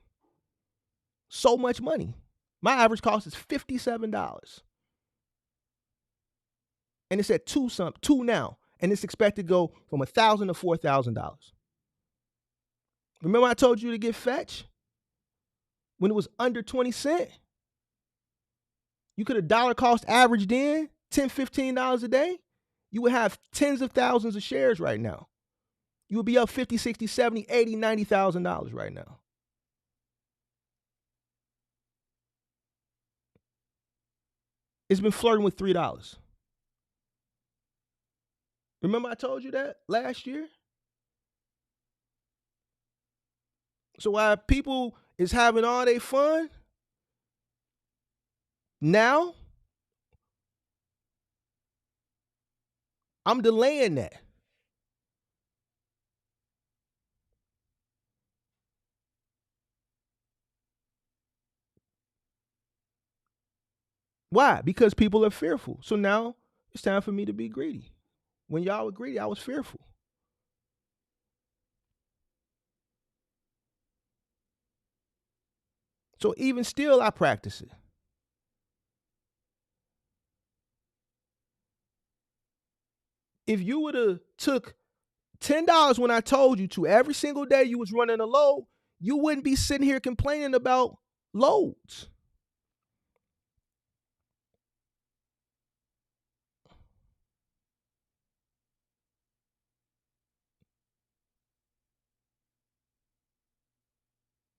So much money. My average cost is $57. And it's at two now. And it's expected to go from $1,000 to $4,000. Remember I told you to get Fetch? When it was under 20 cents? You could have dollar cost averaged in $10, $15 a day. You would have tens of thousands of shares right now. You would be up $50, $60, $70, $80, $90,000 right now. It's been flirting with $3. Remember I told you that last year? So while people is having all their fun, now I'm delaying that. Why? Because people are fearful. So now it's time for me to be greedy. When y'all were greedy, I was fearful. So even still, I practice it. If you would have took $10 when I told you to every single day you was running a load, you wouldn't be sitting here complaining about loads.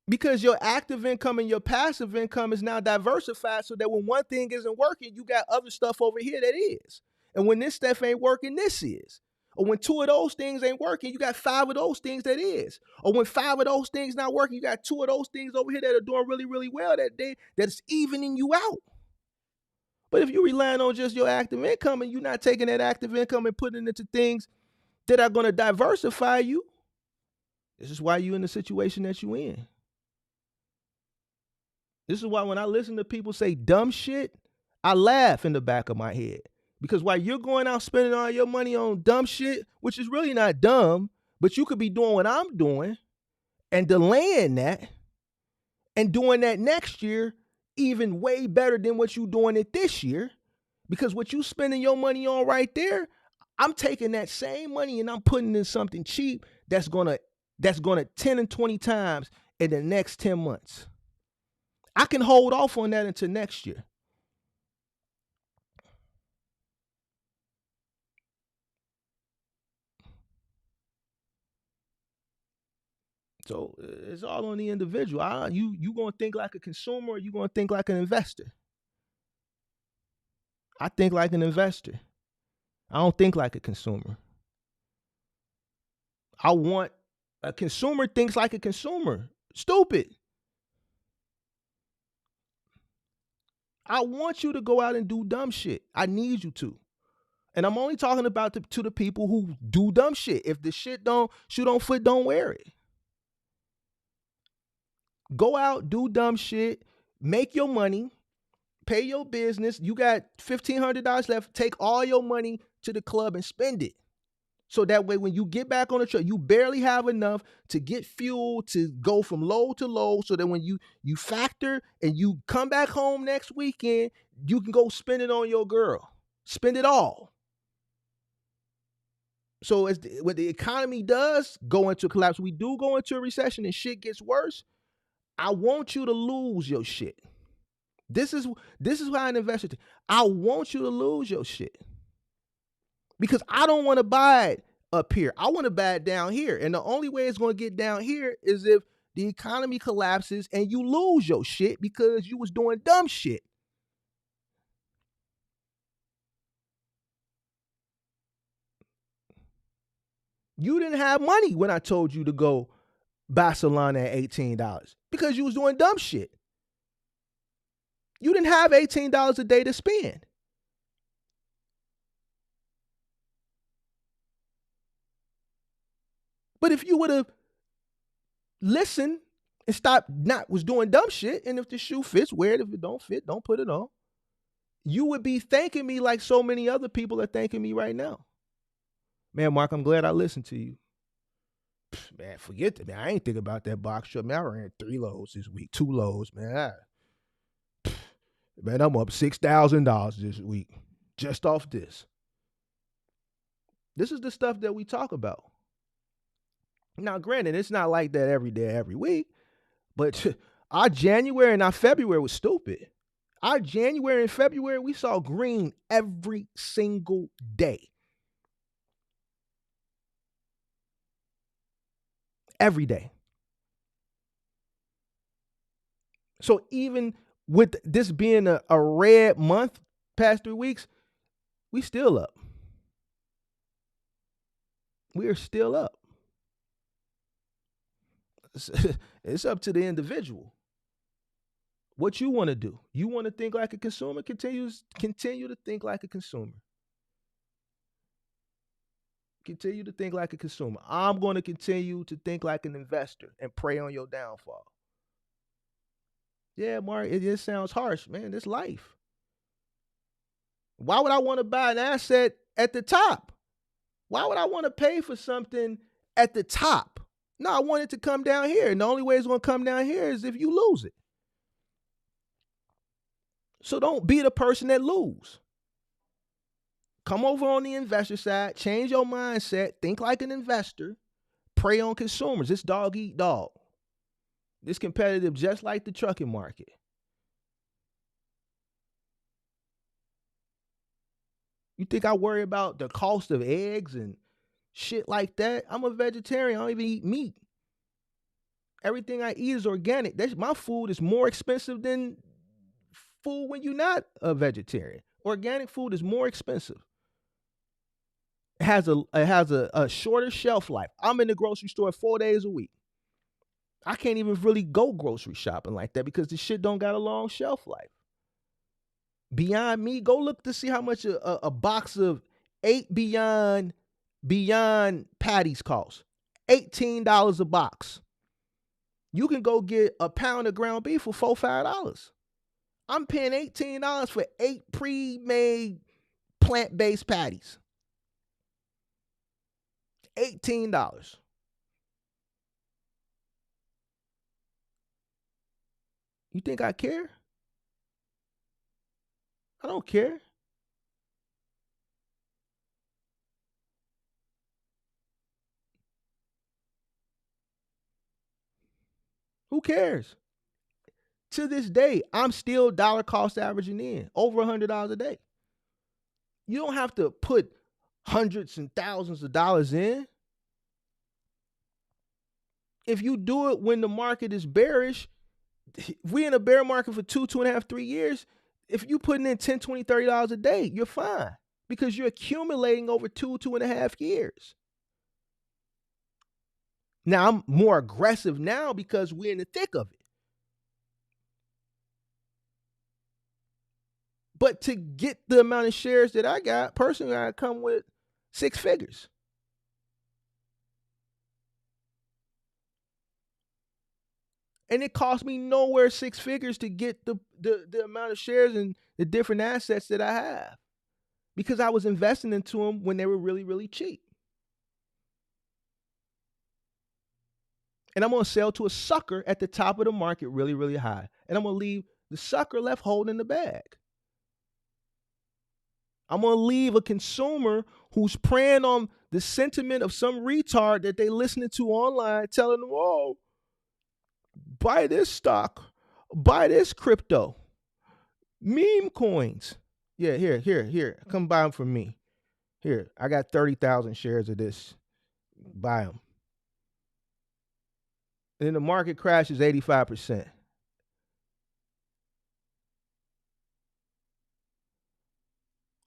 Because your active income and your passive income is now diversified so that when one thing isn't working, you got other stuff over here that is. And when this stuff ain't working, this is. Or when 2 of those things ain't working, you got 5 of those things that is. Or when 5 of those things not working, you got 2 of those things over here that are doing really, really well that day, that's evening you out. But if you're relying on just your active income and you're not taking that active income and putting it into things that are going to diversify you, this is why you're in the situation that you're in. This is why when I listen to people say dumb shit, I laugh in the back of my head. Because while you're going out spending all your money on dumb shit, which is really not dumb, but you could be doing what I'm doing and delaying that and doing that next year even way better than what you're doing it this year. Because what you spending your money on right there, I'm taking that same money and I'm putting in something cheap that's gonna 10 and 20 times in the next 10 months. I can hold off on that until next year. So it's all on the individual. You gonna think like a consumer or you gonna think like an investor? I think like an investor. I don't think like a consumer. A consumer thinks like a consumer. Stupid. I want you to go out and do dumb shit. I need you to. And I'm only talking about to the people who do dumb shit. If the shit don't shoot on foot, don't wear it. Go out, do dumb shit, make your money, pay your business. You got $1,500 left. Take all your money to the club and spend it. So that way, when you get back on the truck, you barely have enough to get fuel to go from low to low. So that when you factor and you come back home next weekend, you can go spend it on your girl. Spend it all. So when the economy does go into collapse, we do go into a recession and shit gets worse. I want you to lose your shit. This is why an investor. I want you to lose your shit. Because I don't want to buy it up here. I want to buy it down here. And the only way it's going to get down here is if the economy collapses and you lose your shit because you was doing dumb shit. You didn't have money when I told you to go buy Solana at $18 because you was doing dumb shit. You didn't have $18 a day to spend. But if you would have listened and stopped was doing dumb shit, and if the shoe fits, wear it. If it don't fit, don't put it on. You would be thanking me like so many other people are thanking me right now. Man, Mark, I'm glad I listened to you. Man, forget that. Man, I ain't think about that box shot. Man, I ran 3 loads this week, 2 loads, man. Man, I'm up $6,000 this week just off this. This is the stuff that we talk about. Now, granted, it's not like that every day, every week, but our January and our February was stupid. Our January and February, we saw green every single day. Every day. So even with this being a red month, past 3 weeks, we still up. We are still up. It's up to the individual. What you want to do. You want to think like a consumer? Continue to think like a consumer. Continue to think like a consumer. I'm going to continue to think like an investor and pray on your downfall. Yeah, Mark, it just sounds harsh, man. It's life. Why would I want to buy an asset at the top? Why would I want to pay for something at the top? No, I want it to come down here. And the only way it's going to come down here is if you lose it. So don't be the person that lose. Come over on the investor side, change your mindset, think like an investor, prey on consumers. It's dog eat dog. It's competitive just like the trucking market. You think I worry about the cost of eggs and shit like that? I'm a vegetarian. I don't even eat meat. Everything I eat is organic. My food is more expensive than food when you're not a vegetarian. Organic food is more expensive. It has a shorter shelf life. I'm in the grocery store 4 days a week. I can't even really go grocery shopping like that because the shit don't got a long shelf life. Beyond Meat, go look to see how much a box of 8 Beyond patties costs. $18 a box. You can go get a pound of ground beef for $4-5. I'm paying $18 for 8 pre-made plant-based patties. $18. You think I care? I don't care. Who cares? To this day, I'm still dollar cost averaging in over $100 a day. You don't have to put hundreds and thousands of dollars in. If you do it when the market is bearish, we in a bear market for 2.5, 3 years. If you putting in $10, $20, $30 a day, you're fine because you're accumulating over 2.5 years. Now I'm more aggressive now because we're in the thick of it. But to get the amount of shares that I got, personally, I come with 6 figures. And it cost me nowhere 6 figures to get the amount of shares and the different assets that I have because I was investing into them when they were really, really cheap. And I'm going to sell to a sucker at the top of the market really, really high. And I'm going to leave the sucker left holding the bag. I'm going to leave a consumer who's preying on the sentiment of some retard that they listening to online telling them, oh, buy this stock, buy this crypto, meme coins. Yeah, here. Come buy them from me. Here, I got 30,000 shares of this. Buy them. And then the market crashes 85%.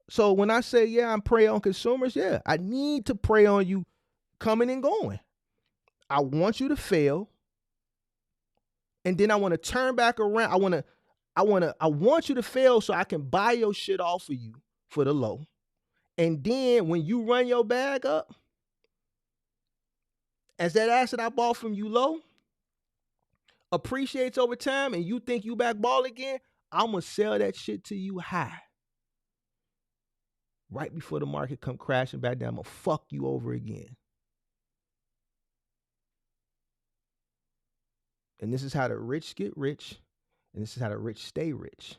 So when I say, yeah, I'm prey on consumers, yeah, I need to prey on you coming and going. I want you to fail. And then I want to turn back around. I want you to fail so I can buy your shit off of you for the low. And then when you run your bag up, as that asset I bought from you low appreciates over time and you think you back ball again, I'm going to sell that shit to you high. Right before the market come crashing back down, I'm going to fuck you over again. And this is how the rich get rich, and this is how the rich stay rich.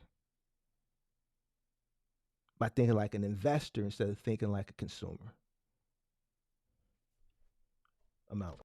By thinking like an investor instead of thinking like a consumer. I'm out.